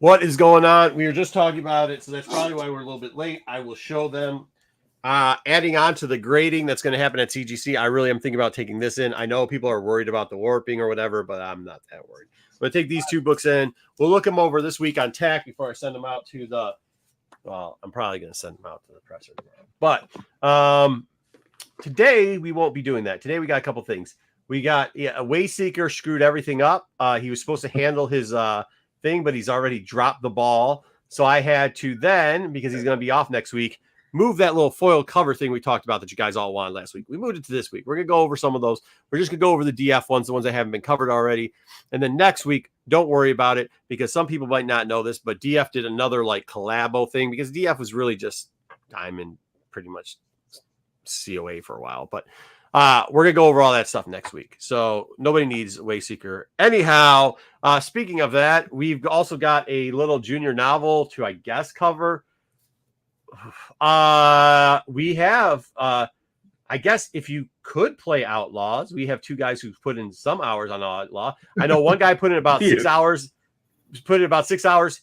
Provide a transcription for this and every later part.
What is going on? We were just talking about it, so that's probably why we're a little bit late. I will show them. Adding on to the grading that's going to happen at CGC, I really am thinking about taking this in. I know people are worried about the warping or whatever, but I'm not that worried. I'm going to take these two books in. We'll look them over this week on TAC before I send them out to the. Well, I'm probably going to send them out to the presser tomorrow. But today we won't be doing that. Today we got a couple things. We got a Wayseeker screwed everything up. He was supposed to handle his thing, but he's already dropped the ball. So I had to then, because he's going to be off next week, move that little foil cover thing we talked about that you guys all wanted last week. We moved it to this week. We're going to go over some of those. We're just going to go over the DF ones, the ones that haven't been covered already. And then next week, don't worry about it, because some people might not know this, but DF did another like collabo thing, because DF was really just Diamond pretty much COA for a while. But we're going to go over all that stuff next week. So nobody needs Wayseeker. Anyhow, speaking of that, we've also got a little junior novel to, I guess, cover. We have, I guess, if you could play Outlaws, we have two guys who've put in some hours on Outlaw. I know one guy put in about 6 hours.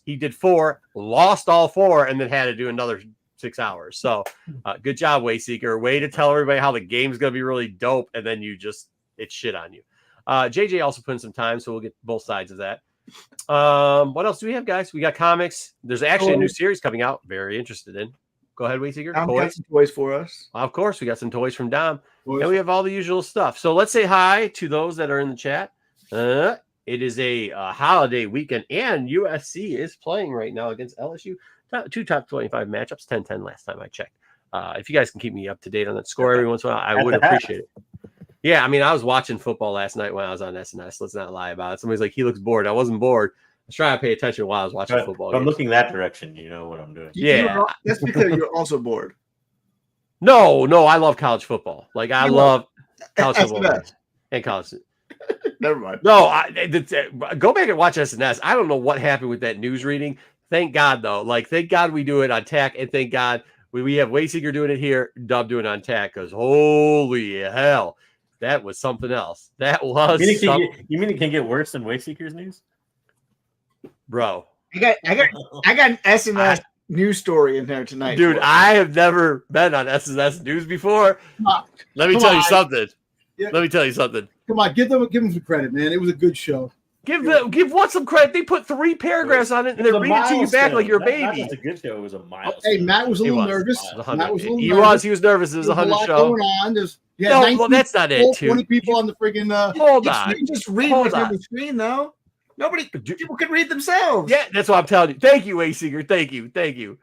He did 4, lost all 4, and then had to do another 6 hours. So good job, Wayseeker. Way to tell everybody how the game's going to be really dope, and then it's shit on you. JJ also put in some time, so we'll get both sides of that. What else do we have, guys? We got comics. There's actually a new series coming out. Very interested in. Go ahead, Wayseeker. Dom got some toys for us. Of course, we got some toys from Dom. And we have all the usual stuff. So let's say hi to those that are in the chat. It is a holiday weekend, and USC is playing right now against LSU. Two top 25 matchups, 10-10 last time I checked. If you guys can keep me up to date on that score every once in a while, I would appreciate it. Yeah, I mean, I was watching football last night when I was on SNS. Let's not lie about it. Somebody's like, he looks bored. I wasn't bored. I was trying to pay attention while I was watching football. If I'm looking that direction, you know what I'm doing. Yeah. That's because you're also bored. No, I love college football. Like, I love college football and college. Never mind. No, go back and watch SNS. I don't know what happened with that news reading. Thank God, though. Like, thank God we do it on TAC, and thank God we have Wayseeker doing it here, Dub doing it on TAC, because holy hell, that was something else. That was You mean it can get worse than Wayseeker's news? Bro. I got an SNS news story in there tonight. Dude, I have never been on SNS news before. Let me tell you something. Yeah. Let me tell you something. Come on, give them some credit, man. It was a good show. Give what some credit. They put 3 paragraphs on it, and they're reading it to you back like you're a baby. Not just a good show. It was a milestone. Hey, Matt was a little nervous. He was nervous. It was a 100 show. Going on. There's well, that's not it. 20 people on the friggin' hold on. You can just read what's on the screen, though. People can read themselves. Yeah, that's what I'm telling you. Thank you, Wayseeker. Thank you.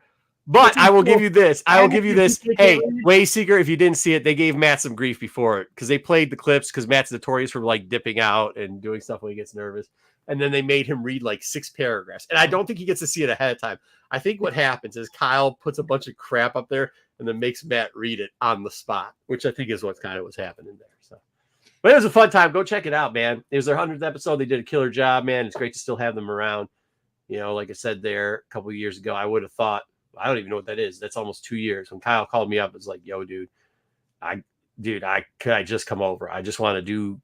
But I will give you this. Hey, Wayseeker, if you didn't see it, they gave Matt some grief before it because they played the clips because Matt's notorious for like dipping out and doing stuff when he gets nervous. And then they made him read like 6 paragraphs. And I don't think he gets to see it ahead of time. I think what happens is Kyle puts a bunch of crap up there and then makes Matt read it on the spot, which I think is what's kind of what's happening there. So, but it was a fun time. Go check it out, man. It was their 100th episode. They did a killer job, man. It's great to still have them around. You know, like I said there a couple of years ago, I would have thought, I don't even know what that is. That's almost 2 years. When Kyle called me up, it was like, yo, dude, could I just come over? I just want to do,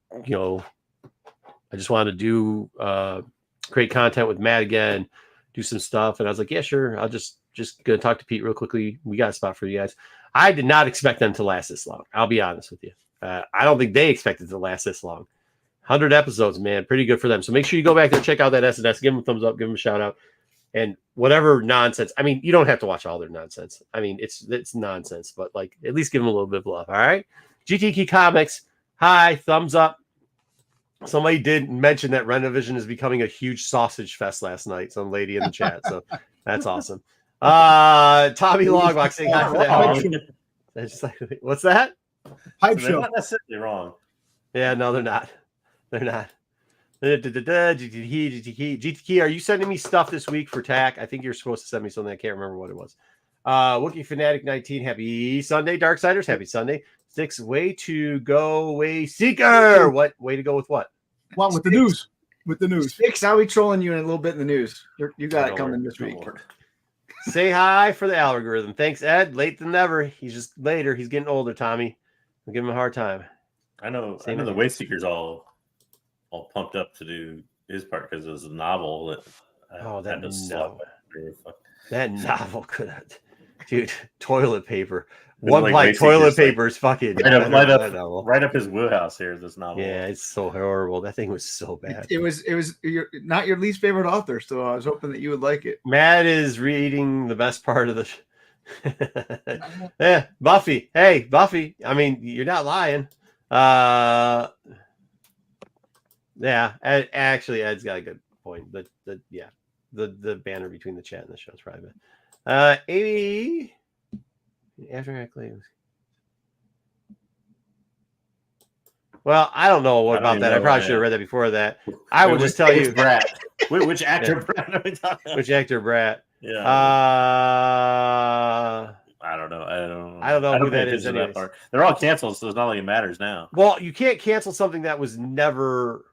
create content with Matt again, do some stuff. And I was like, yeah, sure. I'll just gonna talk to Pete real quickly. We got a spot for you guys. I did not expect them to last this long. I'll be honest with you. I don't think they expected to last this long. 100 episodes, man. Pretty good for them. So make sure you go back there, check out that SNS, give them a thumbs up, give them a shout out. And whatever nonsense. I mean, you don't have to watch all their nonsense. I mean, it's nonsense, but like at least give them a little bit of love. All right. GTK Comics. Hi, thumbs up. Somebody did mention that Renovision is becoming a huge sausage fest last night. Some lady in the chat. So that's awesome. Tommy Longbox saying hi for that. What's that? Hype So show. they're not necessarily wrong. Yeah, no, they're not. They're not. GTK, are you sending me stuff this week for TAC? I think you're supposed to send me something. I can't remember what it was. Wookie Fanatic 19, happy Sunday. Darksiders, happy Sunday. 6, way to go, Wayseeker. What way to go with what? Well, with the news. With the news. Fix, I'll be trolling you in a little bit in the news. You got it coming this week. Say hi for the algorithm. Thanks, Ed. Late than never. He's just later. He's getting older, Tommy. I'll give him a hard time. I know the Wayseeker's all pumped up to do his part because it was a novel that Oh, that just no. sucked. That novel could have, dude. Toilet paper. Been One like ply way toilet seekers, like, paper is fucking right up his wheelhouse here. This novel. Yeah, it's so horrible. That thing was so bad. It was not your least favorite author, so I was hoping that you would like it. Matt is reading the best part of the. Yeah, Buffy. Hey, Buffy. I mean, you're not lying. Yeah, actually, Ed's got a good point. The banner between the chat and the show is private. 80 after I claims. Well, I don't know about that. I probably should have read that before that. I will just tell you, Brat. Which actor Brat are we talking about? Which actor Brat? Yeah. I don't know. I don't know who that is. That part. They're all canceled, so it's not like it matters now. Well, you can't cancel something that was never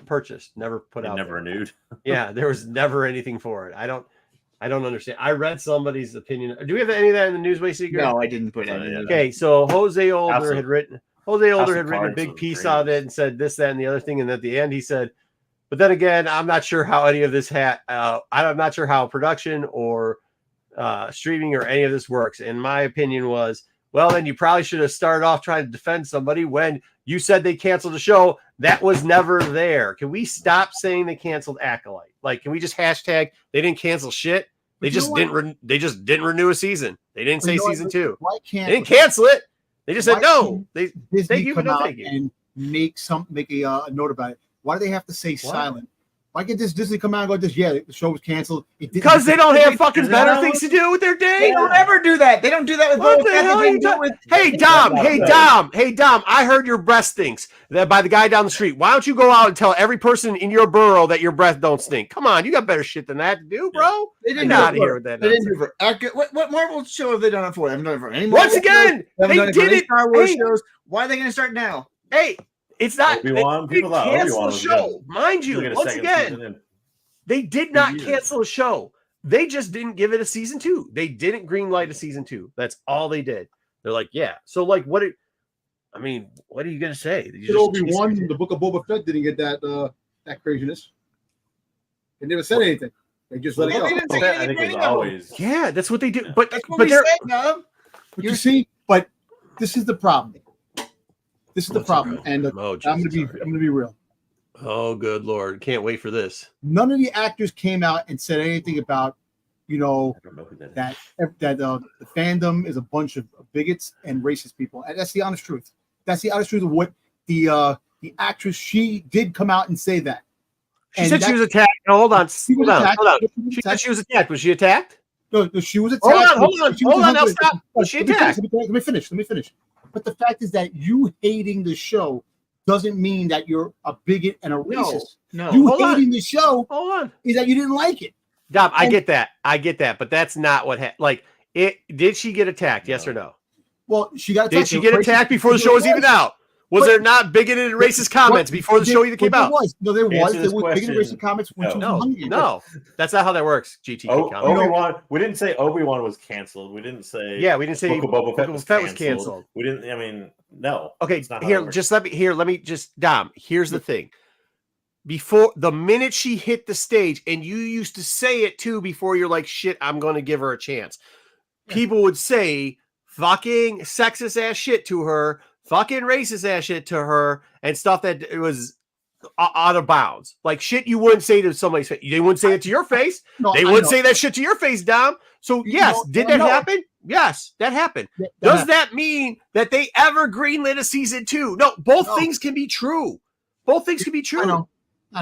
purchased, never put out, never renewed. Yeah, there was never anything for it. I don't understand. I read somebody's opinion. Do we have any of that in the Newsway Secret? No, I didn't put any. Okay, so Jose Older had written a big piece on it and said this, that, and the other thing, and at the end he said, but then again, I'm not sure how any of this I'm not sure how production or streaming or any of this works. And my opinion was, well, then you probably should have started off trying to defend somebody when you said they canceled the show. That was never there. Can we stop saying they canceled Acolyte? Like, can we just hashtag they didn't cancel shit? They just didn't. They just didn't renew a season. They didn't say season 2. Why can't they didn't cancel it? They just said no. They Disney you come no out thank you. and make a note about it. Why do they have to say silent? Why can't Disney come out and go, "This the show was canceled"? Because they don't have fucking better things to do with their day. They don't ever do that. They don't do that with What the hell are you doing? Hey Dom, I heard your breath stinks by the guy down the street. Why don't you go out and tell every person in your borough that your breath don't stink? Come on, you got better shit than that to do, bro. They didn't get out of here with that. They didn't do it for what Marvel show have they done it for? They haven't done it for any Once again, they did it. Star Wars shows. Why are they going to start now? Hey, it's not. Obi-Wan. People thought cancel Obi-Wan the was show, good. mind you. Once again. They did not cancel a show. They just didn't give it a season 2. They didn't greenlight a season 2. That's all they did. They're like, yeah. So, like, what are you going to say? Obi-Wan in the Book of Boba Fett didn't get that craziness. They never said anything. They just let it go. I think it was always. Yeah, that's what they do. But that's what we said, no. But you see, but this is the problem. This is the problem. And I'm going to be real. Oh, good Lord. Can't wait for this. None of the actors came out and said anything about, that the fandom is a bunch of bigots and racist people. And that's the honest truth. That's the honest truth of what the actress, she did come out and say that. She said she was attacked. No, hold on. She said she was attacked. Was she attacked? No, she was attacked. Hold on. Now stop. Was she attacked? Let me finish. But the fact is that you hating the show doesn't mean that you're a bigot and a racist. No. You hating the show is that you didn't like it. Dom, I get that, but that's not what happened. Like, did she get attacked? Yes or no? Well, she got attacked. Did she get attacked before the show was even out? Was there not bigoted and racist comments before the show even came out? There was bigoted and racist comments when she was hungry. No, that's not how that works. GT. Obi-Wan. We didn't say Obi-Wan was canceled. We didn't say. Yeah, we didn't say Boba Fett was canceled. We didn't. I mean, no. Okay, let me just Dom. Here's the thing. Before the minute she hit the stage, and you used to say it too before you're like, shit, I'm going to give her a chance. People would say fucking sexist ass shit to her, fucking racist ass shit to her, and stuff that it was out of bounds. Like shit you wouldn't say to somebody's face. They wouldn't say it to your face. They wouldn't say that shit to your face, Dom. So yes, did that happen? Yes, that happened. Does that mean that they ever greenlit a season 2? No, both things can be true. Both things can be true. I know.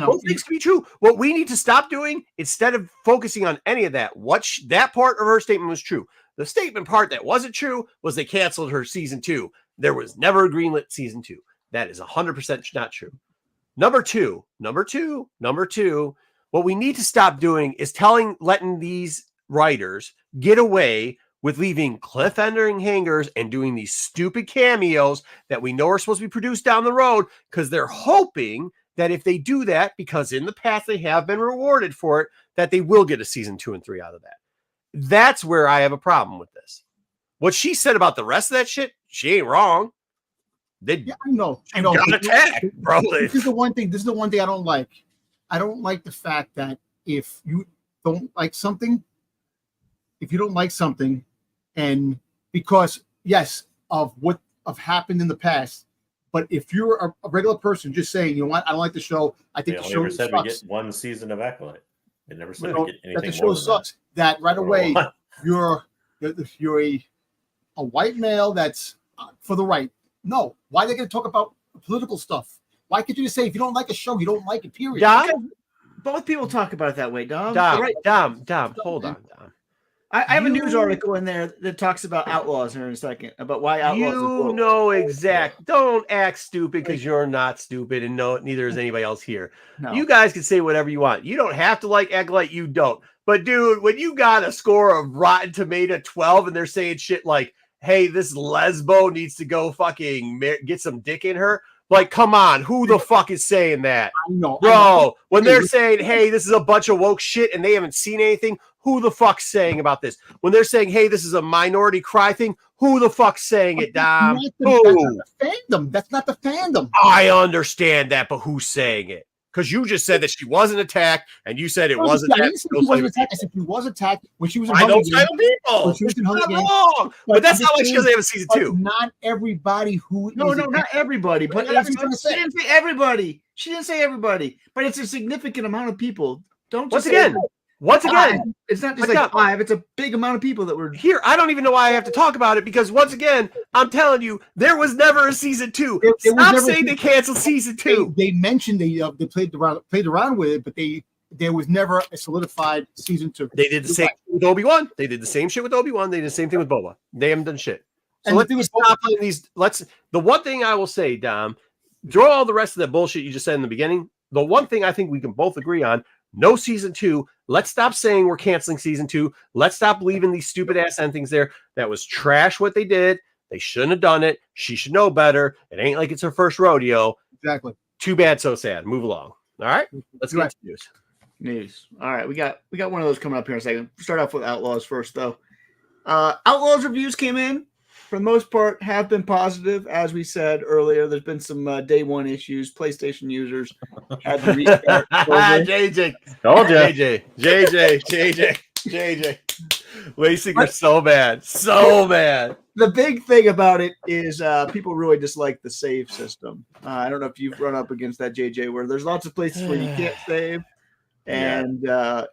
Both things can be true. What we need to stop doing, instead of focusing on any of that, that part of her statement was true. The statement part that wasn't true was they canceled her season 2. There was never a greenlit season 2. That is 100% not true. Number two, what we need to stop doing is letting these writers get away with leaving cliffhanger hangers and doing these stupid cameos that we know are supposed to be produced down the road because they're hoping that if they do that, because in the past they have been rewarded for it, that they will get a season 2 and 3 out of that. That's where I have a problem with this. What she said about the rest of that shit, she ain't wrong. I know. She got attacked, bro. This is the one thing I don't like. I don't like the fact that if you don't like something, and because yes, of what have happened in the past, but if you're a regular person just saying, you know what, I don't like the show, I think the show never said sucks. we get one season of Acolyte. They never said You know, we get that anything the show more than sucks. That right away What? you're a white male that's for the right. No, why are they going to talk about political stuff? Why can't you just say if you don't like a show, you don't like it? Period. Dom, Both people talk about it that way, Dom. Dom, hold on, Dom. I have a news article in there that talks about Outlaws here in a second, about why Outlaws is You woke. know exact. Don't act stupid because you're not stupid, and no, neither is anybody else here. No. You guys can say whatever you want. You don't have to like Acolyte. You don't. But dude, when you got a score of Rotten Tomato 12 and they're saying shit like, "Hey, this lesbo needs to go fucking get some dick in her," like, come on, who the fuck is saying that, I know, bro? When they're saying, "Hey, this is a bunch of woke shit," and they haven't seen anything. Who the fuck's saying about this? When they're saying, "Hey, this is a minority cry thing," who the fuck's saying it, Dom? That's not the fandom. That's not the fandom. I understand that, but who's saying it? Because you just said that she wasn't attacked, and you said it wasn't. I didn't say she wasn't attacked. I said she was attacked when she was in I Hunger those Games. kind of people. When she was in Hunger Not Games. wrong, but that's not like she doesn't have a season But 2. not everybody who No, is not everybody. But That's she what I'm trying to say. didn't say everybody. She didn't say everybody. But it's a significant amount of people. Don't just Once again, it's not just What's like up? 5. It's a big amount of people that were here, I don't even know why I have to talk about it because once again, I'm telling you, there was never a season 2. Stop saying they canceled season 2. They mentioned they played around with it, but there was never a solidified season 2. They did the same with Obi-Wan. They did the same shit with Obi-Wan. They did the same thing with Boba. They haven't done shit. So And the let's thing with stop playing these. The one thing I will say, Dom, throw all the rest of that bullshit you just said in the beginning. The one thing I think we can both agree on: no season 2. Let's stop saying we're canceling season 2. Let's stop leaving these stupid ass endings there. That was trash what they did. They shouldn't have done it. She should know better. It ain't like it's her first rodeo. Exactly. Too bad, so sad. Move along. All right. Let's get to news. news. All right, we got one of those coming up here in a second. Start off with Outlaws first, though. Outlaws reviews came in. For the most part, have been positive. As we said earlier, there's been some day one issues. PlayStation users had to restart. JJ. Told ya. JJ. Wasting are so bad. So bad. The big thing about it is people really dislike the save system. I don't know if you've run up against that, JJ, where there's lots of places where you can't save, and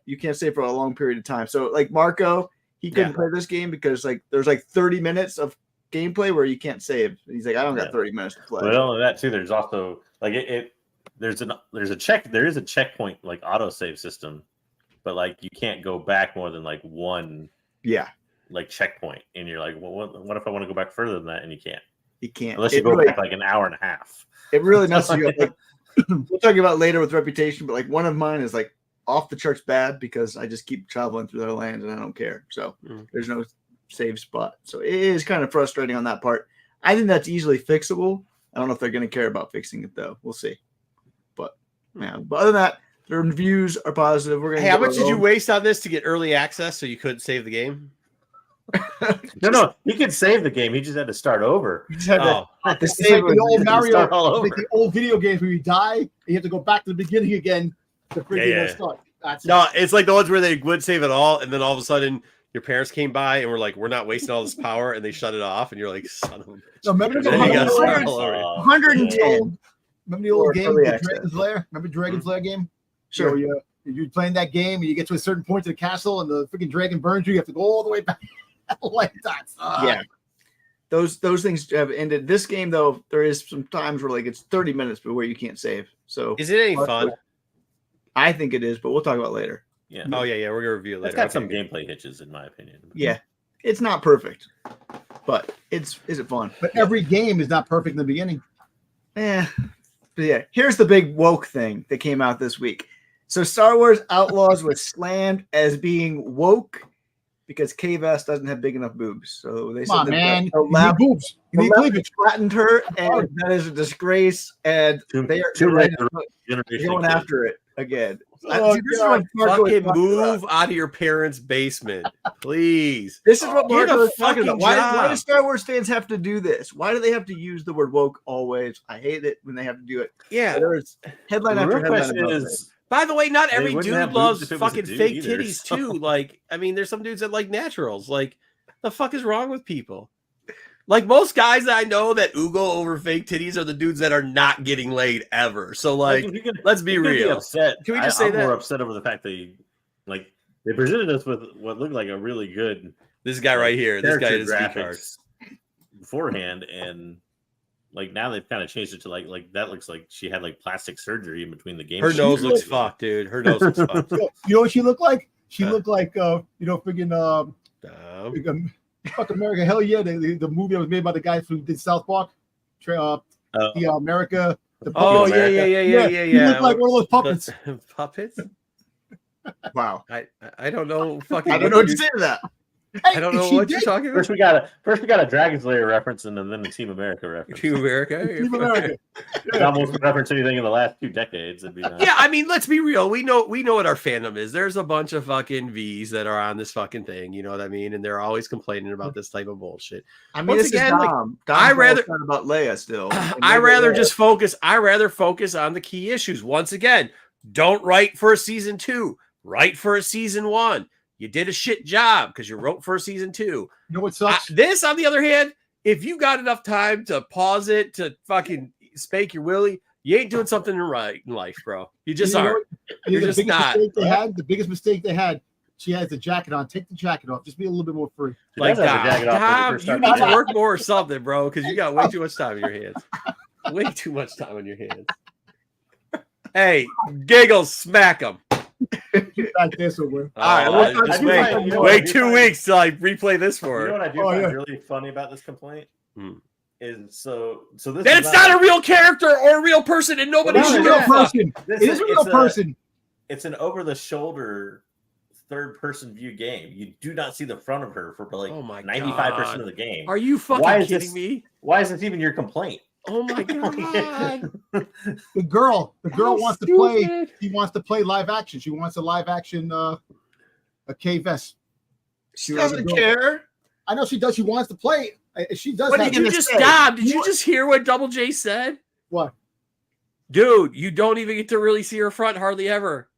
you can't save for a long period of time. So, like Marco, he couldn't play this game because there's 30 minutes of gameplay where you can't save. And he's like, I don't got 30 minutes to play. Well, not only that too, there's also there's a checkpoint like autosave system, but you can't go back more than one checkpoint, and you're like, well, what if I want to go back further than that? And you can't unless you go back an hour and a half. It really messes you up. We'll talk about later with Reputation, but one of mine is off the charts bad because I just keep traveling through their land and I don't care. So there's no save spot. So it is kind of frustrating on that part. I think that's easily fixable. I don't know if they're going to care about fixing it though. We'll see. But other than that, the reviews are positive. We're going. Hey, how much did you waste on this to get early access so you couldn't save the game? No, he could save the game. He just had to start over. You just had to save the old Mario, all over. the old video games where you die, you have to go back to the beginning again to start. It's like the ones where they would save it all, and then all of a sudden your parents came by and were like, "We're not wasting all this power," and they shut it off, and you're like, "Son of a bitch!" No, remember the 110. Remember the old game, Dragon's Lair? Remember Dragon's Lair game? Sure. You're playing that game, and you get to a certain point of the castle, and the freaking dragon burns you. You have to go all the way back. Like that. Those things have ended. This game, though, there is some times where it's 30 minutes, but where you can't save. So is it any fun? I think it is, but we'll talk about it later. Yeah. Oh yeah. We're gonna review it later. It's got some gameplay hitches, in my opinion. Yeah, it's not perfect, but is it fun? But every game is not perfect in the beginning. But yeah, here's the big woke thing that came out this week. So Star Wars Outlaws was slammed as being woke because K-Vest doesn't have big enough boobs. So they said the lab boobs. You need cleavage. Flattened her, and that is a disgrace. And they are going after it again. Fucking move out of your parents' basement, please. This is what Marco was talking fucking about. Why do Star Wars fans have to do this? Why do they have to use the word woke always? I hate it when they have to do it. Yeah. There's headline after headline. By the way, not They every wouldn't dude have loves boobs if it was a fucking dude fake either, titties so. too. Like, I mean, there's some dudes that like naturals. Like, the fuck is wrong with people? Like, most guys that I know that oogle over fake titties are the dudes that are not getting laid ever. So, like, let's be real. Upset. Can we just say I'm that? more upset over the fact they presented us with what looked like a really good This guy right here. This guy is graphics beforehand, and like now they've kind of changed it to like that looks like she had like plastic surgery in between the games. Her nose looks fucked, dude. Her nose looks fucked. You know what she looked like? She looked like freaking Fuck America, hell yeah! The movie that was made by the guys who did South Park, the America. The yeah. He looked like one of those puppets. Puppets? Wow. I don't know. Fucking. I don't know what to say to that. I don't know what you're talking about. First we got a Dragon Slayer reference, and then a Team America reference. Team America. Team America. It almost reference anything in the last 2 decades. It'd be nice. Yeah, I mean, let's be real. We know what our fandom is. There's a bunch of fucking V's that are on this fucking thing. You know what I mean? And they're always complaining about this type of bullshit. I mean, once again, I rather about Leia still. I rather just focus. I rather focus on the key issues. Once again, don't write for a season 2. Write for a season 1. You did a shit job because you wrote for season 2. You know what sucks? This, on the other hand, if you got enough time to pause it, to fucking spank your willy, you ain't doing something right in life, bro. You just aren't. You're just not. The biggest mistake they had, she has the jacket on. Take the jacket off. Just be a little bit more free. Like, Dom, you need to work more or something, bro, because you got way too much time in your hands. Way too much time on your hands. Hey, Giggles, smack them. Like this over. All right, wait 2 weeks till I replay this for her. You know what I do find really funny about this complaint? Is so this. Then it's not a real character or a real person, and nobody should know. It is a real person. It's an over-the-shoulder third-person view game. You do not see the front of her for like 95% of the game. Are you fucking kidding me? Why is this even your complaint? Oh my god! The girl wants to play. She wants to play live action. She wants a live action a K-Vest. She doesn't care. I know she does. She wants to play. She does. What did you just stop? Did you just hear what Double J said? What? Dude, you don't even get to really see her front hardly ever.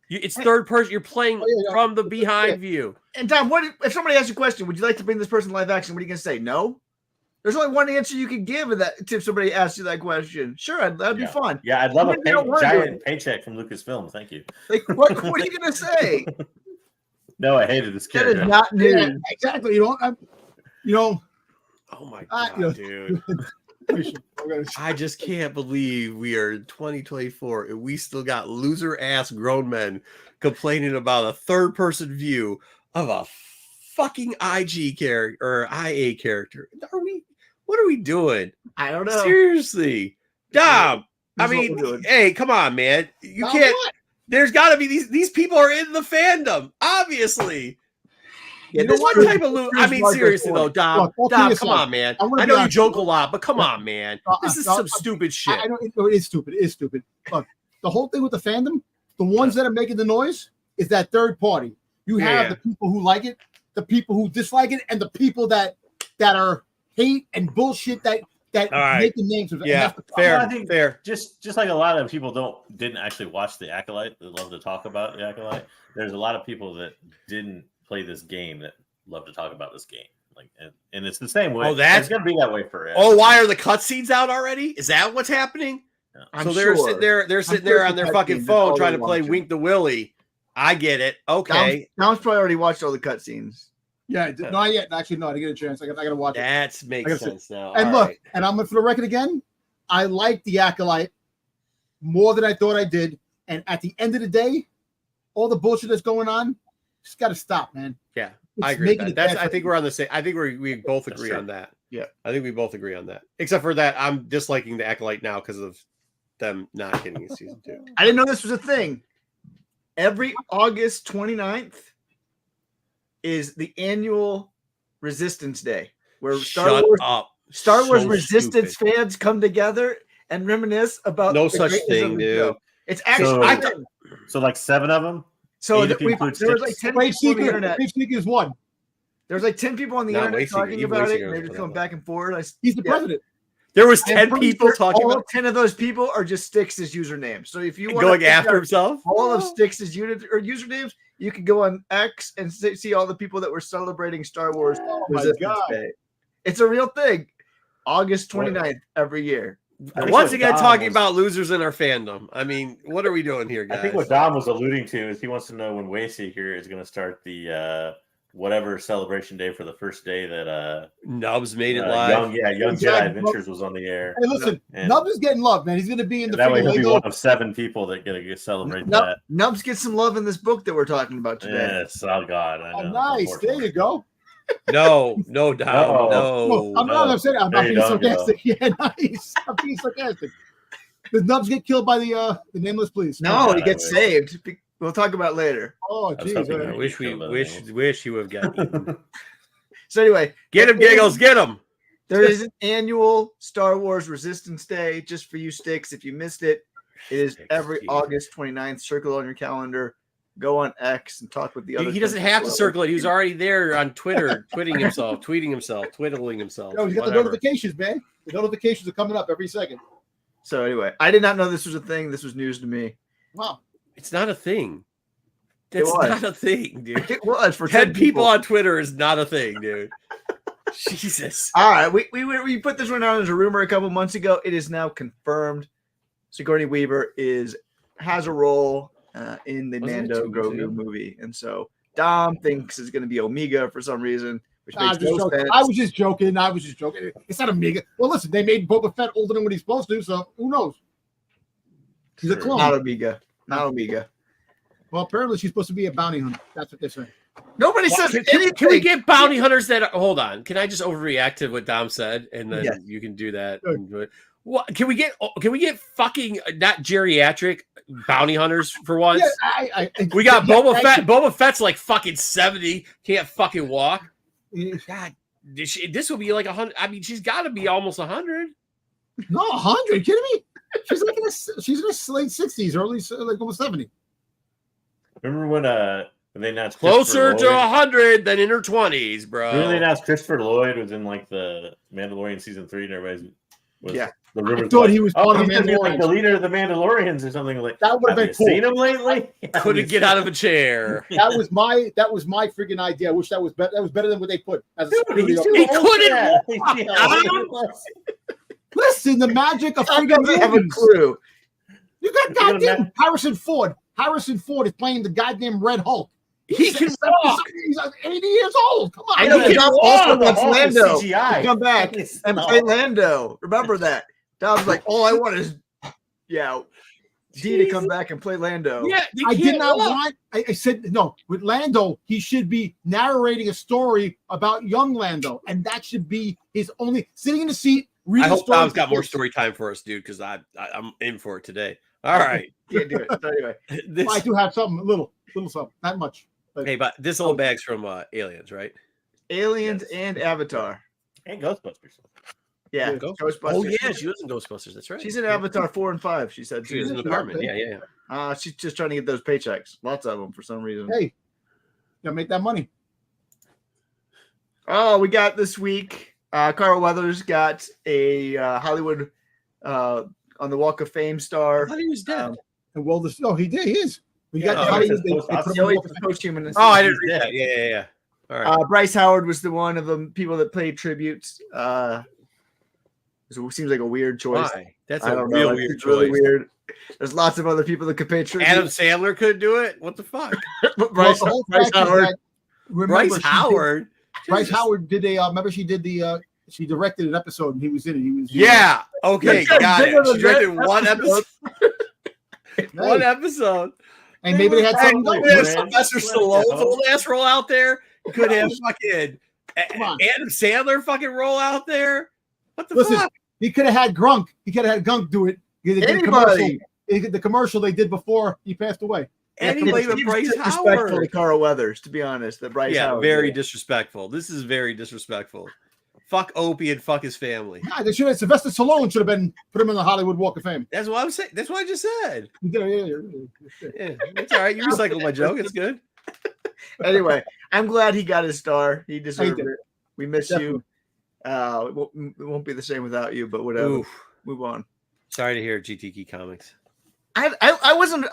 It's third person. You're playing from the behind view. And Tom, what if somebody asks you a question? Would you like to bring this person live action? What are you gonna say? No. There's only one answer you can give if somebody asks you that question. Sure, that'd be fun. Yeah, I'd love a giant paycheck from Lucasfilm. Thank you. Like, what are you gonna say? No, I hated this character. That is not new. Yeah, exactly. Oh my god, dude. I just can't believe we are in 2024 and we still got loser ass grown men complaining about a third person view of a fucking IG character or IA character. What are we doing? I don't know. Seriously. Dom. I mean, hey, come on, man. You can't. There's got to be these people are in the fandom, obviously. Yeah, what type of I mean, seriously though, Dom, come on, man. I know you joke a lot, but come on, man. This is some stupid shit. I know it is stupid. It is stupid. Look, the whole thing with the fandom, the ones that are making the noise is that third party. You have the people who like it, the people who dislike it, and the people that are hate and bullshit that make the names of it. Yeah, fair. Just like a lot of people didn't actually watch the Acolyte, that love to talk about the Acolyte. There's a lot of people that didn't play this game that love to talk about this game. Like, and it's the same way. Oh, that's gonna be that way forever. Oh, why are the cutscenes out already? Is that what's happening? Yeah. So they're sitting there on their fucking phone trying to play Wink the Willy. I get it. Okay. Dom's probably already watched all the cutscenes. Yeah, not yet. Actually, no, I didn't get a chance. I got to watch it. That makes sense now. And look, and I'm for the record again, I like the Acolyte more than I thought I did. And at the end of the day, all the bullshit that's going on, just got to stop, man. Yeah, I agree with that. I think we're on the same. I think we both agree on that. Yeah, I think we both agree on that. Except for that, I'm disliking the Acolyte now because of them not getting a season 2. I didn't know this was a thing. Every August 29th is the annual Resistance Day, where Star Wars Resistance fans come together and reminisce about no such thing, dude. Show. It's actually so like 7 of them. So there was like 10 people on the internet. Sneak is one. There's like 10 people on the internet talking about it, and they're just going back and forth. He's the president. There was I'm 10 pretty people sure talking all about 10 of those people are just Styx's username. So if you want going after himself. all of Styx's usernames, you can go on X and see all the people that were celebrating Star Wars Resistance Day. It's a real thing. August 29th every year. Once again, talking about losers in our fandom. I mean, what are we doing here, guys? I think what Dom was alluding to is he wants to know when Wayseeker is going to start the whatever celebration day for the first day that Nubs made it live. Young Jedi Adventures was on the air. Hey, listen, Nubs is getting love, man. He's going to be in the that way he'll be one of 7 people that get to celebrate that. Nubs gets some love in this book that we're talking about today. Yes, oh God, I know. Oh, nice. There you go. No, Dom, no. I'm saying I'm not being sarcastic. Yeah, nice. I'm being sarcastic. Does Nubs get killed by the Nameless, please? No, he gets saved. We'll talk about it later. Oh, geez. I wish you would have gotten. So anyway, get him, Giggles, get him. There is an annual Star Wars Resistance Day just for you Sticks. If you missed it, it is every August 29th. Circle on your calendar. Go on X and talk with the other. He doesn't have to circle it. He was already there on Twitter, tweeting himself, twiddling himself. No, he's got the notifications, man. The notifications are coming up every second. So anyway, I did not know this was a thing. This was news to me. Wow. It's not a thing. It's not a thing, dude. It was for 10 people on Twitter is not a thing, dude. Jesus. All right, we put this one out as a rumor a couple months ago. It is now confirmed. Sigourney Weaver has a role in the Mando Grogu movie, and so Dom thinks it's going to be Omega for some reason, which makes no sense. I was just joking. It's not Omega. Well, listen, they made Boba Fett older than what he's supposed to, so who knows? He's a clone. Not Omega. Well, apparently she's supposed to be a bounty hunter. That's what they're saying. Nobody says anything. Can we get bounty hunters that hold on? Can I just overreact to what Dom said, and then you can do that? What can we get fucking not geriatric bounty hunters for once? Yeah, we got Boba Fett. Boba Fett's like fucking 70, can't fucking walk. God, this will be like 100. I mean, she's got to be almost 100. No, 100. You kidding me? She's like she's in her late 60s, early like almost 70. Remember when they announced closer to 100 than in her 20s, bro? Remember they announced Christopher Lloyd was in like the Mandalorian season 3, and everybody was the rumors. I thought he was part of the Mandalorian, like the leader of the Mandalorians or something like that. Would have been cool. Seen him lately? Couldn't get out of a chair. That was my freaking idea. I wish that was better. That was better than what they put as a security. He couldn't. Listen, the magic of freaking movies. Have a clue. You got goddamn Harrison Ford. Harrison Ford is playing the goddamn Red Hulk. He can walk. He's 80 years old. Come on. I know Dom also wants Lando to come back and play Lando. Remember that. Dom's like, all I want is, D to come back and play Lando. Yeah, I did not want. I said no. With Lando, he should be narrating a story about young Lando, and that should be his only sitting in the seat. I hope Dom's got more story time for us, dude, because I'm in for it today. All right. Can't do it. So anyway, I do have something, little something, not much. But, hey, but this little bag's from Aliens, right? Aliens and Avatar. And Ghostbusters. Yeah, Ghostbusters. Oh, yeah, she was in Ghostbusters. That's right. She's in Avatar 4 and 5, she said. She was in the apartment. Yeah. She's just trying to get those paychecks. Lots of them for some reason. Hey, gotta make that money. Oh, we got this week. Carl Weathers got a Hollywood on the Walk of Fame star. I thought he was dead. He did. He is. We got I didn't read that. Yeah. All right. Bryce Howard was the one of the people that played tributes. It seems like a weird choice. Why? That's a real weird choice. Really weird. There's lots of other people that could pay tribute. Adam Sandler could do it. What the fuck? Bryce Howard. Bryce Howard. Bryce Howard did a. Remember, she directed an episode and he was in it. Yeah. Okay. Got it. She directed one episode. One episode. And maybe they had something. Sylvester Stallone's old ass roll out there. You could have fucking Adam Sandler fucking roll out there. What the fuck? He could have had Grunk. He could have had Gunk do it. The commercial they did before he passed away. Anybody but Bryce Howard. Disrespectful to Carl Weathers, to be honest. That Bryce Howard. Very disrespectful. This is very disrespectful. Fuck Opie and fuck his family. Yeah, they should have. Sylvester Stallone should have been put him in the Hollywood Walk of Fame. That's what I'm saying. That's what I just said. Yeah, it's all right. You recycled my joke. It's good. Anyway, I'm glad he got his star. He deserved it. We miss you. It won't be the same without you, but whatever. Oof. Move on. Sorry to hear GTK Comics. I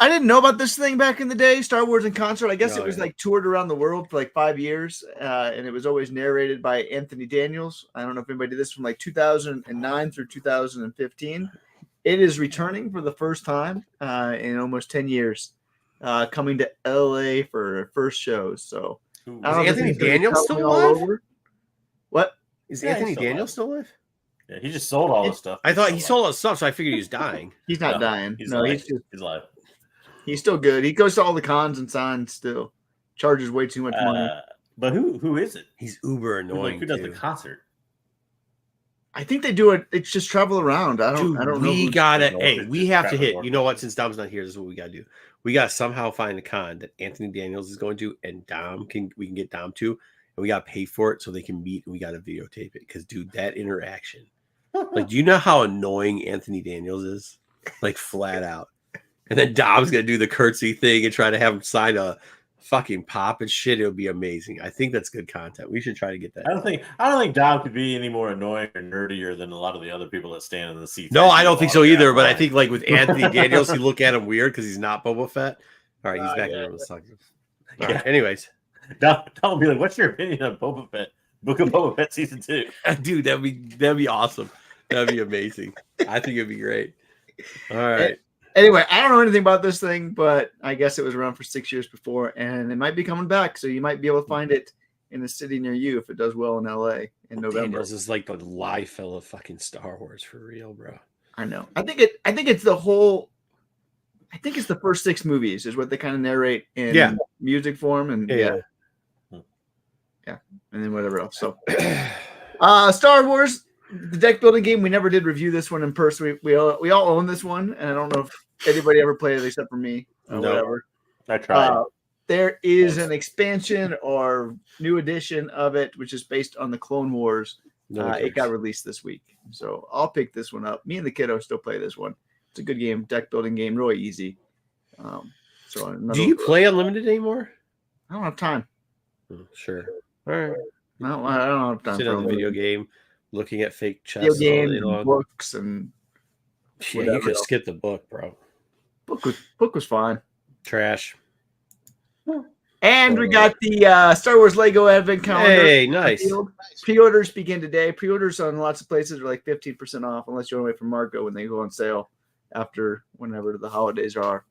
didn't know about this thing back in the day, Star Wars in concert. I guess it was like toured around the world for like 5 years, and it was always narrated by Anthony Daniels. I don't know if anybody did this from like 2009 through 2015. It is returning for the first time in almost 10 years, coming to LA for first shows. So is Anthony Daniels still alive? What? Is Anthony Daniels still alive? Yeah, he just sold all his stuff. I thought he sold all his stuff, so I figured he was dying. He's not dying. He's alive. He's alive. He's still good. He goes to all the cons and signs still. Charges way too much money. But who is it? He's uber annoying. Who does the concert? I think they do it. It's just travel around. I don't know. We gotta. Hey, we have to hit. You know what? Since Dom's not here, this is what we gotta do. We gotta somehow find a con that Anthony Daniels is going to, and we can get Dom to, and we gotta pay for it so they can meet, and we gotta videotape it. Because dude, that interaction. Like, do you know how annoying Anthony Daniels is? Like, flat out. And then Dom's gonna do the curtsy thing and try to have him sign a fucking pop and shit. It'll be amazing. I think that's good content. We should try to get that. I don't think Dom could be any more annoying or nerdier than a lot of the other people that stand in the seats. No, I don't think so either. But I think like with Anthony Daniels, you look at him weird because he's not Boba Fett. All right, he's back in the song. Right, anyways, Dom will be like, "What's your opinion on Boba Fett? Book of Boba Fett season 2?" Dude, that'd be awesome. That'd be amazing. I think it'd be great. All right. Anyway, I don't know anything about this thing, but I guess it was around for 6 years before, and it might be coming back. So you might be able to find it in a city near you if it does well in LA in November. Daniels is like the Liefeld of fucking Star Wars for real, bro. I know. I think it's the whole. I think it's the first 6 movies is what they kind of narrate in music form, and yeah, and then whatever else. So, Star Wars. The deck building game, we never did review this one in person. We all own this one, and I don't know if anybody ever played it except for me or whatever. I tried. There is an expansion or new edition of it, which is based on the Clone Wars. It got released this week, so I'll pick this one up. Me and the kiddo still play this one. It's a good game, deck building game, really easy. Do you play Unlimited anymore? I don't have time. Sure. All right. No, I don't have time. Sit on the video game. Looking at fake chests, books, and you could skip the book, bro. Book was fine. Trash. And we got the Star Wars Lego Advent Calendar. Hey, nice. Pre-orders begin today. Pre-orders on lots of places are like 15% off, unless you want to wait for Marco when they go on sale after whenever the holidays are.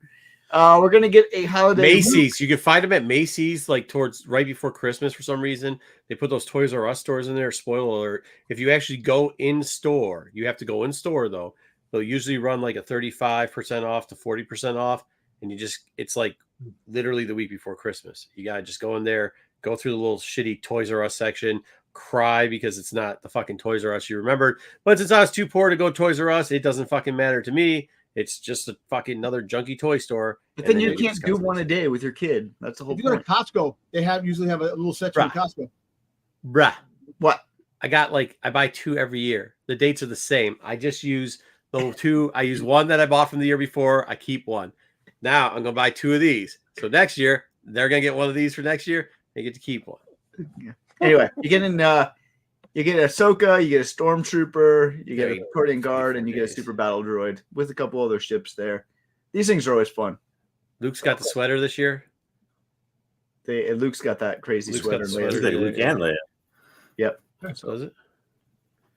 We're gonna get a holiday. Macy's. You can find them at Macy's, like towards right before Christmas for some reason. They put those Toys R Us stores in there. Spoiler alert. If you actually go in store, you have to go in store though. They'll usually run like a 35% off to 40% off. And it's like literally the week before Christmas. You gotta just go in there, go through the little shitty Toys R Us section, cry because it's not the fucking Toys R Us you remembered. But since I was too poor to go Toys R Us, it doesn't fucking matter to me. It's just a fucking another junky toy store. But then you can't do one a day with your kid. That's the whole point. If you go to Costco, they usually have a little section in Costco. Bruh. What? I buy 2 every year. The dates are the same. I just use the 2. I use one that I bought from the year before. I keep one. Now I'm going to buy 2 of these. So next year, they're going to get one of these for next year. They get to keep one. Yeah. Anyway, you get Ahsoka, you get a Stormtrooper, you get a Praetorian Guard, and you get a Super Battle Droid with a couple other ships there. These things are always fun. Luke's got the sweater this year. Luke's got that crazy sweater. Luke and Leia. Yep. So is it?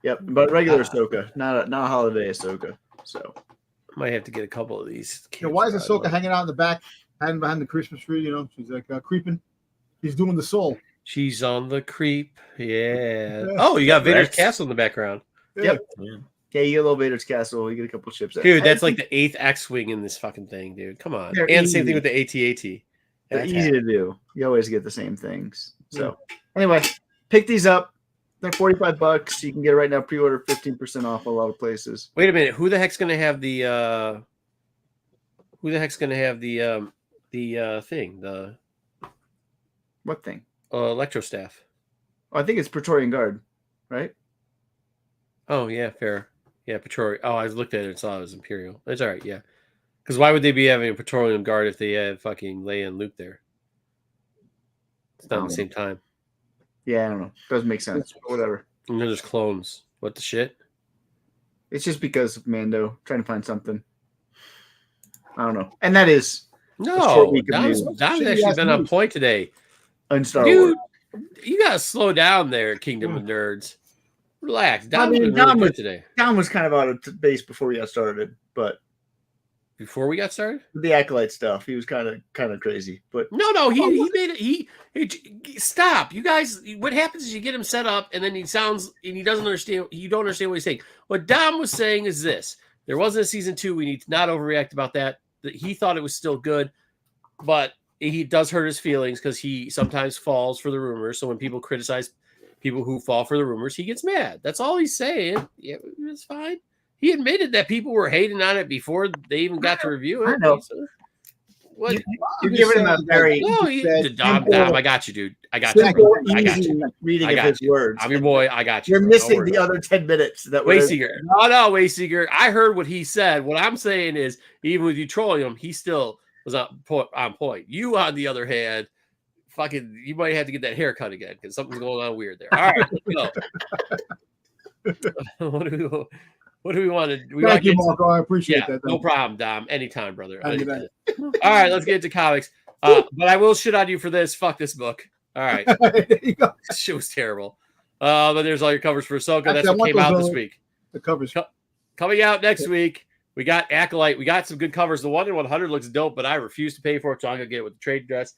Yep, but regular Ahsoka, not a holiday Ahsoka. So might have to get a couple of these. Why is Ahsoka hanging out in the back, hiding behind the Christmas tree? She's like creeping. He's doing the soul. She's on the creep. Yeah. Oh, you got Vader's castle in the background. Yep. Yeah, you get a little Vader's castle. You get a couple ships. Dude, that's like the 8th X-wing in this fucking thing, dude. Come on. And same thing with the AT-AT. They're easy to do. You always get the same things. So anyway, pick these up. They're $45. You can get it right now. Pre-order 15% off a lot of places. Wait a minute. Who the heck's gonna have the thing? The what thing? Electro staff. Oh, I think it's Praetorian Guard, right? Oh yeah, fair. Yeah, Praetorian. Oh, I looked at it and saw it was Imperial. That's all right. Yeah, because why would they be having a Praetorian Guard if they had fucking Leia and Luke there? It's not at the same time. Yeah, I don't know. Doesn't make sense. Whatever. And then there's clones. What the shit? It's just because of Mando trying to find something. I don't know. And that is no. Dom's actually been on point today. On Star Wars. You gotta slow down there, Kingdom of Nerds. Relax. Dom was today. Dom was kind of out of base before we got started, but before we got started, the Acolyte stuff, he was kind of crazy. But no, he made it. He stop. You guys, what happens is you get him set up, and then he doesn't understand. You don't understand what he's saying. What Dom was saying is this: there wasn't a season 2. We need to not overreact about that. He thought it was still good, but he does hurt his feelings because he sometimes falls for the rumors. So when people criticize people who fall for the rumors, he gets mad. That's all he's saying. Yeah, it's fine. He admitted that people were hating on it before they even got to review it. I know. What? You're giving him a very Dom, I got you, dude. I got you. Reading of his words. I'm your boy. I got you. You're missing the other 10 minutes. That Wayseeker. No, Wayseeker. I heard what he said. What I'm saying is, even with you trolling him, he still was on point. You, on the other hand, fucking, you might have to get that haircut again because something's going on weird there. All right, let's go. What do we want to do? Thank you, Marco. I appreciate that. No problem, Dom. Anytime, brother. All right, let's get into comics. But I will shit on you for this. Fuck this book. All right. There you go. This shit was terrible. But there's all your covers for Ahsoka. That's what came out this week. The covers. Coming out next week, we got Acolyte. We got some good covers. The 1 in 100 looks dope, but I refuse to pay for it, so I'm going to get it with the trade dress.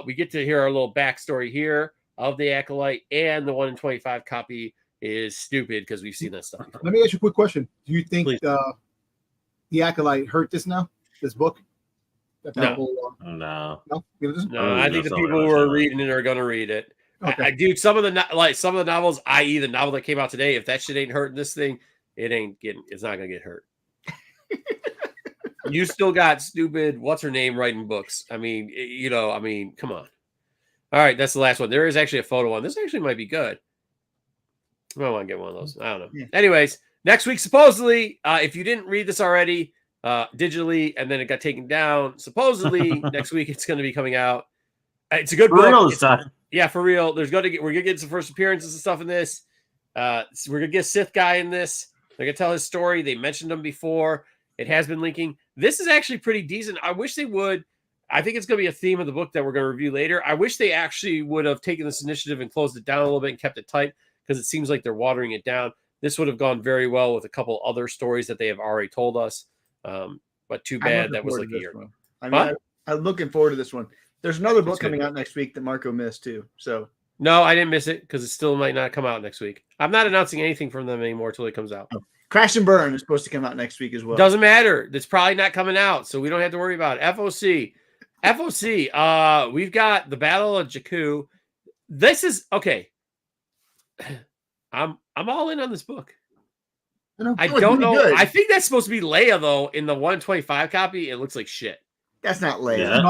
We get to hear our little backstory here of the Acolyte, and the 1 in 25 copy is stupid because we've seen that stuff before. Let me ask you a quick question. Do you think the Acolyte hurt this book? No. No, I think the people who are reading it are going to read it. Okay. Dude, some of the novels, i.e. the novel that came out today, if that shit ain't hurting this thing, it's not going to get hurt. You still got stupid, what's her name, writing books. I mean, come on. All right, that's the last one. There is actually a photo one. This actually might be good. I want to get one of those. I don't know. Yeah. Anyways, next week, supposedly, if you didn't read this already, digitally, and then it got taken down, supposedly next week it's going to be coming out. It's a good book. Yeah, for real. We're gonna get some first appearances and stuff in this. We're gonna get a Sith guy in this. They're gonna tell his story. They mentioned him before. It has been linking. This is actually pretty decent. I wish they would. I think it's gonna be a theme of the book that we're gonna review later. I wish they actually would have taken this initiative and closed it down a little bit and kept it tight, because it seems like they're watering it down. This would have gone very well with a couple other stories that they have already told us. But too bad that was like a year ago. I'm looking forward to this one. There's another book coming out next week that Marco missed too. So no, I didn't miss it because it still might not come out next week. I'm not announcing anything from them anymore until it comes out. Oh. Crash and Burn is supposed to come out next week as well. Doesn't matter. It's probably not coming out, so we don't have to worry about it. FOC. We've got the Battle of Jakku. This is okay. I'm all in on this book. I don't know. Good. I think that's supposed to be Leia though. In the 125 copy, it looks like shit. That's not Leia. Yeah,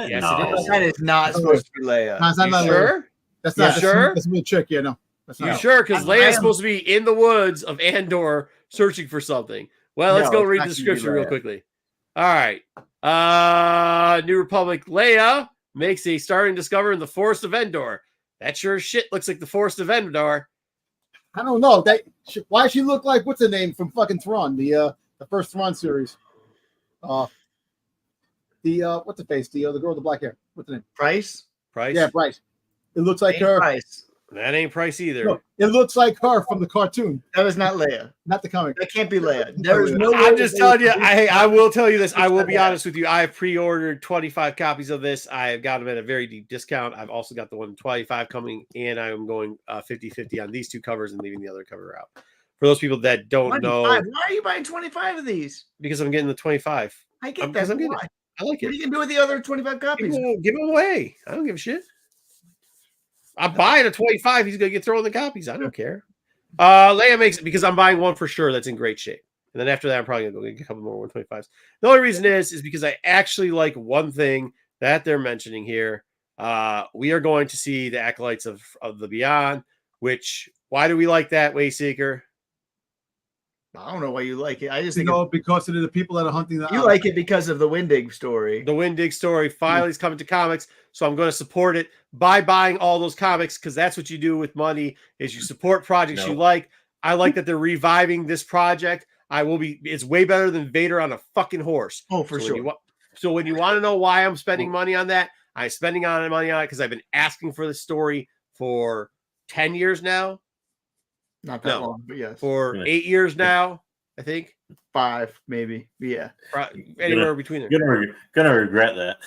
yes, it is. That is not supposed to be Leia. No, it's not you sure? That's not sure. That's me a chick. Yeah, no. That's not. You sure? Because Leia's supposed to be in the woods of Andor searching for something. Well, let's go read the description real quickly. All right. New Republic Leia makes a startling discovery in the Forest of Endor. That sure as shit looks like the Forest of Endor. I don't know. Why she look like what's the name from fucking Thrawn, the first Thrawn series? What's the face? The girl with the black hair. What's the name? Price. Yeah, Price. It looks like her. Price. That ain't Price either. No, it looks like her from the cartoon. That was not Leia. Not the comic. That can't be Leia. There's no. I'm just telling you. I will tell you this. I will be honest with you. I have pre-ordered 25 copies of this. I have got them at a very deep discount. I've also got the 125 coming, and I am going 50-50 on these two covers and leaving the other cover out. For those people that don't know, why are you buying 25 of these? Because I'm getting the 25. I get that. I like it. What are you gonna do with the other 25 copies? Give them away. I don't give a shit. I'm buying a 25. He's gonna get thrown the copies. I don't care. Leia makes it because I'm buying one for sure that's in great shape. And then after that, I'm probably gonna go get a couple more 125s. The only reason is because I actually like one thing that they're mentioning here. We are going to see the Acolytes of the Beyond. Which why do we like that, Wayseeker? I don't know why you like it. I just You think know, because of the people that are hunting the you like it because of the Windig story. The Windig story finally is coming to comics, so I'm going to support it by buying all those comics because that's what you do with money is you support projects you like. I like that they're reviving this project. It's way better than Vader on a fucking horse. Oh, for sure. So when you want to know why I'm spending money on that, I'm spending money on it because I've been asking for this story for 10 years now. Not that long, but yes. For 8 years now, I think. 5, maybe. Yeah. Anywhere between there. Gonna regret that.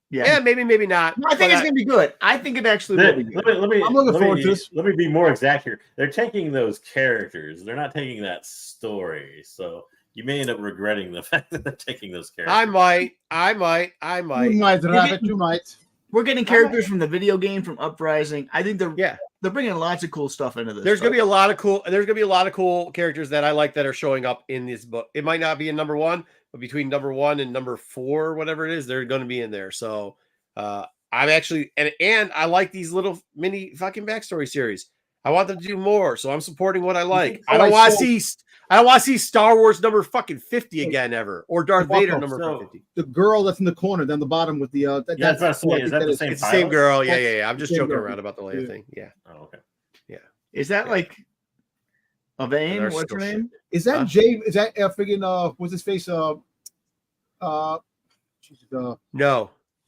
Yeah, maybe not. No, I think it's gonna be good. I think it actually will be good. I'm looking forward to this. Let me be more exact here. They're taking those characters. They're not taking that story. So you may end up regretting the fact that they're taking those characters. I might. You might, Rabbit. You might. We're getting characters from the video game, from Uprising. I think they're bringing lots of cool stuff into this. There's gonna be a lot of cool characters that I like that are showing up in this book. It might not be in number 1, but between number 1 and number 4, whatever it is, they're going to be in there. So I'm actually and I like these little mini fucking backstory series. I want them to do more, so I'm supporting what I like. I don't want to see Star Wars number fucking 50 again ever, or Darth Vader number 50. The girl that's in the corner down the bottom with the is that the same? It's the same girl. Yeah. I'm just joking around about the Leia thing. Yeah. Oh, okay. Yeah. Is that like Avane? What's her name? Is that Jay? Is that friggin' what's his face? No.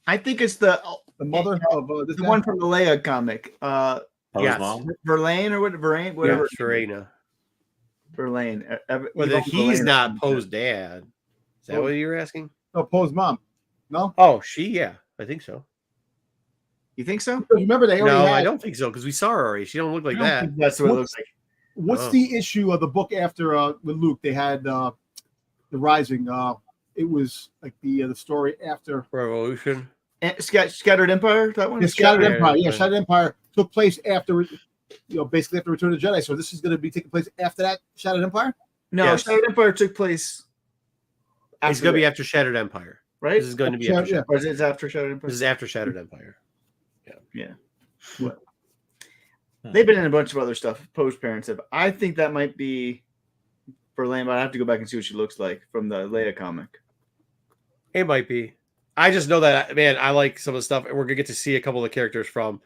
I think it's the mother of the one from the Leia comic. Yes. Verlaine or what? Verlaine, whatever. Yeah, Verena. Verlaine. Well, he's not Poe's dad. Is that what you were asking? No, Poe's mom. No. Oh, yeah, I think so. You think so? Remember they already had... I don't think so because we saw her already. She don't look like that. That's what it looks like. What's the issue of the book after with Luke? They had the Rising. It was like the story after Revolution. Scattered Empire. That one. Scattered Empire. Yeah, Scattered Empire took place after, basically after Return of the Jedi. So this is going to be taking place after that Shattered Empire. No, yes. Shattered Empire took place. It's going to be after Shattered Empire, right? This is going to be after. Or is it after Shattered Empire? This is after Shattered Empire. Yeah. What? They've been in a bunch of other stuff. Poe's parents have. I think that might be Verlaine, but I have to go back and see what she looks like from the Leia comic. It might be. I just know that, man, I like some of the stuff, and we're going to get to see a couple of the characters from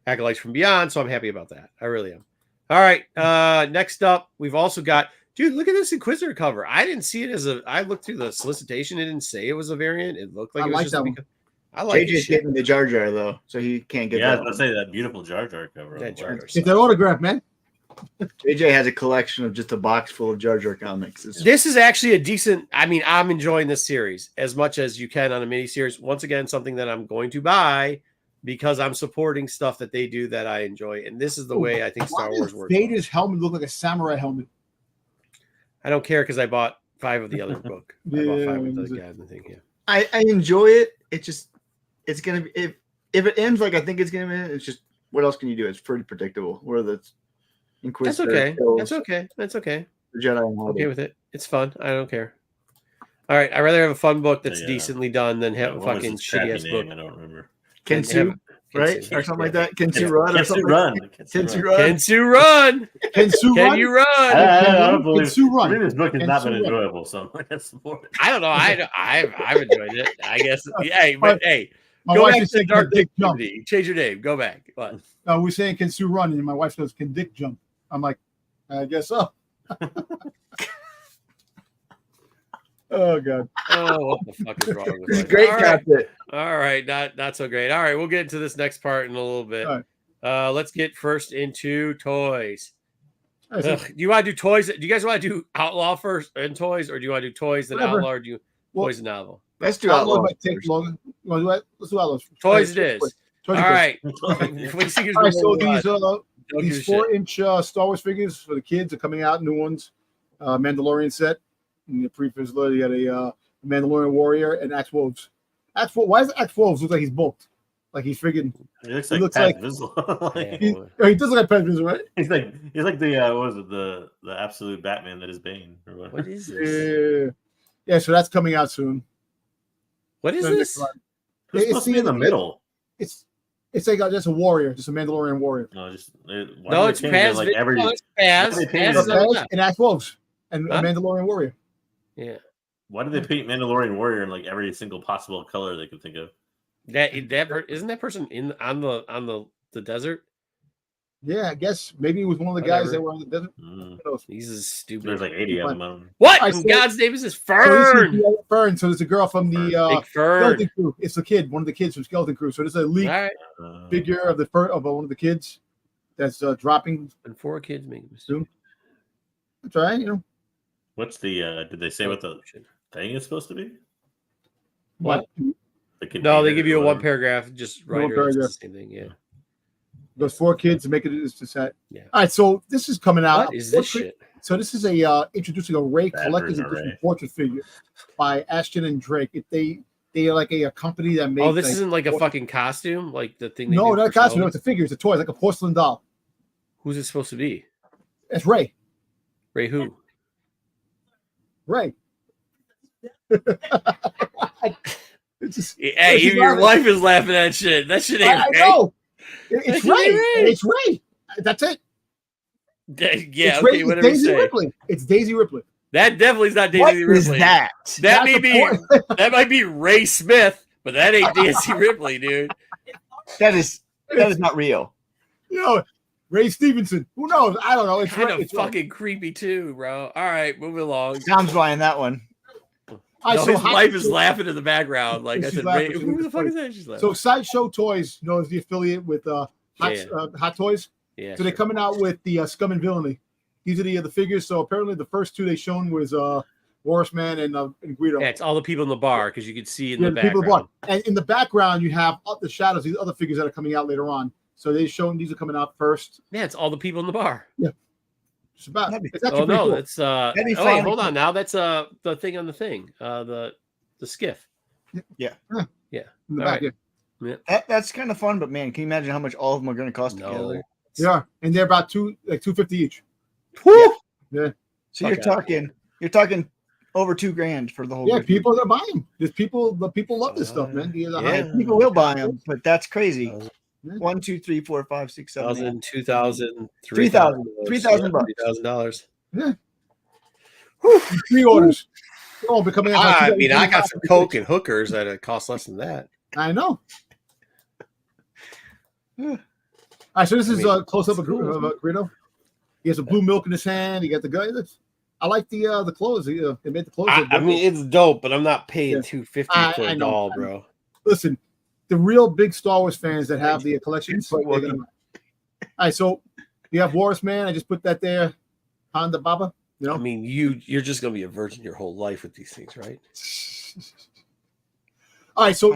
Acolytes from Beyond, so I'm happy about that. I really am. All right, next up, we've also got, dude, look at this Inquisitor cover. I didn't see it I looked through the solicitation. It didn't say it was a variant. It looked like it was like just that one. I like JJ's getting the Jar Jar, though, so he can't get that. Yeah, I was going to say that beautiful Jar Jar cover. That Jar Jar get that autograph, man. JJ has a collection of just a box full of Jar Jar comics. This is actually a decent. I mean, I'm enjoying this series as much as you can on a mini series. Once again, something that I'm going to buy because I'm supporting stuff that they do that I enjoy, and this is the way I think Star Wars works. Vader's helmet look like a samurai helmet. I don't care because I bought 5 of the other book. I bought 5 of the guys. I think I enjoy it. It's gonna be if it ends like I think it's gonna end. It's just what else can you do? It's pretty predictable. Where the Inquisitor. That's okay. The Jedi. I'm okay with it. It's fun. I don't care. All right. I'd rather have a fun book that's decently done than have a fucking shitty ass book. I don't remember. Kensu, right? Or something like that. Kensu Run. Kensu Run. Kensu Run. Can you run? I don't believe Kensu Run. I mean, this book has not been enjoyable, so I'm not going to support it. I don't know. I've enjoyed it. I guess. Hey, but hey. My go wife back is to saying Dark Dick Jump. Change your name. Go back. What? We're saying can Sue run, and my wife goes, "Can Dick jump?" I'm like, I guess so. Oh god. Oh, what the fuck is wrong with This is that? great, All right. Captain. All right, not so great. All right, we'll get into this next part in a little bit. All Let's get first into toys. Do you want to do toys? Do you guys want to do Outlaw first and toys, or do you want to do toys and Whatever. Outlaw, or do you toys and novel? Let's do Outlaw. Outlaw. Might take long. Let's do Outlaws. Toys it is. Toys All it is. right. All right, so these 4-inch Star Wars figures for the kids are coming out. New ones, Mandalorian set. In the pre-Fizzler, you got a Mandalorian warrior and Axe Wolves. Why does Axe Wolves look like he's bulked? Like he's friggin'. He looks like Pat Vizsla. He does look like Pat Vizsla, right? He's like the what was it, the absolute Batman that is Bane or what? What is this? Yeah, so that's coming out soon. What is this? Who's supposed to be in the middle? It's like just a warrior, just a Mandalorian warrior. No, it's Paz. like every Paz. And Axe Wolves. and a Mandalorian warrior. Yeah. Why did they paint Mandalorian warrior in like every single possible color they could think of? Isn't that person on the desert? Yeah, I guess maybe it was one of the guys that were on the desert. He's a stupid. There's like 80 of them. What in God's name is this Fern? So Fern. So there's a girl from the Big Fern. Skeleton Crew. It's the kid, one of the kids from Skeleton Crew. So there's a leak figure of the of one of the kids that's dropping. And 4 kids make a mistake. That's all right, you know. What's the? Did they say what the thing is supposed to be? What? No, they give you a 1 paragraph. Just write the same thing. Yeah. Those 4 kids to make it to set. Yeah. All right, so this is coming out. What is this shit? So this is a introducing a Rey collector's edition portrait figure by Ashton and Drake. If they are like a company that makes. Oh, this isn't like a fucking costume, like the thing. No, not a costume. No, it's a figure. It's a toy. It's like a porcelain doll. Who's it supposed to be? It's Rey. Rey who? Rey. Hey, even your wife is laughing at shit. That shit ain't Rey. I know. It's Rey. It's Rey. That's it. Yeah, it's okay, whatever you say. Ripley. It's Daisy Ripley. That definitely is not Daisy Ripley. What is that? That might be Ray Smith, but that ain't Daisy Ripley, dude. That is not real. You know, Ray Stevenson. Who knows? I don't know. It's kind of fucking creepy too, bro. All right, moving along. Tom's buying that one. No, his wife is laughing in the background. Like I said, Ray, who the fuck is that? She's laughing. So Sideshow Toys, is the affiliate with Hot Toys. Yeah. So they're coming out with the Scum and Villainy. These are the figures. So apparently the first 2 they shown was Walrus Man and Guido. Yeah, it's all the people in the bar because you can see in the background. People in the bar. And in the background you have up the shadows. These other figures that are coming out later on. So they're showing these are coming out first. Yeah, it's all the people in the bar. Yeah. It's about. It's oh no, cool. That's wait, hold on now. That's the thing on the thing. The skiff. Yeah. Yeah. In the back, right. Yeah. That's kind of fun, but man, can you imagine how much all of them are going to cost together? They are, and they're about $250 each. Woo! Yeah. So you're talking over $2,000 for the whole. Yeah, people are gonna buy them. The people love this stuff, man. People will buy them, but that's crazy. 1, 2, 3, 4, 5, 6, 7, 2,000, $3,000. Yeah. Pre-orders. Becoming. I mean, I got some Coke and hookers that cost less than that. I know. All right, so this is a close up of Greedo. He has a blue milk in his hand. He got the guy. I like the clothes. They made the clothes. I mean, it's dope, but I'm not paying $250 for a doll, bro. Listen, the real big Star Wars fans that have the collections. All right, so you have Walrus Man. I just put that there. Honda Baba. You know? I mean, you're just gonna be a virgin your whole life with these things, right? All right, so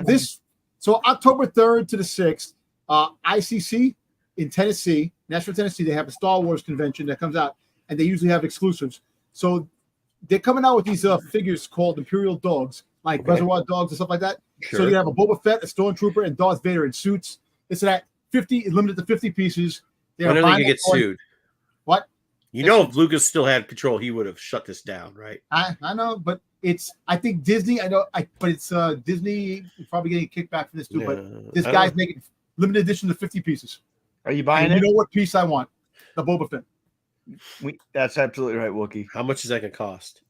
October 3rd to the 6th, ICC in Tennessee, Nashville, Tennessee, they have a Star Wars convention that comes out, and they usually have exclusives. So they're coming out with these figures called Imperial Dogs, like Reservoir Dogs and stuff like that. Sure. So you have a Boba Fett, a Stormtrooper, and Darth Vader in suits. It's that 50, limited to 50 pieces. When are they gonna get sued? What? You know, if Lucas still had control, he would have shut this down, right? I know, but I think Disney. But it's Disney probably getting a kickback for this too. But this guy's making limited edition to 50 pieces. Are you buying it? You know what piece I want? The Boba Fett. That's absolutely right, Wookie. How much is that gonna cost?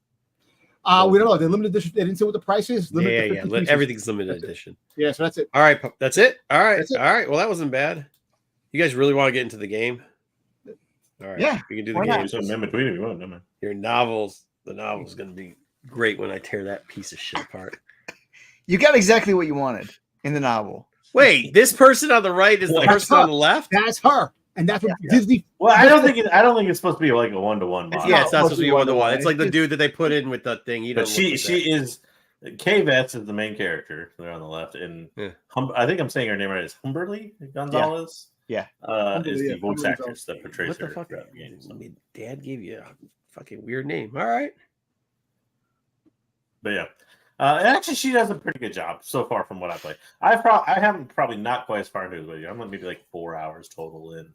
We don't know. They're limited edition. They didn't say what the price is. Yeah. Everything's limited edition. Yeah, so that's it. All right, that's it. All right. Well, that wasn't bad. You guys really want to get into the game? All right. Yeah, we can do the game. Something in between if you want, man. Your novels. The novel's gonna be great when I tear that piece of shit apart. You got exactly what you wanted in the novel. Wait, this person on the right is the person on the left? That's her. And that's what Disney. Well, I don't think it's supposed to be like a 1-to-1 model. Yeah, it's not supposed to be 1-to-1. It's like the dude that they put in with the thing. But she is K-Vets is the main character. They're on the left, and I think I'm saying her name right. Is Humberly Gonzalez? Yeah. Is the voice actress that portrays her. What the fuck? I mean, Dad gave you a fucking weird name. All right. But yeah. Actually, she does a pretty good job so far from what I play. I haven't probably not quite as far into it. I'm maybe like 4 hours total in.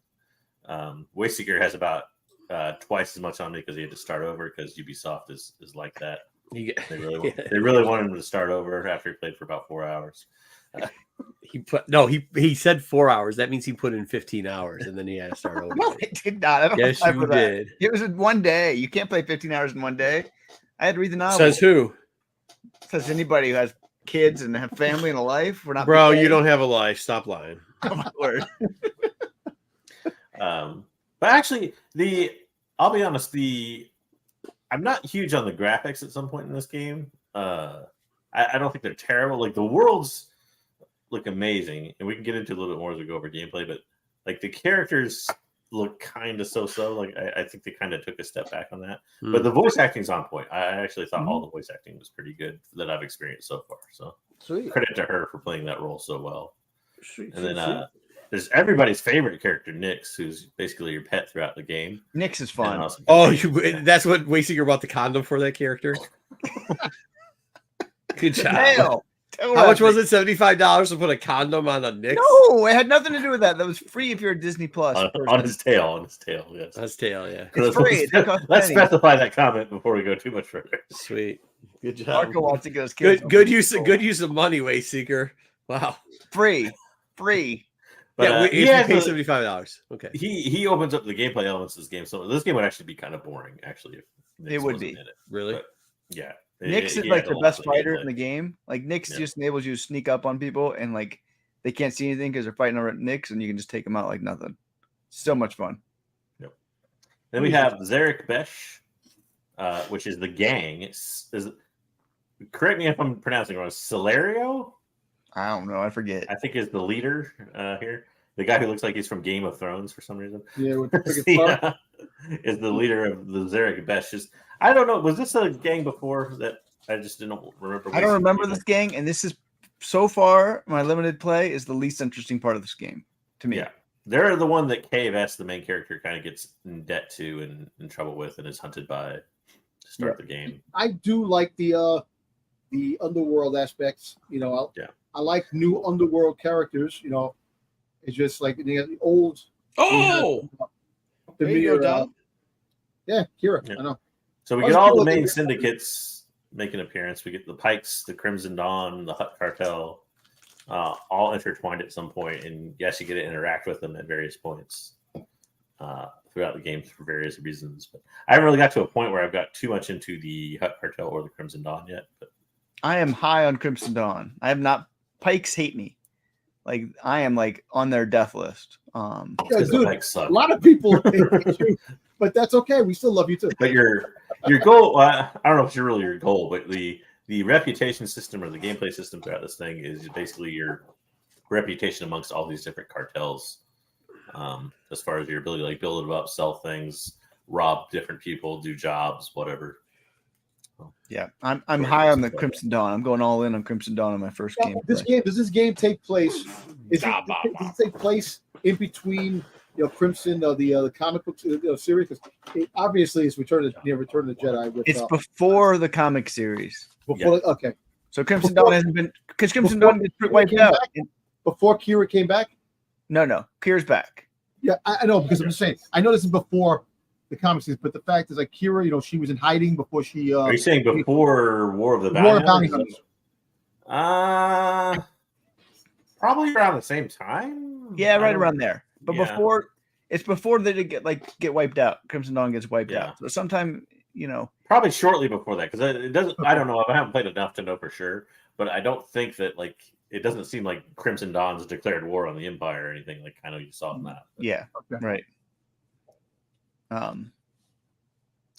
Wayseeker has about twice as much on me because he had to start over because Ubisoft is like that. They really wanted him to start over after he played for about 4 hours. He said 4 hours. That means he put in 15 hours, and then he had to start over. No, I did not. I don't Yes, have time you for that. did. It was in one day. You can't play 15 hours in one day. I had to read the novel. Says who? Says anybody who has kids and have family and a life. We're not. Bro, prepared. you don't have a life. Stop lying. Oh my word. But actually, I'll be honest, I'm not huge on the graphics at some point in this game. I don't think they're terrible. Like the worlds look amazing, and we can get into a little bit more as we go over gameplay. But like the characters look kind of so. Like I think they kind of took a step back on that. But the voice acting's on point. I actually thought all the voice acting was pretty good that I've experienced so far. So credit to her for playing that role so well. And then there's everybody's favorite character, Nyx, who's basically your pet throughout the game. Nyx is fun. That's what Wayseeker bought the condom for that character. Good job. Hell, how much was it? $75 to put a condom on a Nyx? No, it had nothing to do with that. That was free if you're a Disney Plus. On his tail, yes. On his tail, yeah. It's free. Let's specify that comment before we go too much further. Sweet. Good job. Marco wants to get his kids. Good use of money, Wayseeker. Wow. Free. But, yeah, we pay $75. Okay. He opens up the gameplay elements of this game. So this game would actually be kind of boring, actually, if Nyx it would wasn't be. in it. Really? But, yeah. Nyx is like the best fighter in the game. Like Nyx just enables you to sneak up on people and like they can't see anything because they're fighting over at Nyx, and you can just take them out like nothing. So much fun. Yep. Then we have Zarek Besh, which is the gang. Correct me if I'm pronouncing it wrong. Celerio? I don't know. I forget. I think is the leader here. The guy who looks like he's from Game of Thrones for some reason. Yeah, is the leader of the Zarek Besh. I don't know. Was this a gang before that? I just didn't remember. I don't remember this gang, and this is so far my limited play is the least interesting part of this game to me. Yeah, they're the one that KVS, the main character, kind of gets in debt to and in trouble with, and is hunted by to start the game. I do like the underworld aspects. I like new underworld characters. It's just like the old. Oh, Kira. I know. So we get all the main syndicates make an appearance. We get the Pikes, the Crimson Dawn, the Hutt Cartel, all intertwined at some point, and yes, you get to interact with them at various points throughout the game for various reasons. But I haven't really got to a point where I've got too much into the Hutt Cartel or the Crimson Dawn yet. But I am high on Crimson Dawn. I have not. Pikes hate me. Like I am like on their death list. Dude, a lot of people hate you, but that's okay. We still love you too. But your goal, I don't know if it's really your goal, but the reputation system or the gameplay system throughout this thing is basically your reputation amongst all these different cartels. As far as your ability to like build it up, sell things, rob different people, do jobs, whatever. Yeah, I'm high on the Crimson Dawn. I'm going all in on Crimson Dawn in my first game. Does this game take place? Does it take place in between, Crimson, the comic book series? Because obviously it's Return of the Jedi. It's before the comic series. Okay. So Crimson Dawn hasn't been because Crimson Dawn gets wiped out before Kira came back. No, Kira's back. Yeah, I know because I'm just saying. I know this is before the comics, but the fact is, like Kira, she was in hiding before she. Are you saying before War of the Bounty Hunters? Probably around the same time. Yeah, right around there. But before they get wiped out. Crimson Dawn gets wiped out. So sometime, probably shortly before that, because it doesn't. I don't know. I haven't played enough to know for sure, but I don't think that it doesn't seem like Crimson Dawn's declared war on the Empire or anything like kind of you saw in that. But. Yeah. Okay. Right. And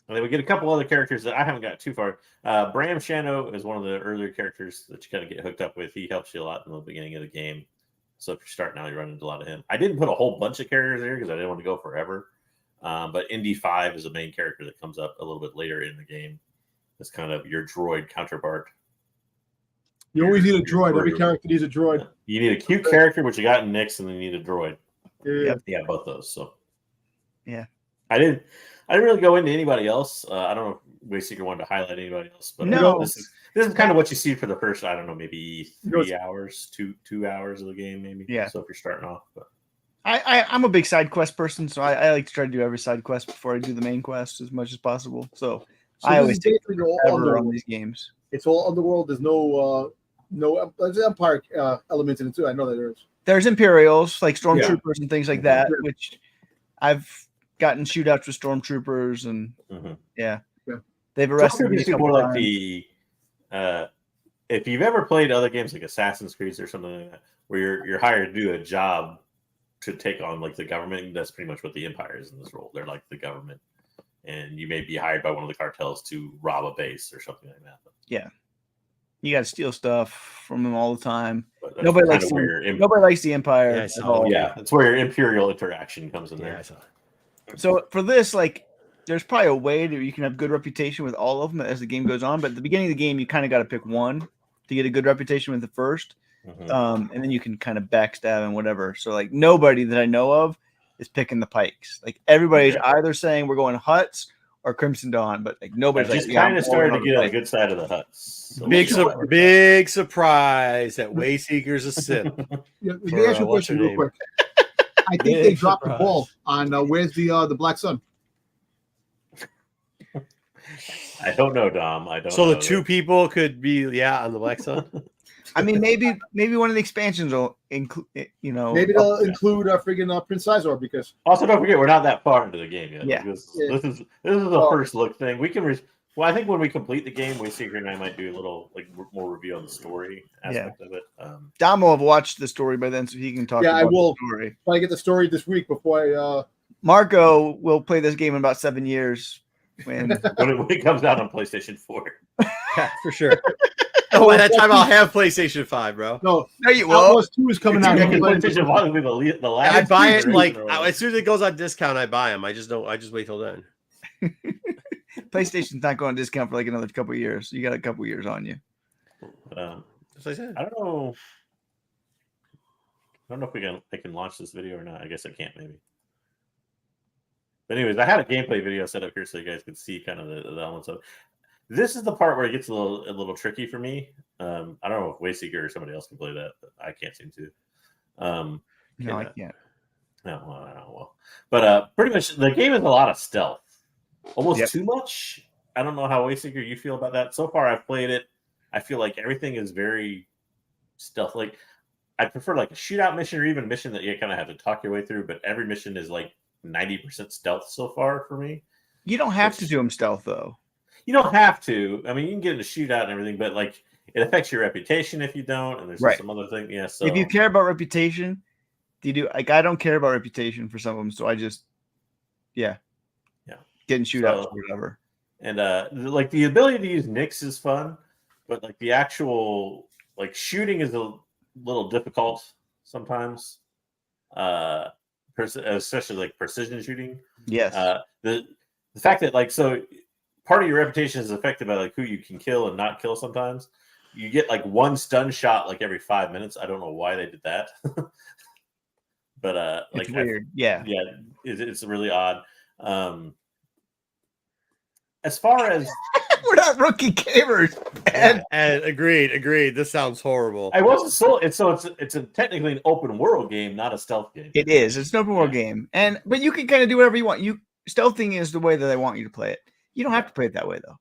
then we get a couple other characters that I haven't got too far. Bram Shano is one of the earlier characters that you kind of get hooked up with. He helps you a lot in the beginning of the game. So if you're starting out, you run into a lot of him. I didn't put a whole bunch of characters there because I didn't want to go forever. But Indy 5 is a main character that comes up a little bit later in the game. It's kind of your droid counterpart. You always need a droid. Every character needs a droid. You need a cute character, which you got in Nyx, and then you need a droid. Yeah, both those. So yeah. I didn't really go into anybody else. I don't know if Wayseeker wanted to highlight anybody else, but no. This is kind of what you see for the first, I don't know, maybe 3 hours, two hours of the game, maybe. Yeah. So if you're starting off, but I'm a big side quest person, so I like to try to do every side quest before I do the main quest as much as possible. So I always take forever on these games. It's all underworld. There's no No, there's Empire elements in it too. I know that there is. There's Imperials like stormtroopers and things like that, which I've gotten shootouts with stormtroopers and they've arrested me. People like the if you've ever played other games like Assassin's Creed or something like that, where you're hired to do a job to take on like the government, that's pretty much what the Empire is in this role. They're like the government, and you may be hired by one of the cartels to rob a base or something like that. Yeah. You got to steal stuff from them all the time. Nobody likes the Empire. That's where your Imperial interaction comes in there. So for this, like, there's probably a way that you can have good reputation with all of them as the game goes on. But at the beginning of the game, you kind of got to pick one to get a good reputation with the first. And then you can kind of backstab and whatever. So like nobody that I know of is picking the Pikes. Like everybody's either saying we're going Hutts or Crimson Dawn, but like nobody's just kind of started to get on the good side of the Hutts. So big surprise that Wayseeker's a Sith. Let me ask you a question real quick. I think they dropped the ball on where's the Black Sun. I don't know, Dom. I don't. So know the two people could be on the Black Sun. I mean, maybe one of the expansions will include, maybe they'll include friggin' Prince Sizor because. Also, don't forget we're not that far into the game yet. Yeah. This is a first look thing. We can. Well, I think when we complete the game, Wayseeker and I might do a little more review on the story aspect of it. Dom will have watched the story by then, so he can talk. Yeah, about I will. The story. If I get the story this week before I. Marco will play this game in about 7 years when it comes out on PlayStation 4. Yeah, for sure. Oh, by that time I'll have PlayStation 5, bro. No, you will. Outlaws 2 is coming out. PlayStation 5 will be the last. I buy it like as soon as it goes on discount. I buy them. I just wait till then. PlayStation's not going on discount for like another couple of years. You got a couple of years on you. As I said, I don't know. I don't know if I can launch this video or not. I guess I can't, maybe. But anyways, I had a gameplay video set up here so you guys could see kind of the elements of it. This is the part where it gets a little tricky for me. I don't know if Wayseeker or somebody else can play that, but I can't seem to. No, I can't. No, I don't know. But pretty much the game is a lot of stealth. Almost too much. I don't know how Wayseeker you feel about that. So far I've played it. I feel like everything is very stealth. Like I prefer like a shootout mission or even a mission that you kind of have to talk your way through, but every mission is like 90% stealth so far for me. You don't have to do them stealth though. You don't have to. I mean, you can get in a shootout and everything, but like it affects your reputation if you don't, and there's some other thing. Yeah. So if you care about reputation, you do. Like I don't care about reputation for some of them, so I just getting shootouts or whatever. And like the ability to use Nyx is fun, but like the actual like shooting is a little difficult sometimes. Especially like precision shooting. Yes. The fact that like part of your reputation is affected by like who you can kill and not kill sometimes. You get like one stun shot like every 5 minutes. I don't know why they did that. But it's weird. It's really odd. As far as we're not rookie gamers. And agreed. This sounds horrible. I wasn't sold. It's technically an open world game, not a stealth game. It is. It's an open world game, but you can kind of do whatever you want. Stealthing is the way that they want you to play it. You don't have to play it that way though.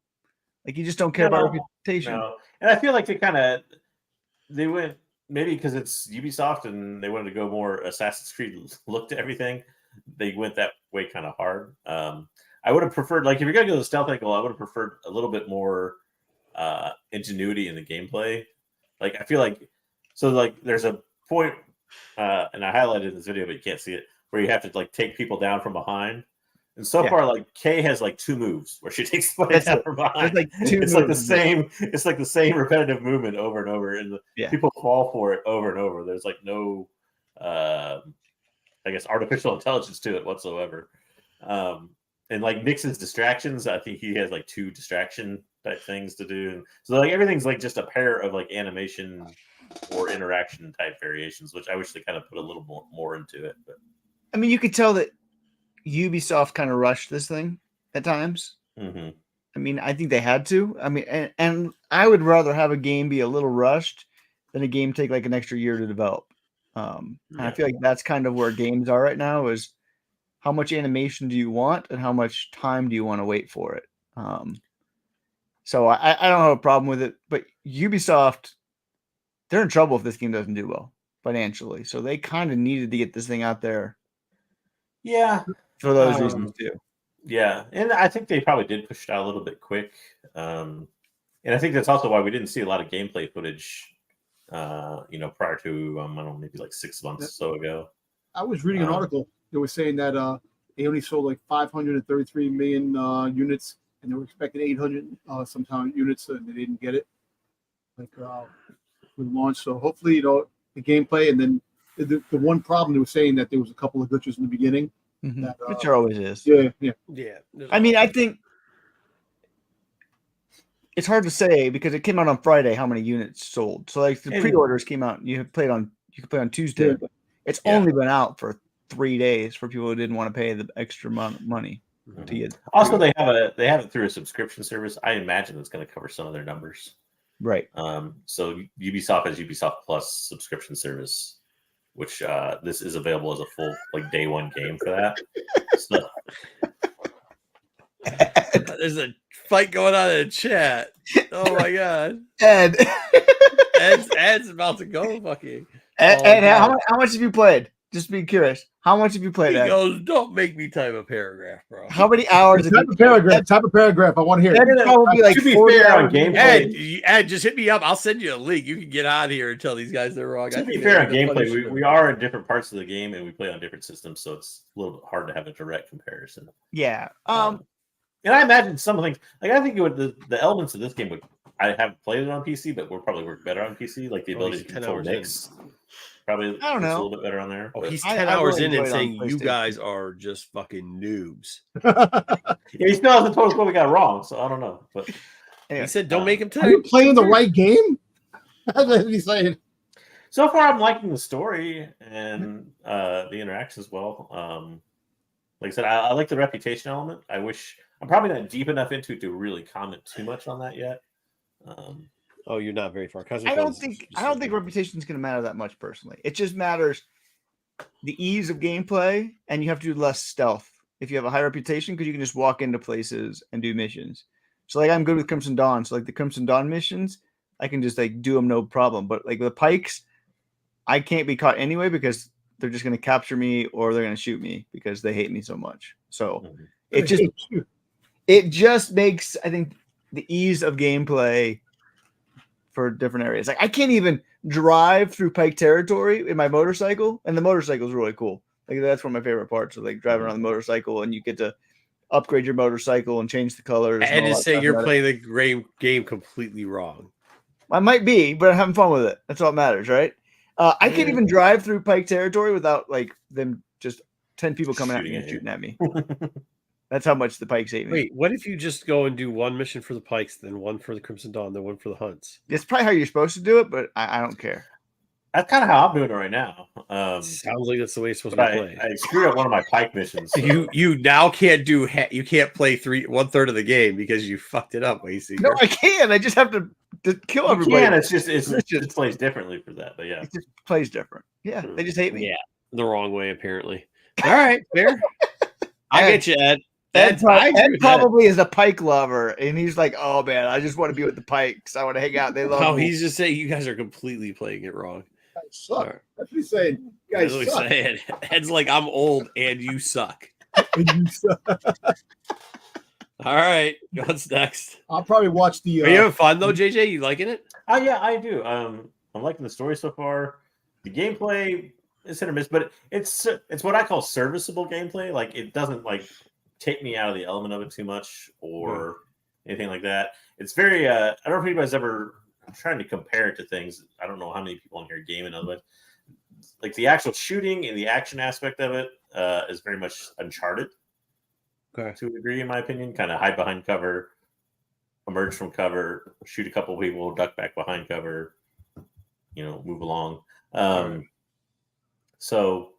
Like you just don't care about reputation. No. And I feel like they went maybe because it's Ubisoft and they wanted to go more Assassin's Creed look to everything. They went that way kind of hard. I would have preferred, like, if you're going to go the stealth angle, I would have preferred a little bit more ingenuity in the gameplay. Like, I feel like, there's a point, and I highlighted in this video, but you can't see it, where you have to, like, take people down from behind. And so far, like, Kay has, like, 2 moves where she takes somebody down from behind. It's like the same repetitive movement over and over, and people fall for it over and over. There's, like, no, I guess, artificial intelligence to it whatsoever. And like Nyx's distractions, I think he has like 2 distraction type things to do. And so like everything's like just a pair of like animation or interaction type variations, which I wish they kind of put a little more into it. But I mean, you could tell that Ubisoft kind of rushed this thing at times. Mm-hmm. I mean, I think they had to. I mean, and I would rather have a game be a little rushed than a game take like an extra year to develop. And I feel like that's kind of where games are right now is how much animation do you want and how much time do you want to wait for it? So I don't have a problem with it, but Ubisoft they're in trouble if this game doesn't do well financially. So they kind of needed to get this thing out there. Yeah, for those reasons too. Yeah, and I think they probably did push it out a little bit quick. And I think that's also why we didn't see a lot of gameplay footage, prior to I don't know, maybe like 6 months or so ago. I was reading an article that was saying that they only sold like 533 million units, and they were expecting 800 sometime units, and they didn't get it. Like with launch, so hopefully the gameplay, and then the one problem they were saying that there was a couple of glitches in the beginning. Mm-hmm. Which there always is. Yeah. I mean, I think it's hard to say because it came out on Friday how many units sold. So like the pre-orders came out, you could play on Tuesday. But it's only been out for 3 days for people who didn't want to pay the extra money to get. Also, they have it through a subscription service. I imagine it's going to cover some of their numbers. Right. So Ubisoft has Ubisoft Plus subscription service, which this is available as a full day one game for that. So. There's a fight going on in the chat. Oh my god, Ed's about to go fucking. Ed, how much have you played? Just being curious, how much have you played? He goes, don't make me type a paragraph, bro. How many hours? Type a paragraph. I want to hear. That probably like 40 hours. Gameplay. Ed, just hit me up. I'll send you a link. You can get out of here and tell these guys they're wrong. To be fair on gameplay, we are in different parts of the game and we play on different systems, so it's a little bit hard to have a direct comparison. Yeah. And I imagine some things I think the elements of this game I haven't played it on PC, but would probably work better on PC, like the ability to control Nyx. Probably I don't know. a little bit better on there. Oh, he's 10 hours in and saying you guys are just fucking noobs. He still hasn't told us what we got wrong, so I don't know. But he said, "Don't make him tell you." Are you playing the right game? That's what he's saying. So far, I'm liking the story and the interaction as well. Like I said, I like the reputation element. I'm probably not deep enough into it to really comment too much on that yet. Oh, you're not very far. I don't think reputation is going to matter that much personally. It just matters the ease of gameplay, and you have to do less stealth if you have a high reputation because you can just walk into places and do missions. So like I'm good with Crimson Dawn. So like the Crimson Dawn missions, I can just do them no problem. But like the pikes, I can't be caught anyway because they're just going to capture me or they're going to shoot me because they hate me so much. So it just makes, I think, the ease of gameplay for different areas. Like I can't even drive through Pike territory in my motorcycle, and the motorcycle is really cool. Like that's one of my favorite parts of driving around the motorcycle, and you get to upgrade your motorcycle and change the colors. And just say you're playing the game completely wrong. I might be, but I'm having fun with it. That's all that matters, right? I can't even drive through Pike territory without them just 10 people coming at me and shooting at me. That's how much the Pikes hate me. Wait, what if you just go and do one mission for the Pikes, then one for the Crimson Dawn, then one for the Hunts? It's probably how you're supposed to do it, but I don't care. That's kind of how I'm doing it right now. Sounds like that's the way it's supposed to be played. I screwed up one of my Pike missions. So. You now can't you can't play 1/3 of the game because you fucked it up, Wasey. No, I can. I just have to kill everybody. Yeah, it just plays differently for that, but yeah, it just plays different. Yeah, they just hate me. Yeah, the wrong way apparently. All right, fair. I get you, Ed. Ed probably is a Pike lover, and he's like, "Oh man, I just want to be with the Pikes. I want to hang out. They love me." No, he's just saying you guys are completely playing it wrong. I suck. Right. That's what he's saying. You guys That's what he's saying. Ed's like, I'm old and you suck. All right, what's next? I'll probably watch the. Are you having fun though, JJ? You liking it? Oh yeah, I do. I'm liking the story so far. The gameplay is hit or miss, but it's what I call serviceable gameplay. Like it doesn't take me out of the element of it too much or anything like that. It's very I don't know if anybody's ever trying to compare it to things. I don't know how many people in here game and other, like the actual shooting and the action aspect of it is very much Uncharted to a degree, in my opinion. Kind of hide behind cover, emerge from cover, shoot a couple people, duck back behind cover, move along. So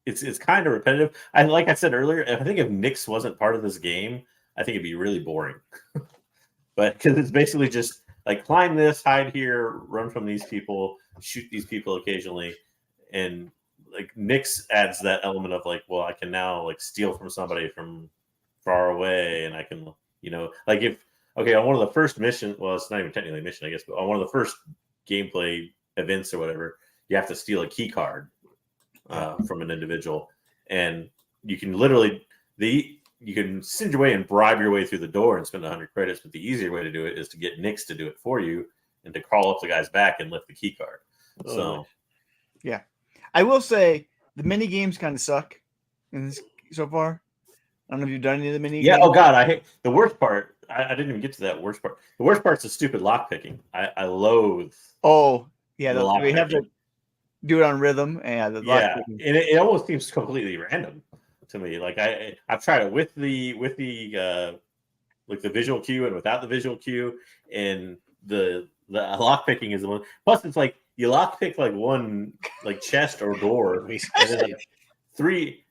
it's kind of repetitive. And like I said earlier, I think if Nyx wasn't part of this game, I think it'd be really boring. But because it's basically just climb this, hide here, run from these people, shoot these people occasionally, and Nyx adds that element of well, I can now steal from somebody from far away, and I can on one of the first missions. Well, it's not even technically a mission, I guess, but on one of the first gameplay events or whatever, you have to steal a key card from an individual, and you can literally you can send your way and bribe your way through the door and spend 100 credits. But the easier way to do it is to get Nix to do it for you and to crawl up the guy's back and lift the key card. So, yeah, I will say the mini games kind of suck in this so far. I don't know if you've done any of the mini games. Oh God, I hate the worst part. I didn't even get to that worst part. The worst part's the stupid lock picking. I loathe. Oh yeah, we lock have to do it on rhythm, and and it almost seems completely random to me. Like I've tried it with the like the visual cue and without the visual cue, and the lock picking is the one. Plus, it's like you lock pick like one like chest or door, and then like three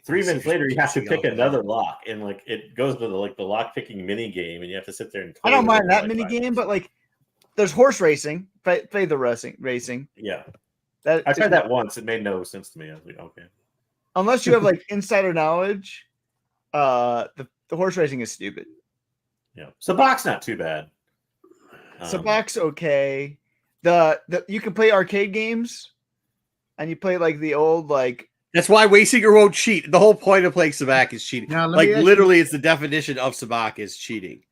minutes later you have to pick another lock, and like it goes to the lock picking mini game, and you have to sit there and. I don't mind that mini game, but like there's horse racing. Play the racing. Yeah, I tried that once. It made no sense to me. I was like, okay. Unless you have like insider knowledge, the horse racing is stupid. Yeah, Sabac's not too bad. Sabac's okay. The you can play arcade games, and you play like the old like. That's why Wayseeker won't cheat. The whole point of playing Sabac is cheating. Now, like literally, it's the definition of Sabac is cheating.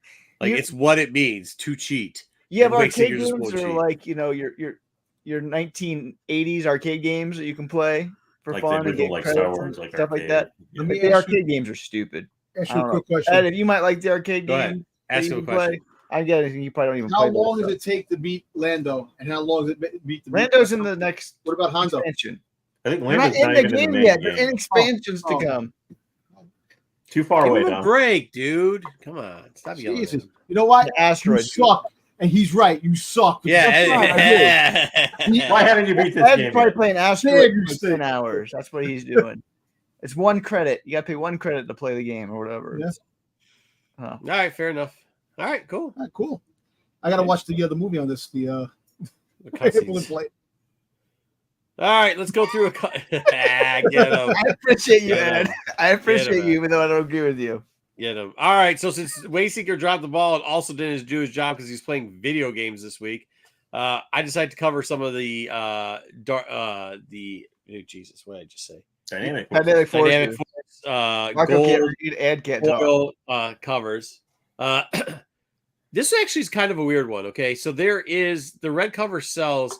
Like it's what it means to cheat. You have arcade games or like your 1980s arcade games that you can play for like fun and get like credits Star Wars, and like stuff arcade. like that. Yeah. The arcade games are stupid. Ask you a quick question. Ed, if you might like the arcade game, ask him a question. I get it. You probably don't even. How play long does it take to beat Lando, and how long does it beat the Lando's in the next? What about Hanzo? Expansion. I think They're not Lando's in the game yet. They're in expansions to come. Too far Give away. him a break, dude. Come on, stop yelling. Jesus. You know what? The asteroid. You suck. And he's right. You suck. Yeah. Why haven't you beat this Ed's game? probably Yet? playing asteroid for 10 hours. That's what he's doing. It's 1 credit. You got to pay 1 credit to play the game or whatever. Yes. All right, fair enough. All right, cool. All right, cool. I got to watch the movie on this. The cutscenes. All right, let's go through a cut. Get him. I appreciate you, Ed. I appreciate you, even though I don't agree with you. Get him. All right, so since Wayseeker dropped the ball and also didn't do his job because he's playing video games this week, I decided to cover some of the Jesus, what did I just say? Dynamic Force. Gold Ed can't foil, covers. This actually is kind of a weird one. Okay, so there is the red cover sells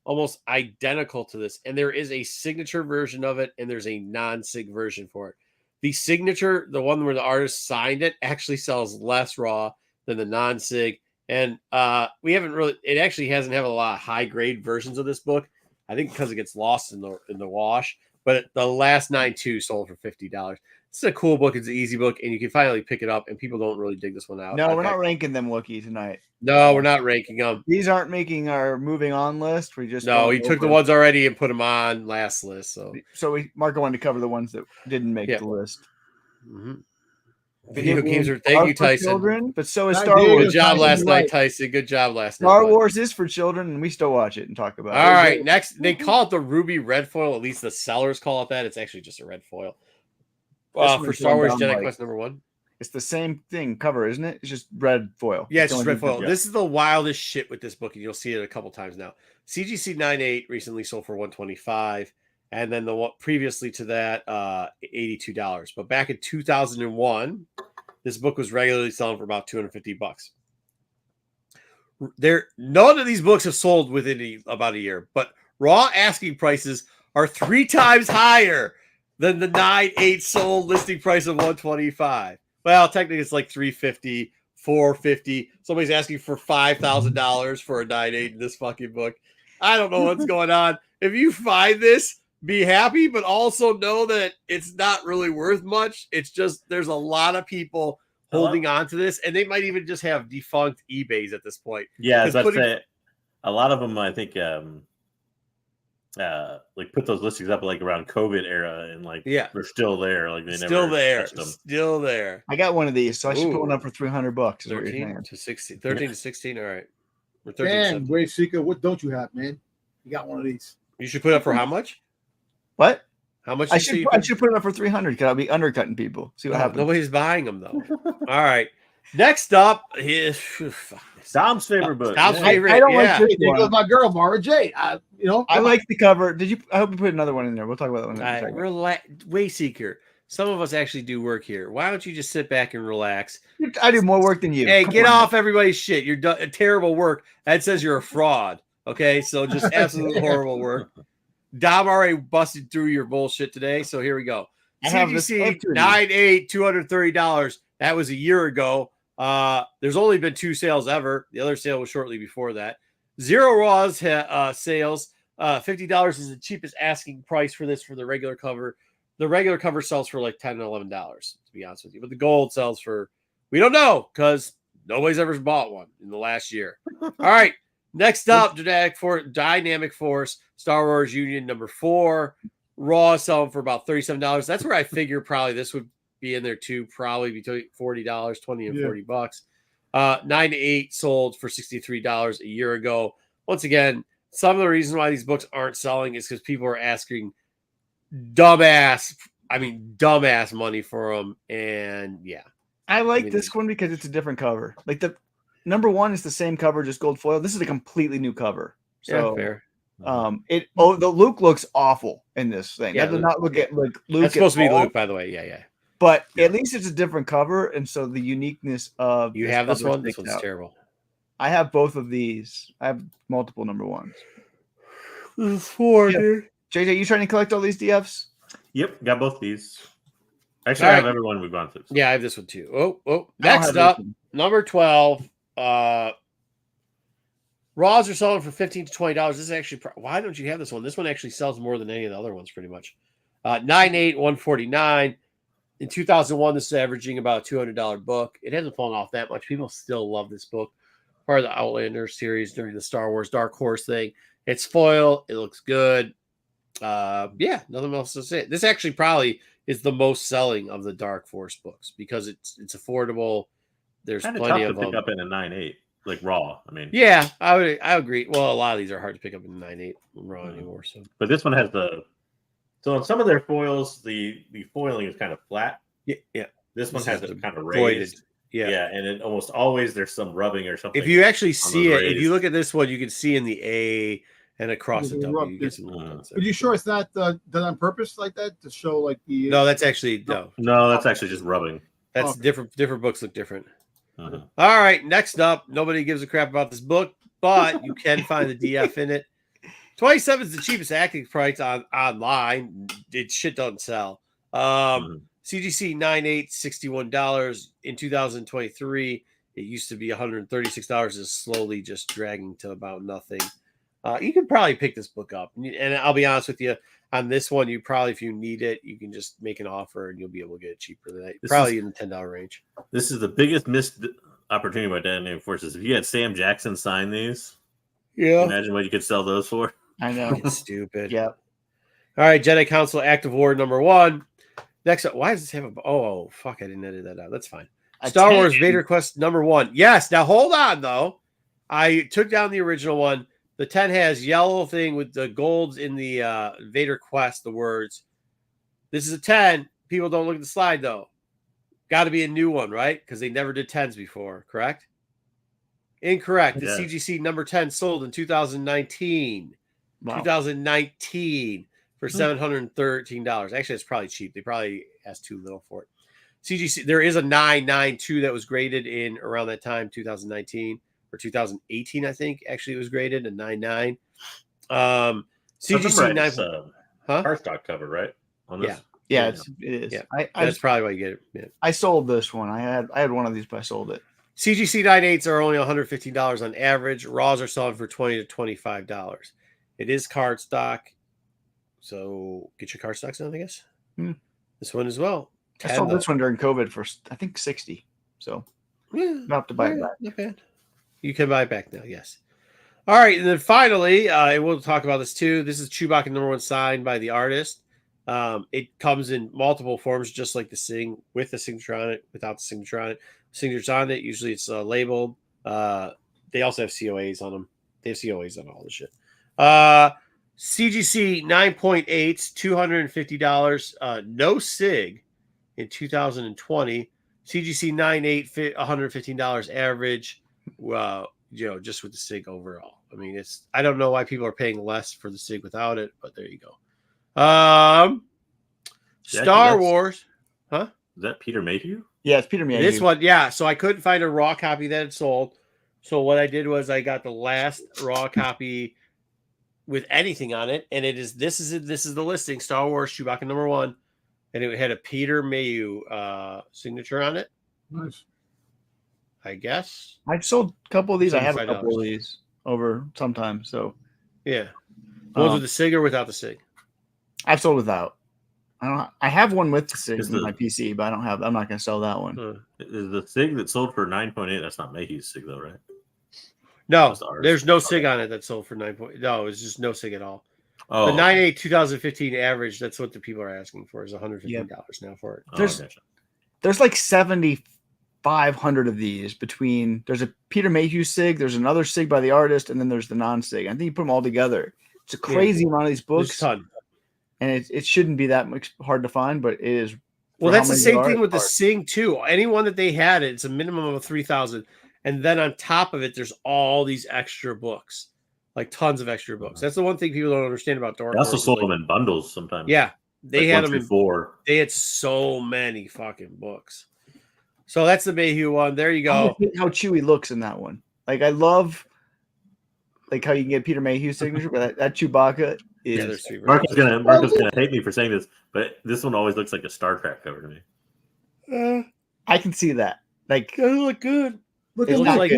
almost identical to this, and there is a signature version of it, and there's a non-sig version for it. The signature, the one where the artist signed it, actually sells less raw than the non-sig. And we haven't really, it actually hasn't had a lot of high grade versions of this book. I think because it gets lost in the wash. But the last 9.2 sold for $50. It's a cool book. It's an easy book, and you can finally pick it up. And people don't really dig this one out. No, we're not ranking them, Wookie, tonight. No, we're not ranking them. These aren't making our moving on list. We just he took the ones already and put them on last list. So Marco wanted to cover the ones that didn't make the list. Mm-hmm. Video games are thank you, Tyson. Children, but so is Star Wars. Good job last night, Tyson. Good job last night. Star Wars is for children, and we still watch it and talk about it. All right, next they call it the Ruby Red Foil. At least the sellers call it that. It's actually just a red foil. For Star Wars Jedi Quest #1. It's the same thing cover, isn't it? It's just red foil. Yeah, it's just red foil. This is the wildest shit with this book, and you'll see it a couple times now. CGC 9.8 recently sold for $125, and then the one previously to that, $82. But back in 2001, this book was regularly selling for about $250. None of these books have sold within about a year, but raw asking prices are 3 times higher than the 9.8 sold listing price of $125. Well, technically it's like $350, $450. Somebody's asking for $5,000 for a 9.8 in this fucking book. I don't know what's going on. If you find this, be happy, but also know that it's not really worth much. It's just there's a lot of people holding on to this, and they might even just have defunct eBays at this point. Yeah, that's it. A lot of them, I think, like put those listings up like around COVID era, and like they're still there. Like they still never there, touched them. still there. I got one of these, so I should put one up for $300. 13 to 16, 13 to 16. All right, or 13. Man, Wayseeker, what don't you have, man? You got one of these. You should put up for how much? What? How much? I should put it up for $300 because I'll be undercutting people. See what happens. Nobody's buying them though. All right. Next up is Dom's favorite book. Dom's Yeah. favorite. I don't yeah. like this There goes one. my girl, Mara J. I like the cover. Did you? I hope you put another one in there. We'll talk about that one in a second. Relax, Wayseeker. Some of us actually do work here. Why don't you just sit back and relax? I do more work than you. Hey, Come get on. off everybody's shit. You're terrible work. That says you're a fraud. Okay, so just absolute horrible work. Dom already busted through your bullshit today, so here we go. CGC 9.8 $230. That was a year ago. There's only been 2 sales ever. The other sale was shortly before that. Zero Raws sales. $50 is the cheapest asking price for this for the regular cover. The regular cover sells for like $10 and $11, to be honest with you. But the gold sells for, we don't know, because nobody's ever bought one in the last year. All right. Next up, Dynamic Force, Star Wars Union number 4. Raw selling for about $37. That's where I figure probably this would be in there too, probably between $40, $20 and $40. 9.8 sold for $63 a year ago. Once again, some of the reasons why these books aren't selling is because people are asking dumbass money for them. And yeah. I like this one because it's a different cover. Like the number 1 is the same cover, just gold foil. This is a completely new cover. So fair. The Luke looks awful in this thing. Yeah, that does not look at like Luke. That's supposed to be Luke, by the way. Yeah. But at least it's a different cover, and so the uniqueness of you have this one. This one's terrible. I have both of these. I have multiple number 1s. This is 4, dude. JJ, you trying to collect all these DFs? Yep, got both these. Actually, I have everyone we've gone through. Yeah, I have this one too. Next up, number 12. Raws are selling for $15 to $20. This is actually, why don't you have this one? This one actually sells more than any of the other ones, pretty much. 9.8 $149. In 2001, this is averaging about a $200 book. It hasn't fallen off that much. People still love this book. Part of the Outlander series during the Star Wars Dark Horse thing. It's foil. It looks good. Nothing else to say. This actually probably is the most selling of the Dark Force books because it's affordable. There's plenty of them. Pick up in a 9.8, like raw. I mean, yeah, I agree. Well, a lot of these are hard to pick up in 9.8 raw anymore. So, but this one has so on some of their foils, the foiling is kind of flat. Yeah. This one has it kind of raised. Yeah, and it almost always there's some rubbing or something. If you actually see it, if you look at this one, you can see in the A and across the W. Are you sure it's not done on purpose like that to show like the? No, that's actually no. No, that's actually just rubbing. That's different. Different books look different. All right, next up, nobody gives a crap about this book, but you can find the DF in it. 27 is the cheapest acting price online. It shit doesn't sell. CGC 9.8 $61 in 2023. It used to be $136. Is slowly just dragging to about nothing. You can probably pick this book up, and I'll be honest with you. On this one, you probably, if you need it, you can just make an offer and you'll be able to get it cheaper than that. Probably in the $10 range. This is the biggest missed opportunity by Dynamic Forces. If you had Sam Jackson sign these, imagine what you could sell those for. I know. It's stupid. Yeah. All right, Jedi Council Active War number 1. Next up, why does this have a... Oh, fuck, I didn't edit that out. That's fine. Star Wars Vader Quest number 1. Yes, now hold on, though. I took down the original one. The 10 has yellow thing with the golds in the Vader Quest, the words. This is a 10. People don't look at the slide, though. Got to be a new one, right? Because they never did 10s before, correct? Incorrect. The CGC number 10 sold in 2019. Wow. 2019 for $713. Actually, it's probably cheap. They probably asked too little for it. CGC, there is a 992 that was graded in around that time, 2019. Or 2018, I think. Actually, it was graded a 9.9. CGC 9. Cardstock cover, right? On this? Yeah, it is. Yeah. That's probably why you get it. Yeah. I sold this one. I had one of these, but I sold it. CGC 9.8s are only $115 on average. Raws are selling for $20 to $25. It is cardstock, so get your cardstocks on, I guess. This one as well. I sold this one during COVID for I think $60. So not have to buy it back. Not bad. You can buy it back now, yes. All right, and then finally, and we'll talk about this too. This is Chewbacca number 1 signed by the artist. It comes in multiple forms, just like the Sing, with the signature on it, without the signature on it. Signatures on it, usually it's labeled. They also have COAs on them. They have COAs on all this shit. CGC 9.8, $250. No SIG in 2020. CGC 9.8, $115 average. Well, just with the SIG overall. I mean, I don't know why people are paying less for the SIG without it, but there you go. Star Wars, huh? Is that Peter Mayhew? Yeah, it's Peter Mayhew. This one, yeah. So I couldn't find a raw copy that had sold. So what I did was I got the last raw copy with anything on it, and this is the listing: Star Wars Chewbacca #1, and it had a Peter Mayhew signature on it. Nice. I guess I've sold a couple of these. I have a $75. couple of these over sometime. So yeah, ones with the SIG or without the SIG. I've sold without. I have one with the SIG in my PC, but I'm not going to sell that one. Is the SIG that sold for 9.8? That's not Mayhew's SIG though, right? No, there's no SIG on it that sold for 9. No, it's just no SIG at all. Oh, the 9.8 2015 average. That's what the people are asking for is $150 now for it. There's like 7,500 of these between. There's a Peter Mayhew SIG. There's another SIG by the artist, and then there's the non-SIG. I think you put them all together. It's a crazy amount of these books. There's a ton. And it shouldn't be that much hard to find, but it is. Well, that's the same thing with the SIG too. Anyone that they had, it's a minimum of 3,000, and then on top of it, there's all these extra books, like tons of extra books. That's the one thing people don't understand about Dark Horse. They also sold them in bundles sometimes. Yeah, they had them before. They had so many fucking books. So that's the Mayhew one. There you go. How Chewie looks in that one. Like I love, like how you can get Peter Mayhew's signature, but that Chewbacca. Marco's gonna hate me for saying this, but this one always looks like a Star Trek cover to me. I can see that. Like it look good. It looks like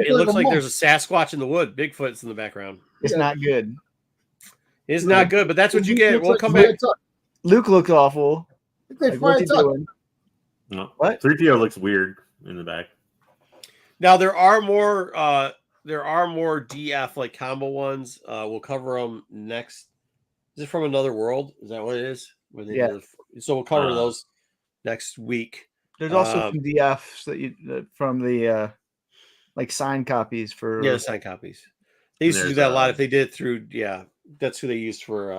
there's a Sasquatch in the wood. Bigfoot's in the background. It's not good. It's not good, but that's what you get. We'll come back. Luke looks awful. Like, what's he doing? No. What? 3PO looks weird in the back. Now there are more DF like combo ones. We'll cover them next. Is it from Another World? Is that what it is? So we'll cover those next week. There's also some DFs from the like signed copies for the signed copies. They used to do that a lot. If they did it through, that's who they used for.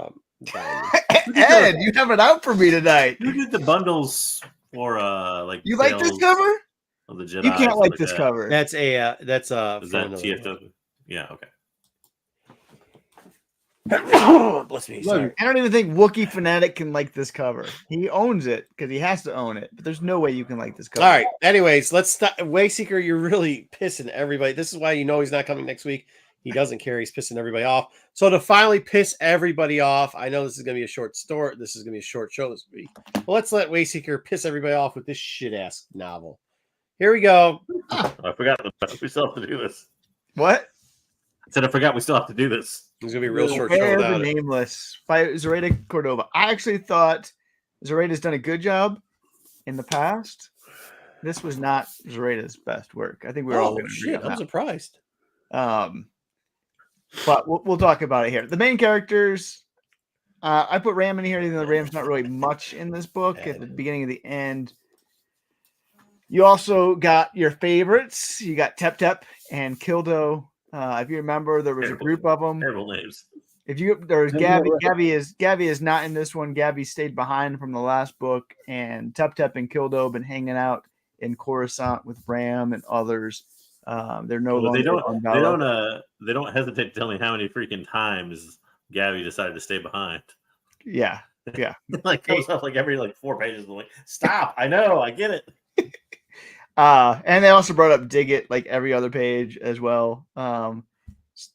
Ed, you have it out for me tonight. Who did the bundles for like? You like this cover? Of the Jedi. You can't like this cover. That's a Is that TFW? Yeah. Okay. Bless me. Sorry. I don't even think Wookiee Fanatic can like this cover. He owns it because he has to own it, but there's no way you can like this cover. All right. Anyways, let's stop. Wayseeker, you're really pissing everybody. This is why you know he's not coming next week. He doesn't care. He's pissing everybody off. So to finally piss everybody off, I know this is going to be a short story. This is going to be a short show this week. But let's let Wayseeker piss everybody off with this shit ass novel. Here we go. I forgot we still have to do this. What? I said I forgot we still have to do this. It's gonna be a real short show without it. Nameless by Zoraida Cordova. I actually thought Zoraida's done a good job in the past. This was not Zoraida's best work. I think we were all going to agree on that. I'm surprised. But we'll talk about it here. The main characters, I put Ram in here, even though Ram's not really much in this book at the beginning and the end. You also got your favorites. You got Tep Tep and Kildo. If you remember, there was a group of them. Terrible names. There was Gabby. Gabby is not in this one. Gabby stayed behind from the last book, and Tep Tep and Kildo have been hanging out in Coruscant with Ram and others. They're no longer. They don't hesitate to tell me how many freaking times Gabby decided to stay behind. Yeah. Like goes up like every 4 pages. Like, stop! I know, I get it. And they also brought up Dig It like every other page as well.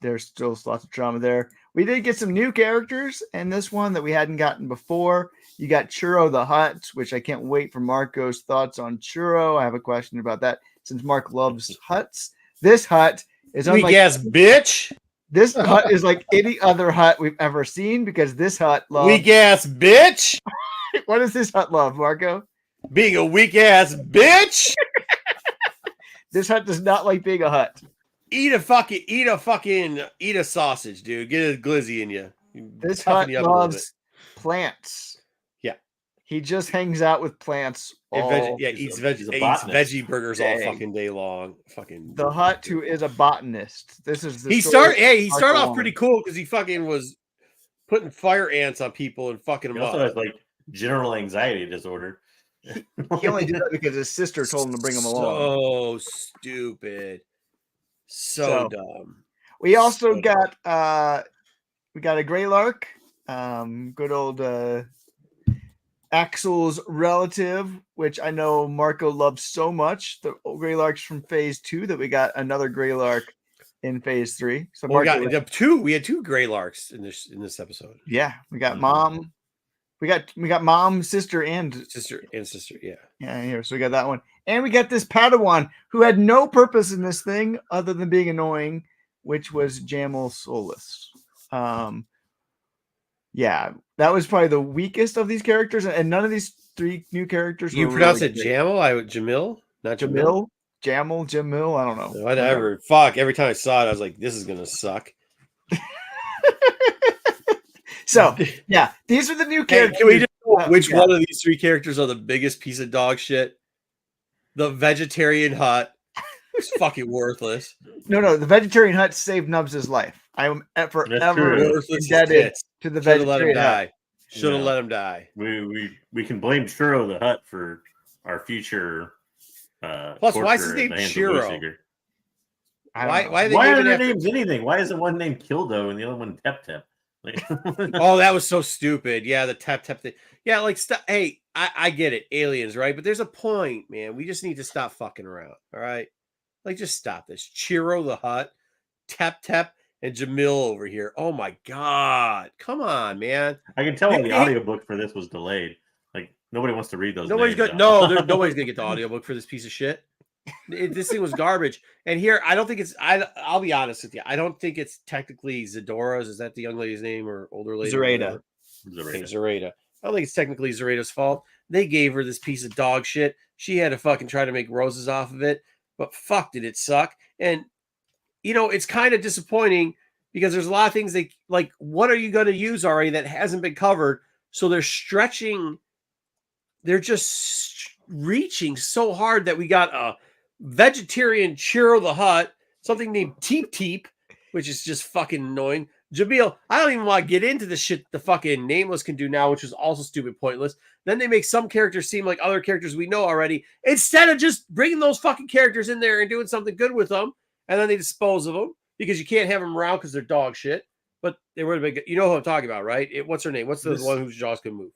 There's still lots of drama there. We did get some new characters in this one that we hadn't gotten before. You got Churro the Hut, which I can't wait for Marco's thoughts on Churro. I have a question about that since Mark loves huts. This hut is weak ass bitch. This hut is like any other hut we've ever seen because this hut loves weak ass bitch. What does this hut love, Marco? Being a weak ass bitch. This hut does not like being a hut. Eat a sausage, dude. Get a glizzy in you. This hut loves plants. Yeah. He just hangs out with plants. Eats veggie burgers all fucking day long. Fucking the hut who is a botanist. This is the he started off pretty cool because he fucking was putting fire ants on people and fucking them up. He also has like general anxiety disorder. He only did that because his sister told him to bring him along. So stupid. So dumb. We also got a Greylark. Good old Axel's relative, which I know Marco loves so much. The Greylarks from Phase 2 that we got another Greylark in Phase 3. So Marco, we got two. We had two Greylarks in this episode. Yeah, we got mom. We got mom, sister, and sister. Yeah. Yeah, here. So we got that one, and we got this Padawan who had no purpose in this thing other than being annoying, which was Jamel Solus. Yeah, that was probably the weakest of these characters, and none of these three new characters. You pronounce it Jamil? Jamil, not Jamil. Jamil. I don't know. Whatever. Fuck. Every time I saw it, I was like, "This is gonna suck." So yeah, these are the new characters. Can we just know which one of these three characters are the biggest piece of dog shit? The vegetarian hut. It's fucking worthless. No, the vegetarian hut saved Nubs' life. I am forever indebted to the vegetarian hut. Should have let him die. We can blame Churro the Hut for our future. Plus, why is his name Churro? Why are their names anything? Why is the one named Kildo and the other one Tep Tep? Oh, that was so stupid. Yeah, the Tep Tep thing. Yeah, like, hey, I get it. Aliens, right? But there's a point, man. We just need to stop fucking around. All right? Like, just stop this. Churro the Hut, Tep Tep, and Jamil over here. Oh, my God. Come on, man. I can tell the audiobook for this was delayed. Like, nobody wants to read those nobody's names. Nobody's going to get the audiobook for this piece of shit. This thing was garbage. And here, I don't think it's... I'll be honest with you. I don't think it's technically Zadora's. Is that the young lady's name or older lady? Zoraida. Zoraida. I don't think it's technically Zoraida's fault. They gave her this piece of dog shit. She had to fucking try to make roses off of it. But fuck, did it suck. And, you know, it's kind of disappointing because there's a lot of things they... Like, what are you going to use already that hasn't been covered? So they're stretching... They're just reaching so hard that we got a vegetarian Churro the Hut, something named Teep Teep, which is just fucking annoying. Jamil, I don't even want to get into the shit the fucking Nameless can do now, which is also stupid pointless. Then they make some characters seem like other characters we know already, instead of just bringing those fucking characters in there and doing something good with them, and then they dispose of them because you can't have them around because they're dog shit. But they would have been good. You know who I'm talking about, right? What's her name? What's the one whose jaws can move?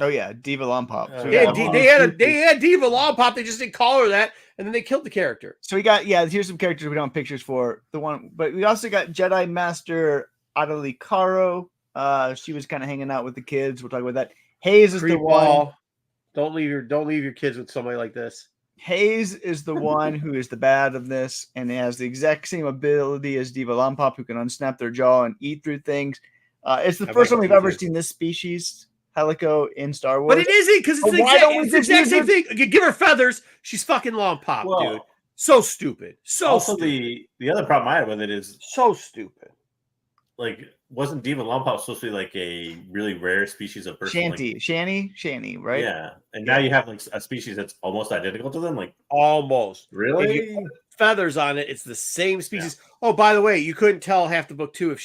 Oh yeah, Diva Lompop. So they had Diva Lompop. They just didn't call her that, and then they killed the character. So we got here's some characters we don't have pictures for. The one, but we also got Jedi Master Adali Caro. She was kind of hanging out with the kids. We'll talk about that. Hayes is the one. Don't leave your kids with somebody like this. Hayes is the one who is the bad of this, and has the exact same ability as Diva Lompop, who can unsnap their jaw and eat through things. It's the first time we've ever seen this species. Helico in Star Wars. But it isn't because it's the exact same thing. You give her feathers, she's fucking Lompop, dude. So stupid. The other problem I have with it is so stupid. Like, wasn't Diva Lompop supposed to be like a really rare species of person? Shanny, right? Yeah. And now you have like a species that's almost identical to them, like almost. Really? Feathers on it, it's the same species. Yeah. Oh, by the way, you couldn't tell half the book too.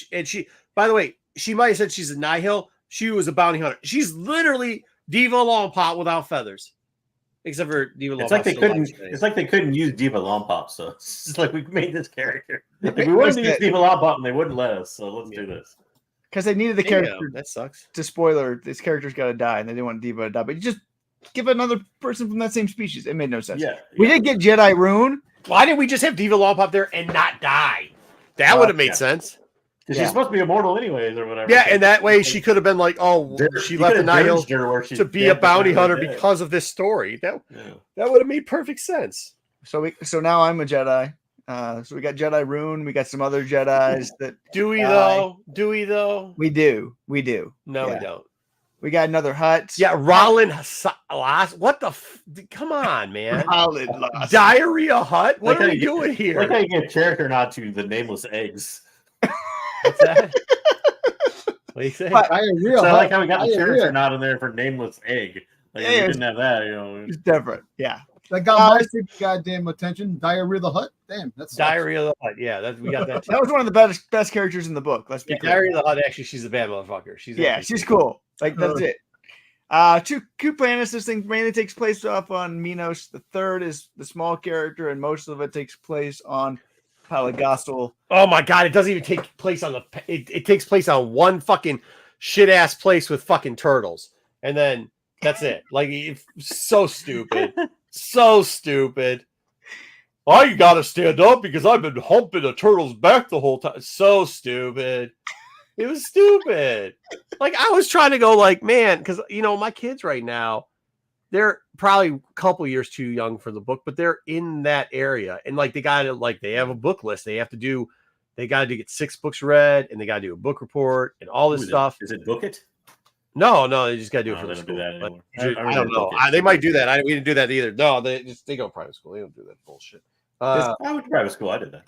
By the way, she might have said she's a Nihil. She was a bounty hunter. She's literally Diva Lompop without feathers, except for Diva Lompop. It's like they couldn't use Diva Lompop, so it's just like we made this character. Like, we wanted to use Diva Lompop, and they wouldn't let us. So let's do this because they needed the character. That sucks. To spoiler, this character's got to die, and they didn't want Diva to die. But you just give another person from that same species. It made no sense. Yeah, we did get Jedi Rune. Why didn't we just have Diva Lompop there and not die? That would have made sense. Because she's supposed to be immortal anyways, or whatever. Yeah, and that way she could have been like, she left the Nihil to be a bounty hunter because of this story. That would have made perfect sense. So now I'm a Jedi. So we got Jedi Rune. We got some other Jedis that. Do we though? Do we though? We do. No, we don't. We got another hut. Yeah, Rollin Lost. What the? Come on, man. Rollin Lost. Diarrhea hut. What are we doing here? Look how you get character nod to the Nameless eggs. What's that? What do you say? So I like how we got the character nod in there for Nameless egg. Like, we didn't have that, It's different. Yeah. That got my goddamn attention. Diarrhea the Hut. Damn, that's Diarrhea the Hut. Yeah, we got that. That was one of the best characters in the book. Let's be clear. Diarrhea the Hut. Actually, she's a bad motherfucker. She's cool. Like that's it. Two planets. This thing mainly takes place off on Minos. The third is the small character, and most of it takes place on Palagostal. Oh my god, it doesn't even take place on it takes place on one fucking shit ass place with fucking turtles. And then that's it. Like, it's so stupid. So stupid. I gotta stand up because I've been humping a turtle's back the whole time. So stupid. It was stupid. Like, I was trying to go like, man, because my kids right now, they're probably a couple years too young for the book, but they're in that area. And like, they have a book list. They got to get 6 books read, and they got to do a book report and all this stuff. Is it Book It? No, they just got to do it for the school. I don't know. They might do that. We didn't do that either. No, they go to private school. They don't do that bullshit. I went to private school. I did that.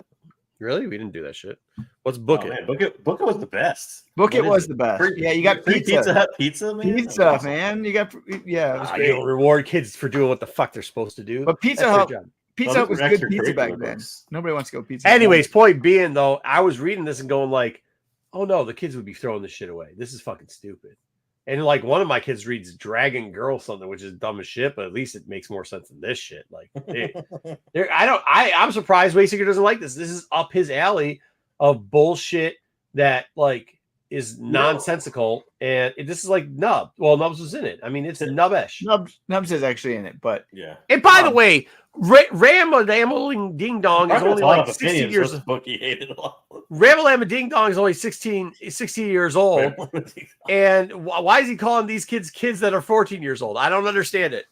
Really? We didn't do that shit. What's Book It? Man, Book It was the best. Book It was the best. Yeah, you got Pizza Hut pizza, man. Pizza, awesome. Man. You got it was great. You don't reward kids for doing what the fuck they're supposed to do. But Pizza Hut was good pizza back then. Nobody wants to go pizza. Anyways, point being though, I was reading this and going like, oh no, the kids would be throwing this shit away. This is fucking stupid. And like, one of my kids reads Dragon Girl something, which is dumb as shit, but at least it makes more sense than this shit. Like, I'm surprised Wayseeker doesn't like this. This is up his alley of bullshit that like is nonsensical, and this is like Nub. Well, Nubs was in it. I mean, it's Nubbish. Nubs is actually in it, but yeah. And by the way, Rambling Ding Dong is only like 16 years old. Book he hated a lot. Rambling Ding Dong is only 16 years old. And why is he calling these kids that are 14 years old? I don't understand it.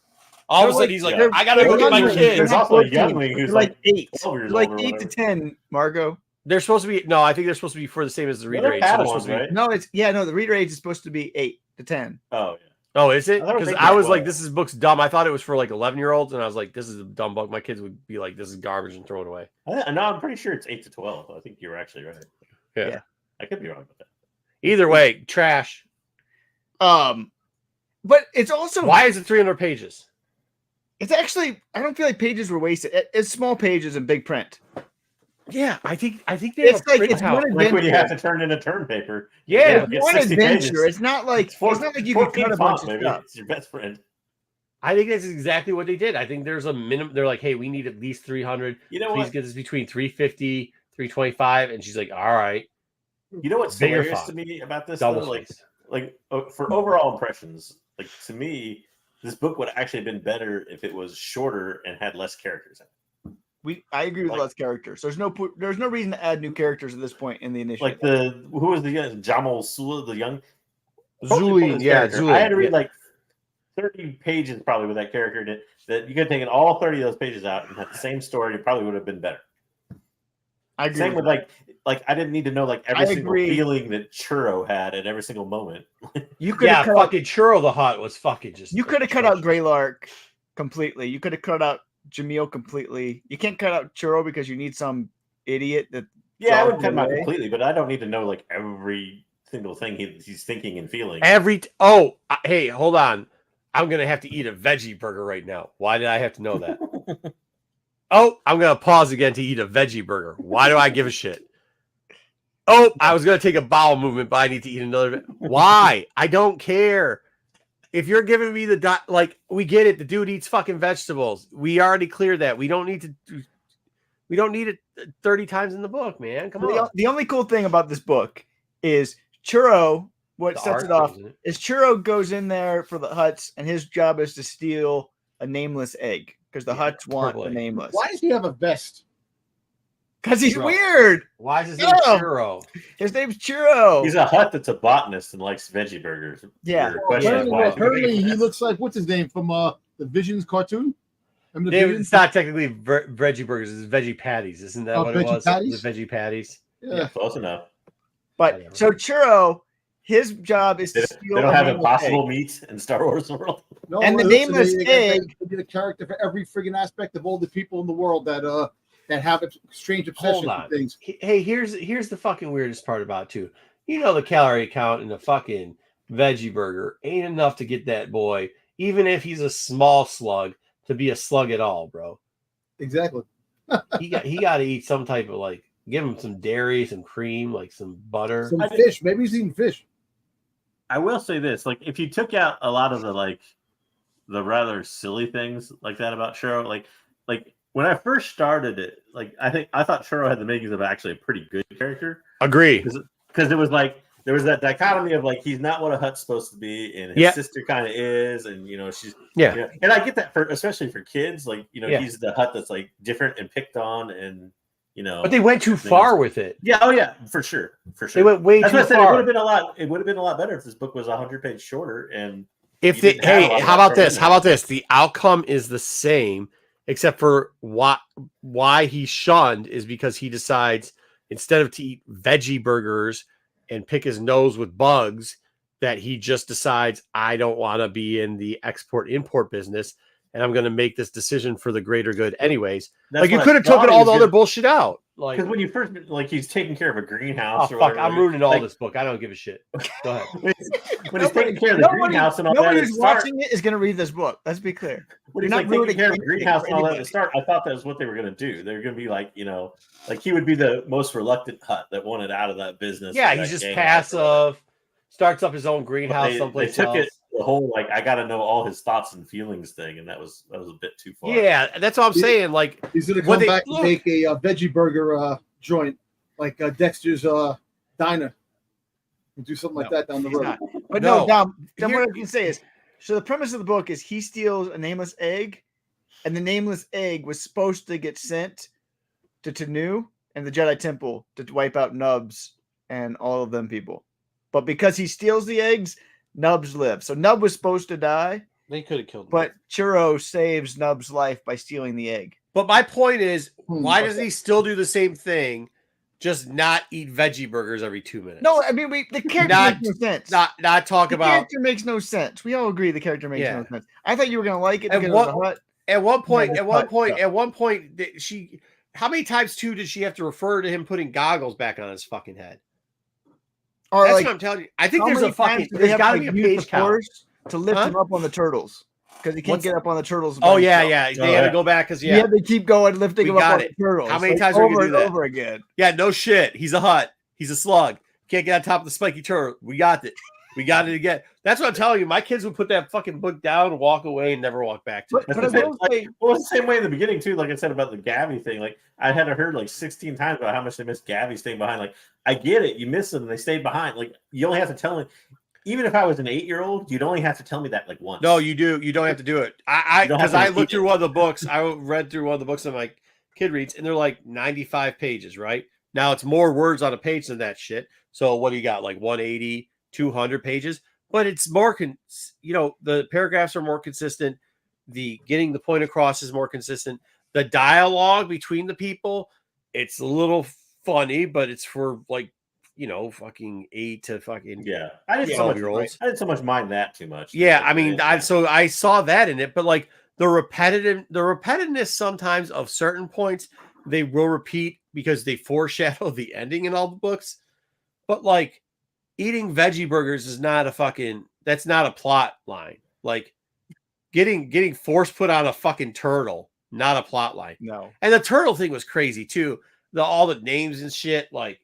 All of a sudden, he's like, I got to look at my kids. There's also a youngling who's like 8. Like 8 to 10, Margo. They're supposed to be, no, I think they're supposed to be for the same as the reader age. Right? No, the reader age is supposed to be 8 to 10. Oh, yeah. Oh, is it? Because I was like, this book's dumb. I thought it was for like 11-year-olds, and I was like, this is a dumb book. My kids would be like, this is garbage, and throw it away. No, I'm pretty sure it's 8 to 12. I think you're actually right. Yeah. I could be wrong about that. Either way, trash. But it's also, why is it 300 pages? It's actually, I don't feel like pages were wasted. It's small pages and big print. Yeah, I think they it's have like when you have to turn in a term paper. Yeah, it's one adventure. Pages. It's not like you can cut a bunch of stuff. It's your best friend. I think that's exactly what they did. I think there's a minimum. They're like, hey, we need at least 300. Please get this between 350, 325. And she's like, all right. You know what's hilarious to me about this? Though? Like for overall impressions, like to me, this book would actually have been better if it was shorter and had less characters in it. I agree with less characters. There's no reason to add new characters at this point in the initiative. Like who was the young Jamal Sula, the young Zulin? Yeah, Zulin. I had to read like 30 pages probably with that character in it. That you could have taken all 30 of those pages out and had the same story. It probably would have been better. I agree. Same with like I didn't need to know like every single feeling that Churro had at every single moment. You could have fucking Churro the Hutt was fucking just. You could have cut out Greylark completely. You could have cut out Jamil completely. You can't cut out Churro because you need some idiot that. Yeah, I would cut him out completely, but I don't need to know like every single thing he's thinking and feeling. Hey, hold on. I'm gonna have to eat a veggie burger right now. Why did I have to know that? I'm gonna pause again to eat a veggie burger. Why do I give a shit? I was gonna take a bowel movement, but I need to eat another. Why? I don't care. If you're giving me we get it. The dude eats fucking vegetables. We already cleared that. We don't need it 30 times in the book, man. Come on. The only cool thing about this book is Churro. What sets it off is Churro goes in there for the Hutts, and his job is to steal a nameless egg because the Hutts want a nameless. Why does he have a vest? Because he's weird. Why is his name Churro? His name's Churro. He's a Hutt that's a botanist and likes veggie burgers. Yeah. Apparently he looks like, what's his name from the Visions cartoon? It's not technically veggie burgers. It's veggie patties. Isn't that what it was? Patties? The veggie patties. Yeah, close enough. But so Churro, his job is to steal. They don't have impossible meat in Star Wars world. No, and the nameless egg. They did a character for every friggin' aspect of all the people in the world that have strange obsessions with things. Hey, here's the fucking weirdest part about it too. You know, the calorie count in a fucking veggie burger ain't enough to get that boy, even if he's a small slug, to be a slug at all, bro. Exactly. he got to eat some type of give him some dairy, some cream, like some butter, some fish. Maybe he's eating fish. I will say this: like, if you took out a lot of the rather silly things like that about Churro, like when I first started it, like I thought Churro had the makings of actually a pretty good character. Agree. Because it was like there was that dichotomy of like he's not what a Hutt's supposed to be, and his sister kind of is, and she's and I get that especially for kids, like he's the Hutt that's like different and picked on, and but they went too far with it. Yeah, oh yeah, for sure. They went way too far. It would have been a lot. It would have been a lot better if this book was 100 pages shorter. And if how about this? How about this? The outcome is the same, except for why he's shunned is because he decides instead of to eat veggie burgers and pick his nose with bugs, that he just decides I don't want to be in the export-import business, and I'm going to make this decision for the greater good anyways. Like you could have taken all the other bullshit out. Like because when you first he's taking care of a greenhouse. Oh fuck! I'm ruining all this book. I don't give a shit. Go ahead. When he's taking care of the greenhouse and all that. Nobody who's watching it is going to read this book. Let's be clear. When he's like taking care of the greenhouse and all that at the start, I thought that was what they were going to do. They were going to be like, like he would be the most reluctant Hutt that wanted out of that business. Yeah, he's just passive. Starts up his own greenhouse someplace they took else. It the whole like I got to know all his thoughts and feelings thing, and that was a bit too far. Yeah, that's what I'm saying. Like he's gonna come back and make a veggie burger joint, like Dexter's Diner, and do something like that down the road. Not. But no, Dom, what I can say is, so the premise of the book is he steals a nameless egg, and the nameless egg was supposed to get sent to Tanu and the Jedi Temple to wipe out Nubs and all of them people. But because he steals the eggs, Nubs lives. So Nub was supposed to die. They could have killed him. But Churro saves Nub's life by stealing the egg. But my point is, why does he still do the same thing, just not eat veggie burgers every 2 minutes? No, I mean the character makes no sense. Not talk about. The character makes no sense. We all agree the character makes no sense. I thought you were gonna like it because it was a Hutt. At one point, she. How many times too did she have to refer to him putting goggles back on his fucking head? Or that's like, what I'm telling you. I think there's a fucking. There's got to be a page count to lift him up on the turtles because he can't get up on the turtles. Oh yeah. They had to go back because yeah, they keep going lifting him up on the turtles. How many times are we gonna do that? Over again? Yeah, no shit. He's a Hutt. He's a slug. Can't get on top of the spiky turtle. We got it. We got it again. That's what I'm telling you. My kids would put that fucking book down, walk away, and never walk back to it. But it was the same way in the beginning too. Like I said about the Gabby thing. Like I had heard like 16 times about how much they missed Gabby staying behind. Like I get it, you miss them and they stayed behind. Like you only have to tell me. Even if I was an 8-year-old, you'd only have to tell me that like once. No, you do. You don't have to do it. Because I looked through one of the books. I read through one of the books that my kid reads, and they're like 95 pages. Right now, it's more words on a page than that shit. So what do you got? Like 180, 200 pages. But it's more, the paragraphs are more consistent. The getting the point across is more consistent. The dialogue between the people, it's a little funny, but it's for like, fucking 8 to fucking I didn't so much mind that too much. Yeah, I mean, I saw that in it, but like the repetitiveness sometimes of certain points they will repeat because they foreshadow the ending in all the books. But like, eating veggie burgers is not that's not a plot line. Like getting force put on a fucking turtle, not a plot line. No. And the turtle thing was crazy too. All the names and shit. Like,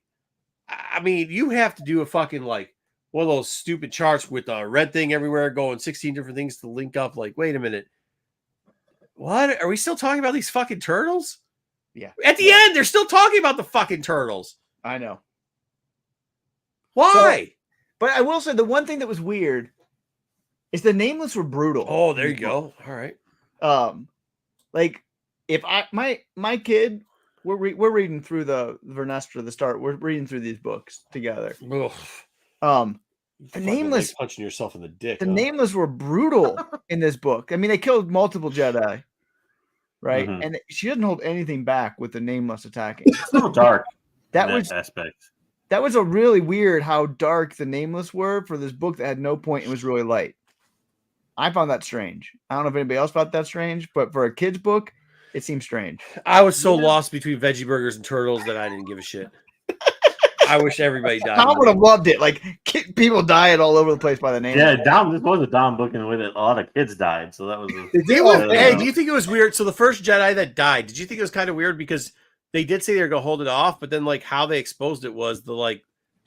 I mean, you have to do a fucking like one of those stupid charts with a red thing everywhere going 16 different things to link up. Like, wait a minute. What? Are we still talking about these fucking turtles? Yeah. At the end, they're still talking about the fucking turtles. I know. Why? So, but I will say the one thing that was weird is the Nameless were brutal. Oh, there you go. All right. Like if my kid, we're reading through the Vernestra, the start. We're reading through these books together. Ugh. The Nameless like punching yourself in the dick. The Nameless were brutal in this book. I mean, they killed multiple Jedi, right? Mm-hmm. And she doesn't hold anything back with the Nameless attacking. It's so dark. That aspect. That was a really weird how dark the Nameless were for this book that had no point and was really light. I found that strange. I don't know if anybody else found that strange, but for a kid's book, it seems strange. I was so lost between veggie burgers and turtles that I didn't give a shit. I wish everybody died. Tom would have loved it. Like people dying all over the place by the name. Yeah, this was a Dom book, and with it, a lot of kids died. So that was. Hey, do you think it was weird? So the first Jedi that died, did you think it was kind of weird because they did say they were gonna hold it off, but then like how they exposed it was the like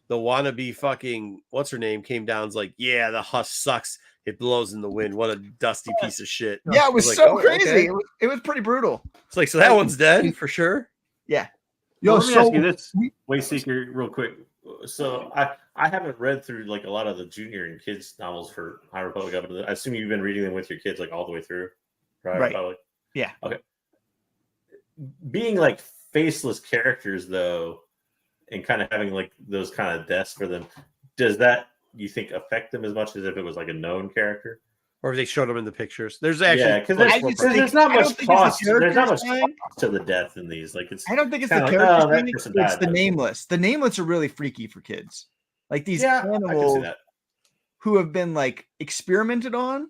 the wannabe fucking what's her name came down. Was like, yeah, the husk sucks. It blows in the wind. What a dusty piece of shit. Yeah, it was like, so crazy. Okay. It was pretty brutal. It's like, so that one's dead for sure. Yeah. Yo, let me ask you this, Wayseeker, real quick. So I haven't read through like a lot of the junior and kids novels for High Republic. I assume you've been reading them with your kids like all the way through, right? Republic? Yeah. Okay. Being like faceless characters though, and kind of having like those kind of deaths for them, does that you think affect them as much as if it was like a known character? Or if they showed them in the pictures. There's actually because there's not much cost. There's not much cost to the death in these. Like I don't think it's the characters. It's the nameless. The nameless are really freaky for kids. Like these animals who have been like experimented on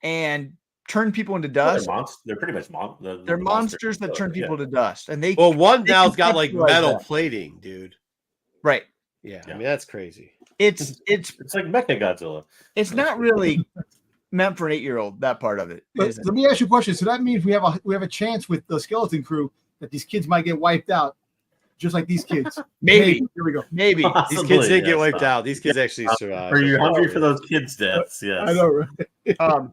and turn people into dust. They're pretty much they're monsters that turn people to dust. And one now's got like metal plating, dude. Right. Yeah, I mean that's crazy. It's like Mecha Godzilla. It's not really meant for an 8-year-old. That part of it. But let me ask you a question. So that means we have a chance with the skeleton crew that these kids might get wiped out, just like these kids. Maybe. Here we go. Maybe these kids didn't get wiped out. These kids actually survived. Are you hungry for those kids' deaths? Yes. I know, right?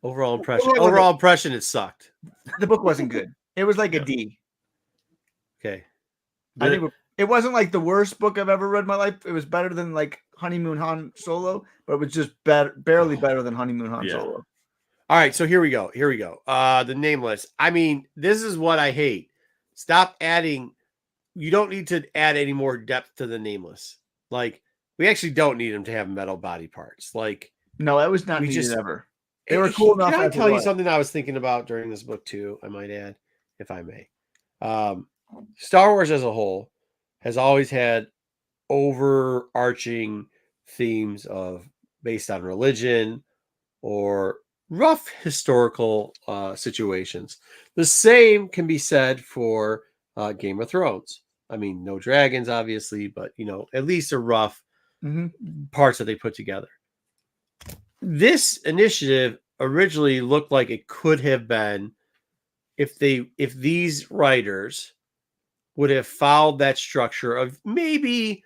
Overall impression, it sucked. The book wasn't good. It was like a D. Okay. I think it wasn't like the worst book I've ever read in my life. It was better than like Honeymoon Han Solo, but it was just barely better than Honeymoon Han Solo. All right, so here we go. The Nameless. I mean, this is what I hate. Stop adding. You don't need to add any more depth to the Nameless. Like, we actually don't need him to have metal body parts. Like, no, that was not needed ever. They were cool enough. Can I tell you something I was thinking about during this book too? I might add, if I may. Star Wars as a whole has always had overarching themes of based on religion or rough historical situations. The same can be said for Game of Thrones. I mean, no dragons, obviously, but at least a rough parts that they put together. This initiative originally looked like it could have been if these writers would have followed that structure of maybe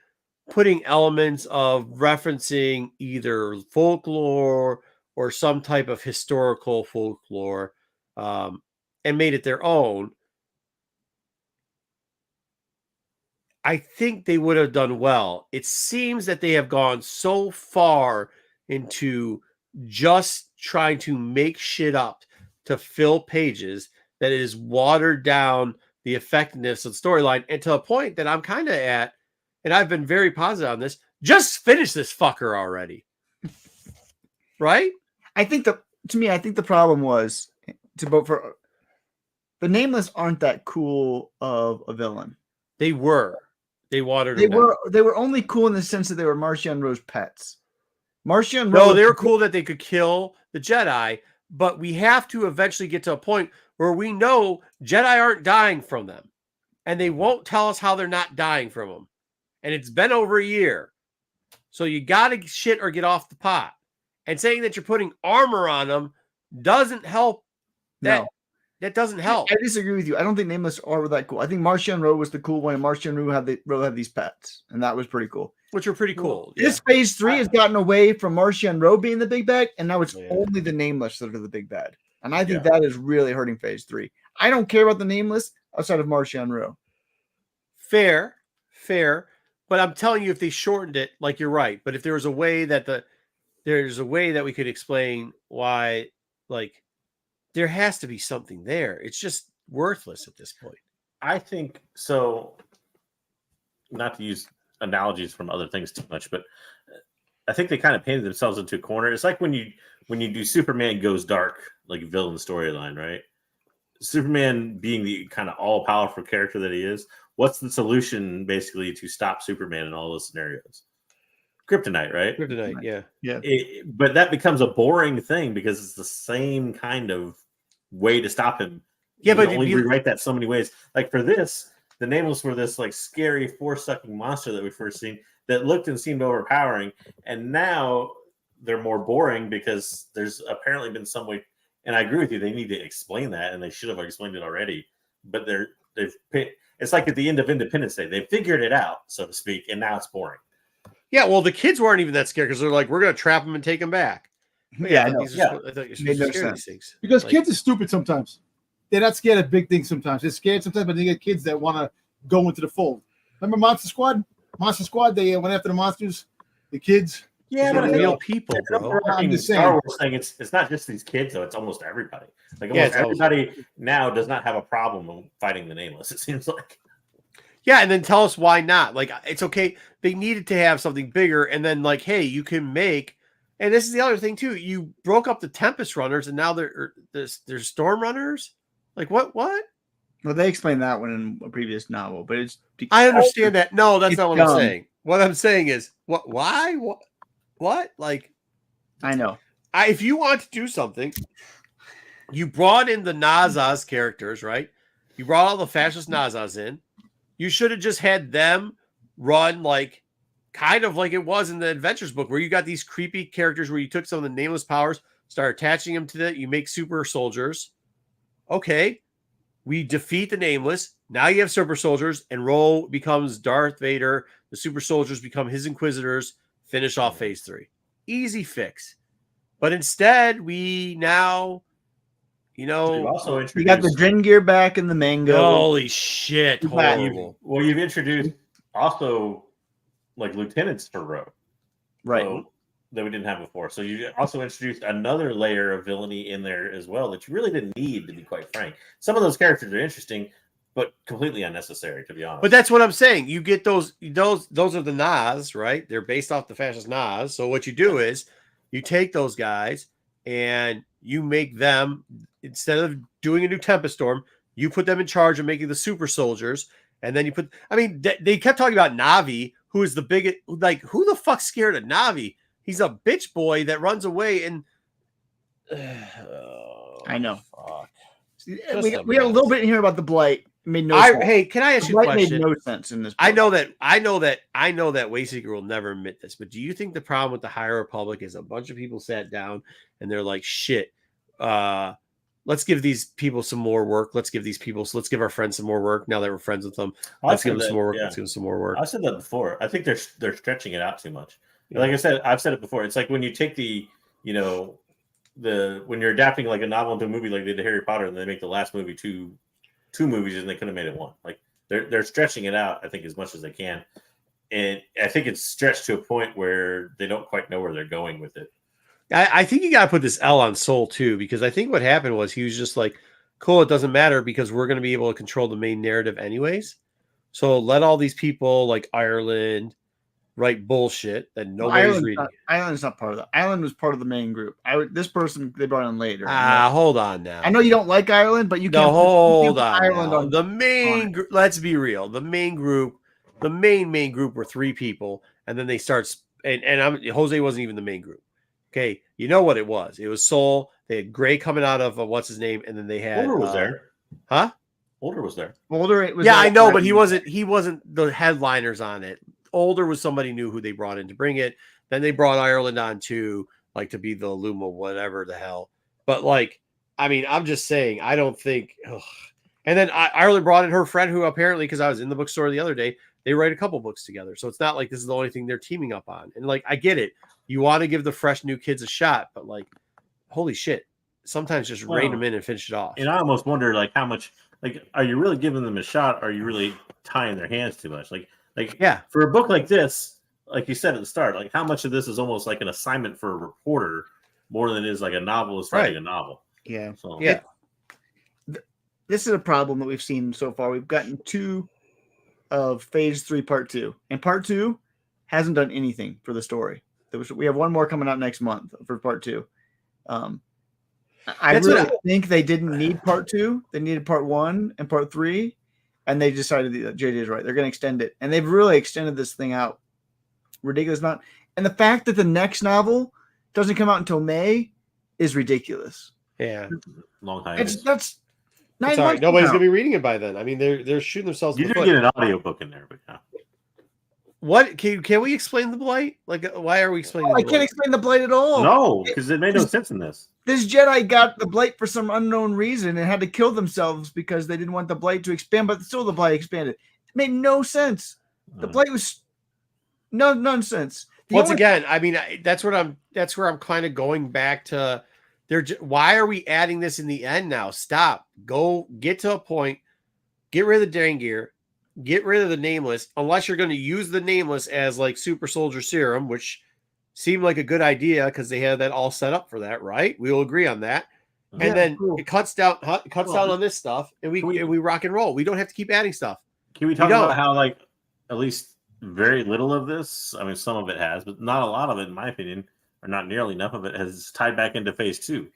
putting elements of referencing either folklore or some type of historical folklore and made it their own. I think they would have done well. It seems that they have gone so far into just trying to make shit up to fill pages that it has watered down the effectiveness of the storyline, and to a point that I'm kind of at, and I've been very positive on this, just finish this fucker already. Right? I think the problem was to vote for the Nameless aren't that cool of a villain. They were. They watered them down. They were only cool in the sense that they were Marchion Ro's pets. Marchion Ro. No, they were cool that they could kill the Jedi, but we have to eventually get to a point where we know Jedi aren't dying from them, and they won't tell us how they're not dying from them. And it's been over a year. So you got to shit or get off the pot. And saying that you're putting armor on them doesn't help. That doesn't help. I disagree with you. I don't think Nameless are that cool. I think Marchion Ro was the cool one, and Marchion Ro had these pets, and that was pretty cool. Which are pretty cool. This phase 3 has gotten away from Marchion Ro being the big bad, and now it's only the Nameless that are the big bad. And I think that is really hurting phase 3. I don't care about the Nameless outside of Marchion Ro. Fair. But I'm telling you, if they shortened it, like you're right. But if there was a way that we could explain why, like, there has to be something there. It's just worthless at this point. I think so. Not to use analogies from other things too much, but I think they kind of painted themselves into a corner. It's like when you do Superman Goes Dark, like villain storyline, right? Superman being the kind of all-powerful character that he is, what's the solution basically to stop Superman in all those scenarios? Kryptonite, right? Kryptonite, yeah. But that becomes a boring thing because it's the same kind of way to stop him. Yeah, but only rewrite that so many ways. Like for this, the Nameless were this like scary force-sucking monster that we first seen that looked and seemed overpowering, and now they're more boring because there's apparently been some way. And I agree with you; they need to explain that, and they should have explained it already. But It's like at the end of Independence Day, they figured it out, so to speak, and now it's boring. Yeah, well, the kids weren't even that scared because they're like, we're going to trap them and take them back. Yeah, I know. I thought you're supposed to scare these things. Because kids are stupid sometimes. They're not scared of big things sometimes. They're scared sometimes, but they get kids that want to go into the fold. Remember Monster Squad? Monster Squad, they went after the monsters, the kids. Yeah, but real people, bro. I'm just saying. Star Wars thing, it's not just these kids, though. It's almost everybody. Like almost everybody now does not have a problem fighting the Nameless, it seems like. Yeah, and then tell us why not. Like, it's okay. They needed to have something bigger, and then like, hey, you can make. And this is the other thing too. You broke up the Tempest Runners, and now there's Storm Runners. Like what? What? Well, they explained that one in a previous novel, but it's. I understand that. No, that's not what I'm saying. What I'm saying is, what? Why? What? Like, I know. If you want to do something, you brought in the Nazas characters, right? You brought all the fascist Nazas in. You should have just had them run like kind of like it was in the Adventures book, where you got these creepy characters where you took some of the Nameless powers, start attaching them to that. You make super soldiers. Okay. We defeat the Nameless. Now you have super soldiers, and Ro becomes Darth Vader. The super soldiers become his Inquisitors. Finish off phase 3. Easy fix. But instead, we now, we also we got the Drin gear back in the mango. Holy shit. Horrible. Well, you've introduced also like lieutenants for Ro. Right. That we didn't have before. So you also introduced another layer of villainy in there as well that you really didn't need, to be quite frank. Some of those characters are interesting, but completely unnecessary, to be honest. But that's what I'm saying. You get those are the Nas, right? They're based off the fascist Nas. So what you do is you take those guys and you make them, instead of doing a new Tempest Storm, you put them in charge of making the super soldiers. And then they kept talking about Navi, who is the biggest, like, who the fuck's scared of Navi? He's a bitch boy that runs away and I know. Fuck. We got a little bit in here about the Blight. It made no sense. Hey, can I ask you a question? Made no sense in this book. I know that Wayseeker will never admit this, but do you think the problem with the High Republic is a bunch of people sat down and they're like, shit, let's give these people some more work. Let's give our friends some more work now that we're friends with them. Let's give them some more work. Yeah. Let's give them some more work. I said that before. I think they're stretching it out too much. Like I said, I've said it before. It's like when you take when you're adapting like a novel into a movie, like they did Harry Potter, and they make the last movie two movies, and they could have made it one. Like they're stretching it out, I think, as much as they can, and I think it's stretched to a point where they don't quite know where they're going with it. I think you got to put this L on Soul too, because I think what happened was he was just like, cool, it doesn't matter because we're going to be able to control the main narrative anyways. So let all these people like Ireland write bullshit that nobody's reading. Ireland's not part of that. Ireland was part of the main group. This person they brought in later. Hold on now. I know you don't like Ireland, but you can't. Hold on. Ireland on the main group. Let's be real. The main group were 3 people, and then they start. And Jose wasn't even the main group. Okay, you know what it was? It was Soul. They had Gray coming out of what's his name, and then they had Older was there. Huh? Older was there. Older was. Yeah, I know, but he wasn't the headliners on it. Older was somebody new who they brought in to bring it. Then they brought Ireland on too, like to be the Luma, whatever the hell. But I'm just saying, I don't think. Ugh. And then Ireland brought in her friend, who apparently, because I was in the bookstore the other day, they write a couple books together. So it's not like this is the only thing they're teaming up on. And I get it. You want to give the fresh new kids a shot, but holy shit, sometimes just rein them in and finish it off. And I almost wonder how much, are you really giving them a shot? Or are you really tying their hands too much? For a book like this, like you said at the start, how much of this is almost like an assignment for a reporter more than it is like a novelist writing a novel. Yeah. So, yeah. This is a problem that we've seen so far. We've gotten 2 of phase 3, part 2, and part 2 hasn't done anything for the story. We have one more coming out next month for part 2. I really think they didn't need part 2. They needed part 1 and part 3. And they decided that JJ is right. They're going to extend it. And they've really extended this thing out. Ridiculous amount. And the fact that the next novel doesn't come out until May is ridiculous. Yeah. Long hiatus. That's 9 months. Right. Nobody's going to be reading it by then. I mean, they're shooting themselves in the foot. You get an audiobook in there, but yeah. What can we explain the Blight? Why are we explaining? I can't explain the Blight at all. No, because it made no sense in this. This Jedi got the blight for some unknown reason and had to kill themselves because they didn't want the blight to expand, but still the blight expanded. It made no sense. The blight was nonsense. Once again, I mean, that's where I'm kind of going back to. Why are we adding this in the end now? Stop. Go get to a point. Get rid of the Dangir. Get rid of the Nameless. Unless you're going to use the Nameless as like Super Soldier Serum, which seemed like a good idea because they had that all set up for that, right? We will agree on that. Yeah, and then cool. it cuts down on this stuff, and we rock and roll. We don't have to keep adding stuff. Can we talk about how like at least very little of this? I mean, some of it has, but not a lot of it, in my opinion, or not nearly enough of it, has tied back into Phase 2.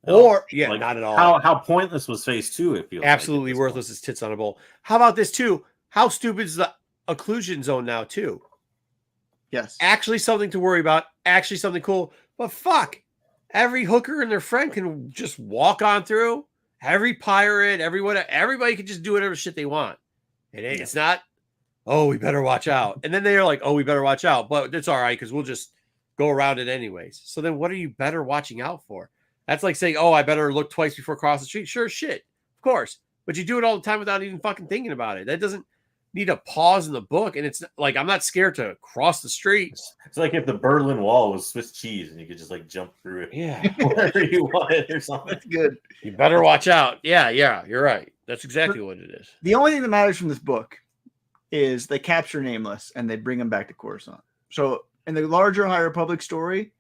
Or like, not at all. How pointless was Phase 2? It feels absolutely worthless as tits on a bowl. How about this too? How stupid is the occlusion zone now too? Yes, actually something to worry about. Actually something cool. But fuck, every hooker and their friend can just walk on through. Every pirate, everybody can just do whatever shit they want. It's not. Oh, we better watch out. And then they're like, oh, we better watch out. But it's all right because we'll just go around it anyways. So then what are you better watching out for? That's like saying, oh, I better look twice before crossing the street. Sure, shit. Of course. But you do it all the time without even fucking thinking about it. That doesn't need a pause in the book. And it's like, I'm not scared to cross the street. It's like if the Berlin Wall was Swiss cheese and you could just like jump through it. Yeah. Wherever you wanted or something. That's good. You better watch out. Yeah, you're right. That's exactly what it is. The only thing that matters from this book is they capture Nameless and they bring him back to Coruscant. So in the larger High Republic story,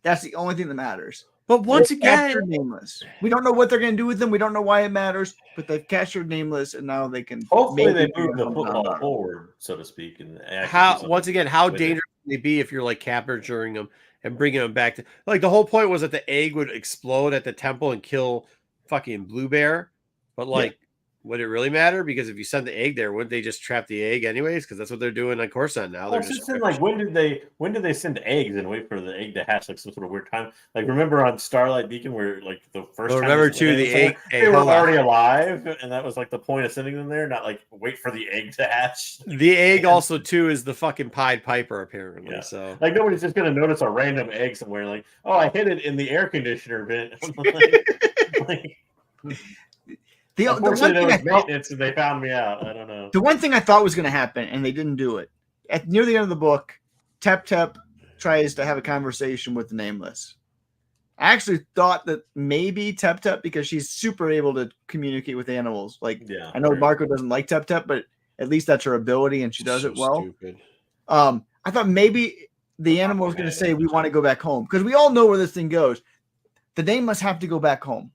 that's the only thing that matters. But once again, Nameless. We don't know what they're going to do with them. We don't know why it matters, but they've captured Nameless, and now they can. Hopefully, they move the football forward, so to speak. And how dangerous can they be if you're like capturing them and bringing them back to? Like the whole point was that the egg would explode at the temple and kill fucking Blue Bear, but like. Would it really matter? Because if you send the egg there, wouldn't they just trap the egg anyways? Because that's what they're doing on Coruscant now. They're just like when did they send eggs and wait for the egg to hatch like some sort of weird time? Like remember on Starlight Beacon where like the first time remember too the egg they were already alive and that was like the point of sending them there, not like wait for the egg to hatch. The egg also too is the fucking Pied Piper apparently. Yeah. So like nobody's just gonna notice a random egg somewhere. Like oh I hid it in the air conditioner vent. The one thing they found me out. I don't know. The one thing I thought was going to happen, and they didn't do it. Near the end of the book, Tep tries to have a conversation with the Nameless. I actually thought that maybe Tep, because she's super able to communicate with animals. Like, I know Marco doesn't like Tep, but at least that's her ability, and she does it well. Stupid. I thought maybe the animal was going to say, we want to go back home. Because we all know where this thing goes. The Nameless have to go back home.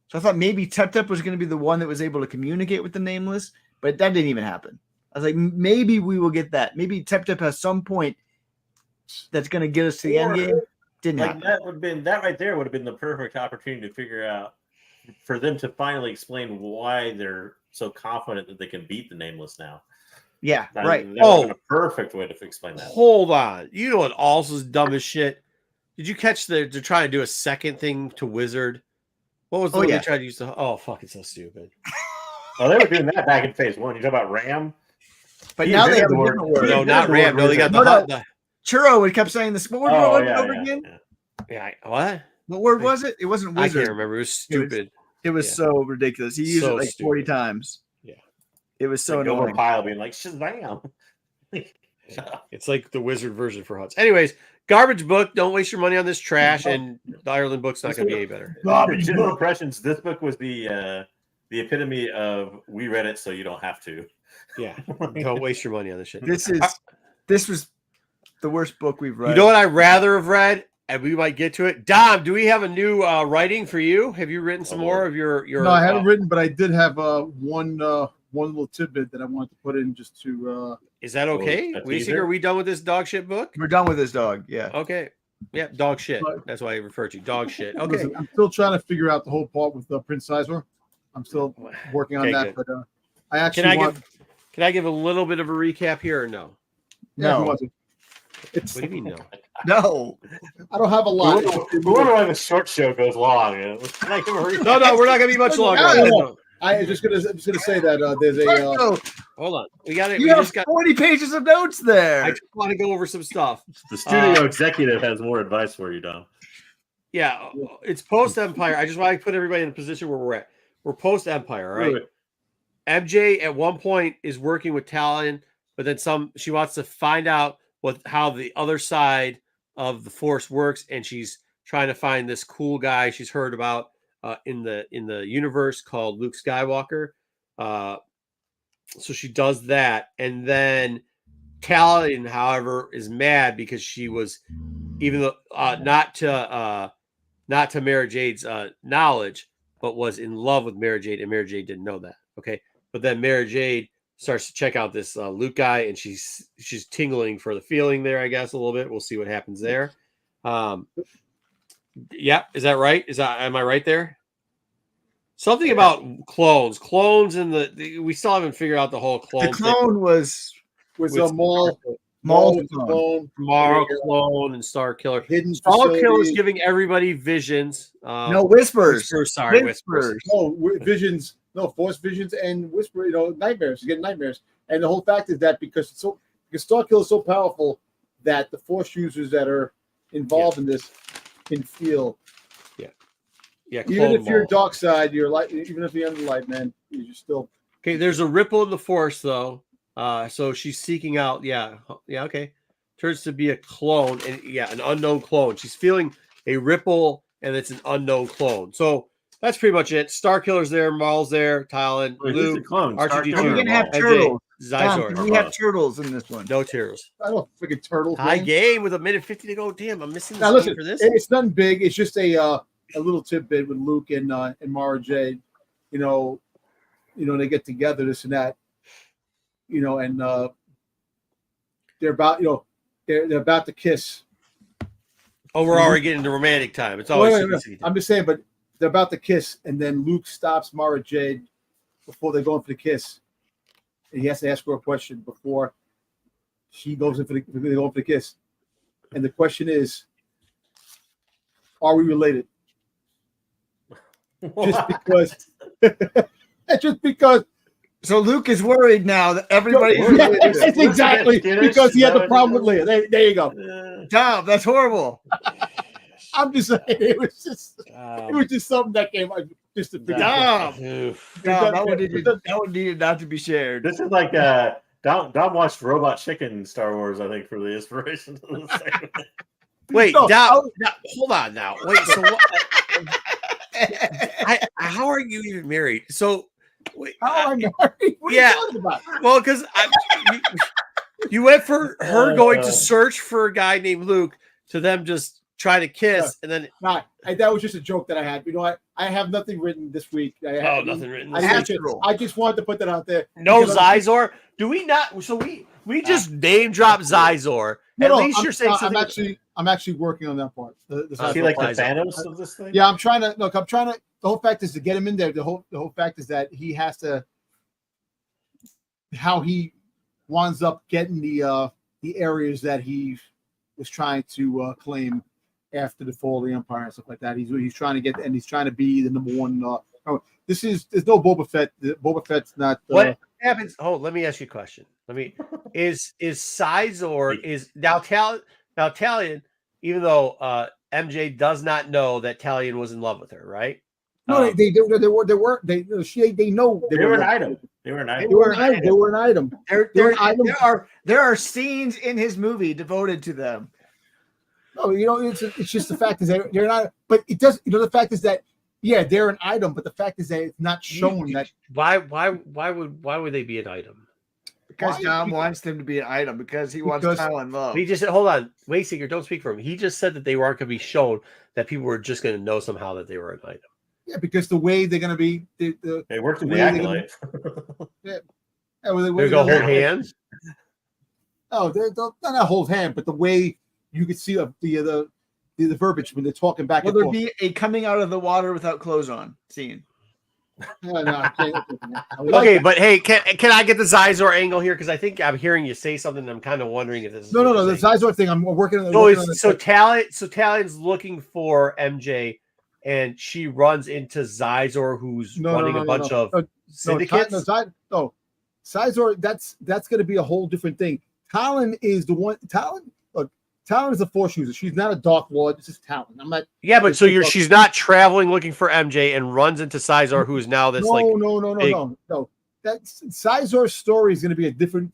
So I thought maybe Tep was going to be the one that was able to communicate with the Nameless, but that didn't even happen. I was like, maybe we will get that. Maybe Tep has some point that's going to get us to the end game. Didn't happen. That right there would have been the perfect opportunity to figure out for them to finally explain why they're so confident that they can beat the Nameless now. Yeah, right. That would have been a perfect way to explain that. Hold on. You know what also is dumb as shit? Did you catch they're trying to do a second thing to Wizard? What was the one they tried to use? Oh, fuck, it's so stupid. Oh, they were doing that back in Phase 1. You talk about Ram? But now they have a different word. No, not Ram. No, they got the Churro. We kept saying this. What word was it over again? Yeah. What? What word was it? It wasn't Wizard. I can't remember. It was stupid. It was so ridiculous. He used it like 40 times. Yeah. It was so annoying. Over Pile being like, Shazam. It's like the Wizard version for Huts. Anyways, garbage book. Don't waste your money on this trash. And the Ireland book's not going to be any better. Garbage book. Impressions. This book was the epitome of we read it, so you don't have to. Yeah. Don't waste your money on this shit. This was the worst book we've read. You know what I'd rather have read? And we might get to it. Dom, do we have a new writing for you? Have you written some more of your? No, I haven't written, but I did have one little tidbit that I wanted to put in just to. Is that okay? Are we done with this dog shit book? We're done with this dog. Yeah. Okay. Yeah, dog shit. That's why I refer to you. Dog shit. Okay. Listen, I'm still trying to figure out the whole part with Prince Sizemore. I'm still working on that, good. but I actually Can I give a little bit of a recap here or no? No. What do you mean no? No. I don't have a lot. We wonder why the short show goes long. No, we're not gonna be much longer. I was just gonna say that there's a. Hold on, we got it. You have 40 pages of notes there. I just want to go over some stuff. The studio executive has more advice for you, Dom. Yeah, it's post Empire. I just want to put everybody in a position where we're at. We're post Empire, right? MJ at one point is working with Talon, but then she wants to find out how the other side of the Force works, and she's trying to find this cool guy she's heard about in the universe called Luke Skywalker. So she does that, and then Talon, however, is mad because she was, even though not to Mara Jade's knowledge, but was in love with Mara Jade, and Mara Jade didn't know that. Okay, but then Mara Jade starts to check out this Luke guy, and she's tingling for the feeling there, I guess, a little bit. We'll see what happens there. Yeah, is that right? Am I right there? Something about clones in we still haven't figured out the whole clone. The clone was a Maul clone. Tomorrow clone and Star Killer. Hidden Star Killer is giving everybody visions. No, whispers. Whispers. No, visions. No, Force visions and whisper. Nightmares. He's getting nightmares. And the whole fact is that because Star Killer is so powerful that the Force users that are involved in this can feel. Yeah. Even if you're dark side, you're light. Even if you're under light, man, you're still. Okay, there's a ripple in the Force though. So she's seeking out. Yeah. Okay. Turns to be a clone, and an unknown clone. She's feeling a ripple, and it's an unknown clone. So that's pretty much it. Star Killer's there, Maul's there, Talon, Luke, R2-D2. Are we gonna have turtles? Zizor. We have turtles in this one. No turtles. I don't freaking turtles. High game with 1:50 to go. Damn, I'm missing this for this. It's nothing big. It's just a little tidbit with Luke and Mara Jade. They get together, this and that. And they're about they're about to kiss. Oh, we're already getting into romantic time. It's always. I'm just saying, but they're about to kiss, and then Luke stops Mara Jade before they go in for the kiss, and he has to ask her a question before she goes in for the kiss. And the question is, are we related? Just because. So Luke is worried now that everybody. It's exactly because he had the problem with Leia. There you go. Tom, that's horrible. I'm just saying it was just something that came out just to figure out. That one needed not to be shared. This is like Dom watched Robot Chicken Star Wars, I think, for the inspiration to the segment. Wait, Dom, hold on now. Wait, so what? How are you even married? So wait, how am I married? What are you talking about? Well, because you went for her going to search for a guy named Luke to them just try to kiss, and then that was just a joke that I had. I have nothing written this week. Nothing written. I just wanted to put that out there. No Zizor. Do we not? So we just name drop Zizor. At least you're saying something. I'm actually working on that part. Is he like the Thanos of this thing? Yeah, I'm trying to look. The whole fact is to get him in there. The whole fact is that he has to. How he winds up getting the areas that he was trying to claim after the fall of the Empire and stuff like that. He's trying to get, and he's trying to be the number one. There's no Boba Fett. Boba Fett's not. What happens? Oh, let me ask you a question. Is Sizor now Talion, even though MJ does not know that Talion was in love with her, right? No, they know they were an item. They were an item. There are scenes in his movie devoted to them. No, it's just the fact is that they're not. But it does. The fact is that they're an item. But the fact is that it's not shown that. Why would they be an item? Because Dom wants them to be an item. Because he wants Talon love. He just said, "Hold on, wait, Seeker, don't speak for him." He just said that they weren't going to be shown. That people were just going to know somehow that they were an item. Yeah, because the way they're going to be, they worked in the Acolyte. They're going to hold hands. Oh, they're not hold hand, but the way. You could see the verbiage when they're talking back and forth. Will there be a coming out of the water without clothes on scene? No, I can't. Okay, but hey, can I get the Zizor angle here? Because I think I'm hearing you say something. I'm kind of wondering if this is no. The Zizor thing. I'm working on. Talon's looking for MJ, and she runs into Zizor, who's running a bunch of syndicates. Zizor. That's going to be a whole different thing. Talon is the one. Talon. Look, Talon is a Force user. She's not a Dark Lord. This is Talon. I'm not. Yeah, but so she's not traveling looking for MJ and runs into Sizar, who is now this no. That Sizar's story is going to be a different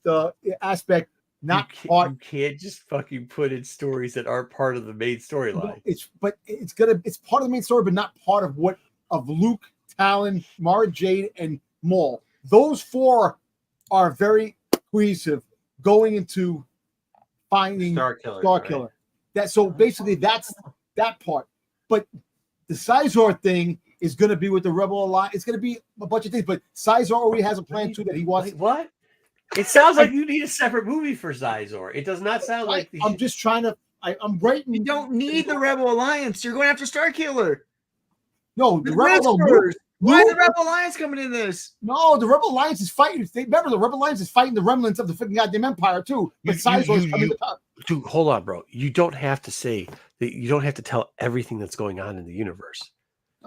aspect. Not part. You can't just fucking put in stories that aren't part of the main storyline. No, it's part of the main story, but not part of Luke, Talon, Mara Jade, and Maul. Those four are very cohesive going into finding Star Killer. Right? Basically that's that part. But the Sizar thing is going to be with the Rebel Alliance. It's going to be a bunch of things. But Sizar already has a plan too that he wants. Wait, what? It sounds like you need a separate movie for Sizar. It does not sound like. I'm just trying to. I'm writing. You don't need the Rebel Alliance. You're going after Starkiller. No, the Rebel. Why is the Rebel Alliance coming in this? No, the Rebel Alliance is fighting. Remember, the Rebel Alliance is fighting the remnants of the freaking goddamn Empire too. But Sizar is coming to power. Dude, hold on, bro. You don't have to say that. You don't have to tell everything that's going on in the universe.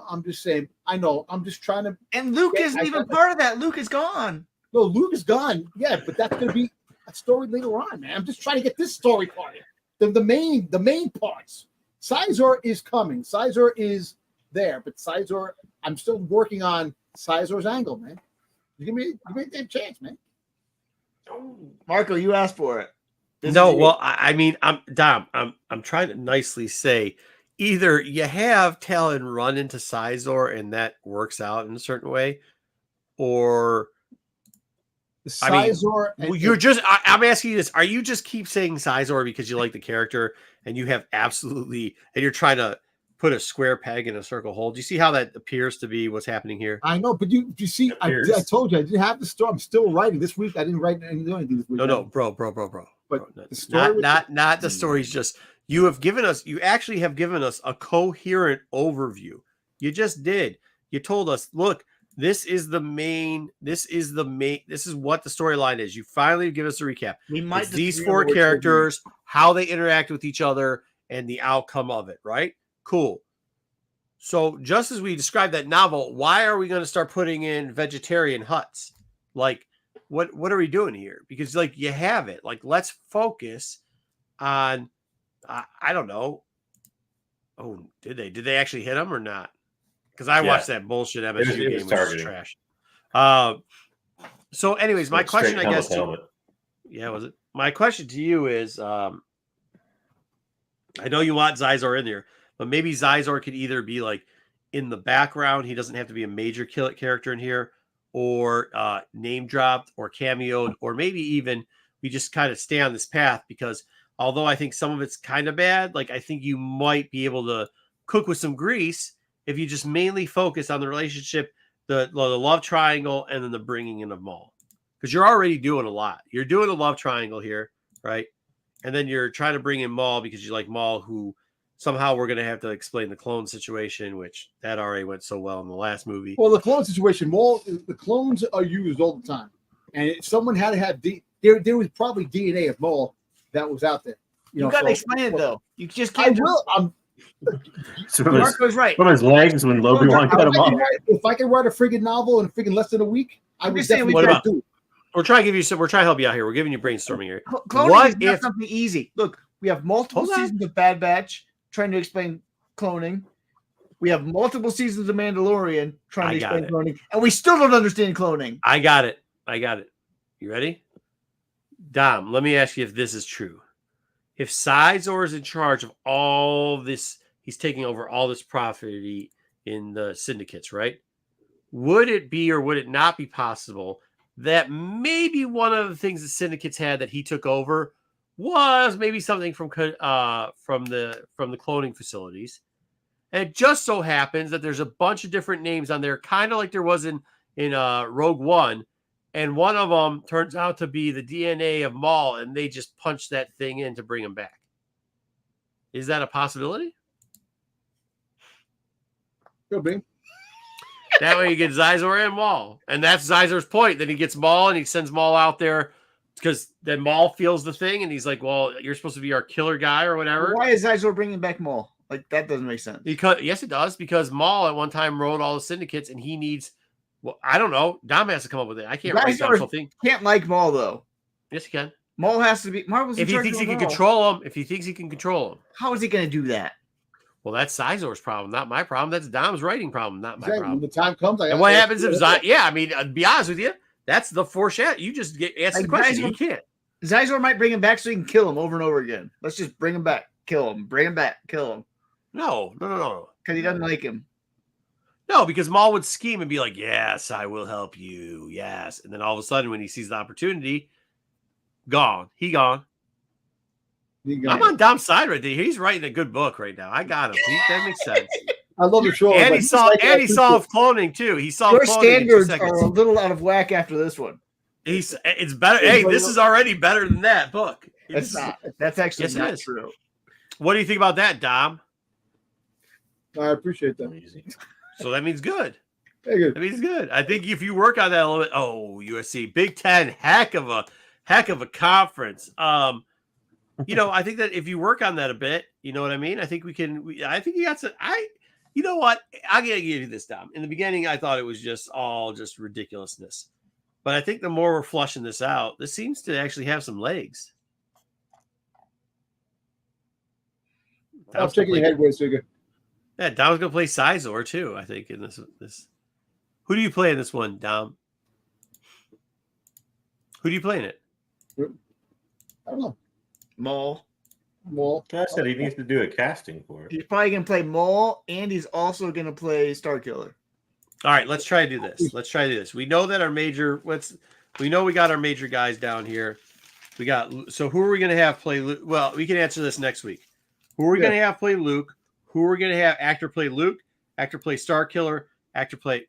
I'm just saying. I know. I'm just trying to. And Luke isn't even part of that. Luke is gone. No, Luke is gone. Yeah, but that's going to be a story later on, man. I'm just trying to get this story part. The main parts. Sizar is coming. Sizar is there, but Sizar, I'm still working on Sizar's angle, man. Give me a damn chance, man. Marco, you asked for it. I mean, I'm trying to nicely say either you have Talon run into Sizar and that works out in a certain way, or Sizar. I'm asking you this. Are you just keep saying Sizar because you like the character and you have and you're trying to put a square peg in a circle hole? Do you see how that appears to be what's happening here? I know, but you see, I told you I didn't have the story. I'm still writing this week. I didn't write anything this week. No, bro. But the story not the story's just you actually have given us a coherent overview. You just did. You told us, look, this is what the storyline is. You finally give us a recap. It's these four characters, how they interact with each other, and the outcome of it, right? Cool. So just as we described that novel, why are we going to start putting in vegetarian huts? Like, what are we doing here? Because like you have it. Like, let's focus on I don't know. Oh, did they actually hit him or not? Because I watched that bullshit MSU game, which was trash. So, anyways, my question, I guess, was it? My question to you is, I know you want Sizar in there, but maybe Sizar could either be like in the background. He doesn't have to be a major character in here, or name dropped or cameoed, or maybe even we just kind of stay on this path because although I think some of it's kind of bad, like I think you might be able to cook with some grease if you just mainly focus on the relationship, the love triangle, and then the bringing in of Maul. Because you're already doing a lot. You're doing a love triangle here, right? And then you're trying to bring in Maul because you like Maul, who somehow we're going to have to explain the clone situation, which that already went so well in the last movie. Well, the clone situation, Maul, the clones are used all the time. And if someone had to have there was probably DNA of Maul that was out there. You got to explain it, though. You just can't. I will. Marco's right. From his legs when Obi-Wan cut him off. If I can write a friggin' novel in friggin' less than a week, I would definitely do it. We're trying to give you some. We're trying to help you out here. We're giving you brainstorming here. Cloning is not something easy. Look, we have multiple seasons of Bad Batch trying to explain cloning. We have multiple seasons of Mandalorian trying to explain cloning, and we still don't understand cloning. I got it. You ready? Dom, let me ask you if this is true. If Sizar is in charge of all this, he's taking over all this property in the syndicates, right? Would it be or would it not be possible that maybe one of the things the syndicates had that he took over was maybe something from the cloning facilities? And it just so happens that there's a bunch of different names on there, kind of like there was in Rogue One. And one of them turns out to be the DNA of Maul, and they just punch that thing in to bring him back. Is that a possibility? Could be. That way you get Sizar and Maul. And that's Sizar's point. Then he gets Maul, and he sends Maul out there because then Maul feels the thing, and he's like, well, you're supposed to be our killer guy or whatever. Why is Sizar bringing back Maul? Like, that doesn't make sense. Yes, it does, because Maul at one time wrote all the syndicates, and he needs... Well, I don't know. Dom has to come up with it. I can't write down something. Can't like Maul, though. Yes, you can. Maul has to be. Marvel's If he thinks he can control him, how is he going to do that? Well, that's Sizor's problem, not my problem. That's Dom's writing problem, not my problem. When the time comes, and what happens if yeah, I mean, to be honest with you, that's the foreshadow. You just answer the question. You can't. Sizor might bring him back so he can kill him over and over again. Let's just bring him back, kill him, bring him back, kill him. No. Because he doesn't like him. No, because Maul would scheme and be like, "Yes, I will help you. Yes," and then all of a sudden, when he sees the opportunity, gone. Gone. I'm on Dom's side right there. He's writing a good book right now. I got him. That makes sense. I love the show. And he solved cloning too. He solved your cloning standards are a little out of whack after this one. It's better. Hey, this is already better than that book. It's not. That's actually not true. What do you think about that, Dom? I appreciate that. So that means good. Very good. That means good. I think if you work on that a little bit, USC Big Ten, heck of a conference. I think that if you work on that a bit, you know what I mean? I think we can. I think you got some. You know what? I'm gonna give you this, Dom. In the beginning, I thought it was just ridiculousness, but I think the more we're flushing this out, this seems to actually have some legs. I'm checking your headway, Suga. Yeah, Dom's gonna play Sizor too. I think in this. Who do you play in this one, Dom? Who do you play in it? I don't know. Maul. I said he needs to do a casting for it. He's probably gonna play Maul, and he's also gonna play Starkiller. All right, let's try to do this. We know that our major. We know we got our major guys down here. So who are we gonna have play Luke? Well, we can answer this next week. Who are we gonna have play Luke? Who are we gonna have actor play Luke? Actor play Starkiller? Actor play.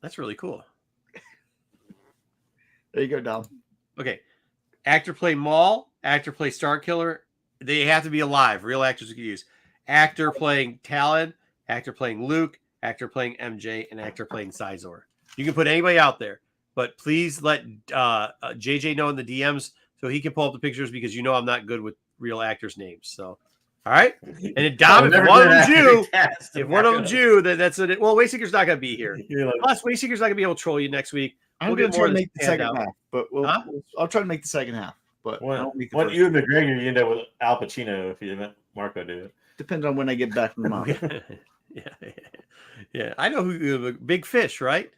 That's really cool. There you go, Dom. Okay. Actor play Maul, actor play Starkiller. They have to be alive. Real actors we can use. Actor playing Talon, actor playing Luke, actor playing MJ, and actor playing Sizor. You can put anybody out there, but please let JJ know in the DMs so he can pull up the pictures because I'm not good with real actors' names. So, all right. And then Dom, if one of them's you, then that's it. Well, Wayseeker's not going to be here. Plus, Wayseeker's not going to be able to troll you next week. I'm going to try to make the second half, but I'll try to make the second half. But what you and McGregor, you end up with Al Pacino if you let Marco do it. Depends on when I get back from the mountain. Yeah. I know who Big Fish, right?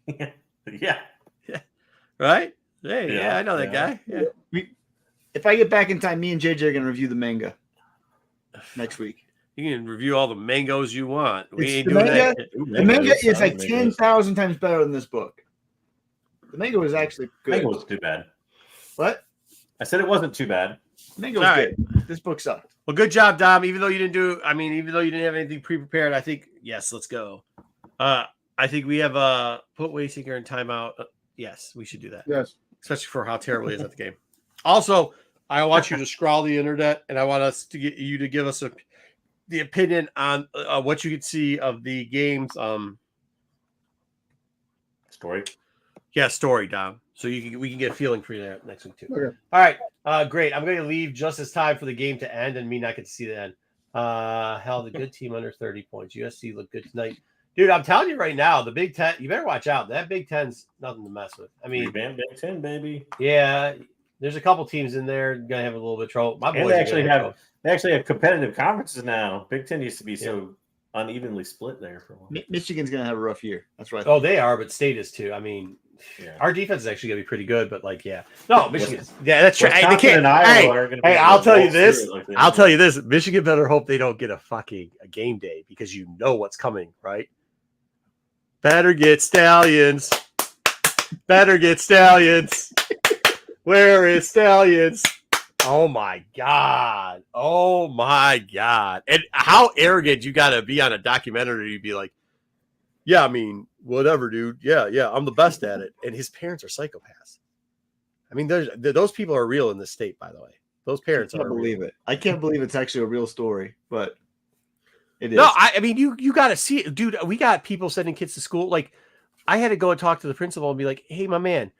Yeah. Right? Hey, yeah, I know that guy. Yeah. If I get back in time, me and JJ are going to review the manga next week. You can review all the mangoes you want. We ain't doing that. The manga is like 10,000 times better than this book. The manga was actually good. Manga was too bad. What? I said it wasn't too bad. The manga was good. This book sucked. Well, good job, Dom. Even though you didn't have anything pre-prepared, I think, yes, let's go. I think we have put Wayseeker in timeout. Yes, we should do that. Yes. Especially for how terrible he is at the game. Also, I want you to scroll the internet, and I want us to get you to give us the opinion on what you could see of the game's story. Yeah, story, Dom. So we can get a feeling for you there next week too. Okay. All right, great. I'm going to leave just as time for the game to end and me not get to see the end. Hell, the good team under 30 points. USC looked good tonight. Dude, I'm telling you right now, the Big Ten, you better watch out. That Big Ten's nothing to mess with. I mean, Big Ten, baby. Yeah, there's a couple teams in there gonna have a little bit of trouble. My boys they actually have competitive conferences now. Big Ten used to be so unevenly split there for a while. Michigan's gonna have a rough year. That's right. Oh, they are, but State is too. I mean, our defense is actually gonna be pretty good, but no, Michigan. Yeah, that's true. They can't. Hey, I'll tell you this. I'll tell you this. Michigan better hope they don't get a game day because you know what's coming, right? Better get Stallions. Better get Stallions. Where is Stallions? Oh my God. Oh my God. And how arrogant you got to be on a documentary to be like, yeah, I mean, whatever, dude. Yeah, I'm the best at it. And his parents are psychopaths. I mean, those people are real in this state, by the way. Those parents I can't believe real. it. I can't believe it's actually a real story, but it is. No, I mean, you got to see it. Dude, we got people sending kids to school. Like, I had to go and talk to the principal and be like, hey, my man,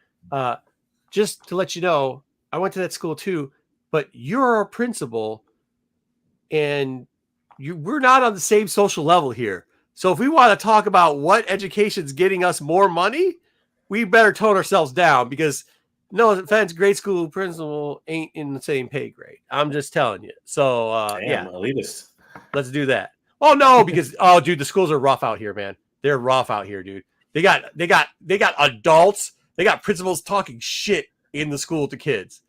just to let you know, I went to that school too, but you're a principal and we're not on the same social level here. So if we want to talk about what education's getting us more money, we better tone ourselves down because no offense, grade school principal ain't in the same pay grade. I'm just telling you. So yeah, elitist. Let's do that. Oh no, because dude, the schools are rough out here, man. They're rough out here, dude. They got adults. They got principals talking shit in the school to kids.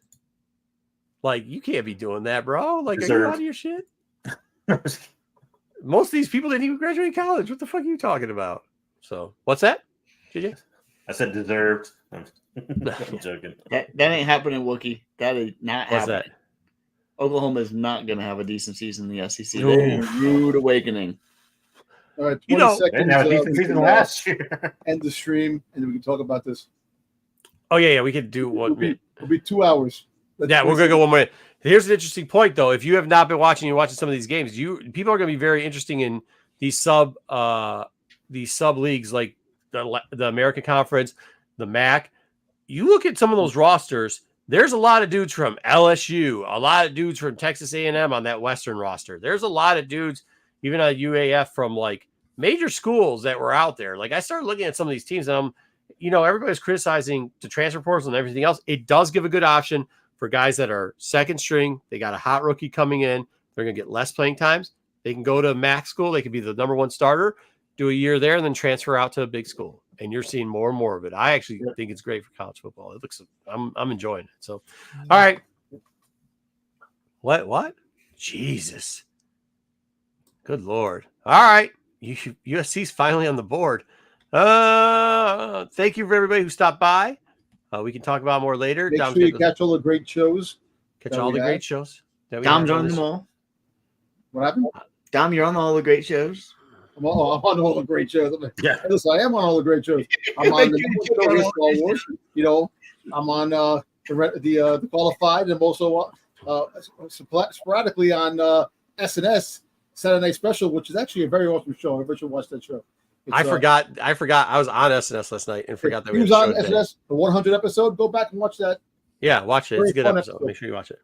Like, you can't be doing that, bro. Like, are you out of your shit? Most of these people didn't even graduate college. What the fuck are you talking about? So, what's that? JJ? I said deserved. I'm joking. That ain't happening, Wookie. That is not What's happening. That? Oklahoma is not going to have a decent season in the SEC. They're in a rude awakening. All right, 20 They didn't seconds. have a decent season last year. End the stream, and then we can talk about this. Oh, yeah, we could do one. It'll be 2 hours. We're going to go 1 minute. Here's an interesting point, though. If you have not been watching, you're watching some of these games, people are going to be very interesting in these sub leagues like the American Conference, the MAC. You look at some of those rosters, there's a lot of dudes from LSU, a lot of dudes from Texas A&M on that Western roster. There's a lot of dudes, even at UAF, from like major schools that were out there. Like, I started looking at some of these teams, and everybody's criticizing the transfer portals and everything else. It does give a good option for guys that are second string. They got a hot rookie coming in. They're going to get less playing times. They can go to MAC school. They could be the number one starter, do a year there, and then transfer out to a big school. And you're seeing more and more of it. I actually think it's great for college football. It looks, I'm enjoying it. So, all right. What? Jesus. Good Lord. All right. USC's finally on the board. Thank you for everybody who stopped by. We can talk about more later. Make sure you catch all the great shows. Great shows. Dom's on them all. What happened? Dom, you're on all the great shows. I'm on all the great shows. Yeah. Listen, I am on all the great shows. I'm on the Star Wars. I'm on the Qualified, and I'm also sporadically on SNS Saturday Night Special, which is actually a very awesome show. Everybody should watch that show. I forgot. I was on SNS last night and forgot that we was on SNS, the 100 episode. Go back and watch that. Yeah, watch it. It's a good episode. Make sure you watch it.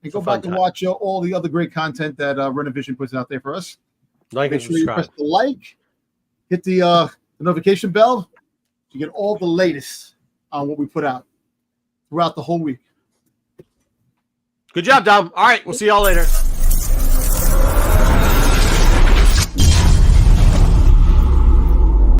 And go back and watch all the other great content that Renovision puts out there for us. Make sure you press the like, hit the notification bell to get all the latest on what we put out throughout the whole week. Good job, Dom. All right, we'll see y'all later.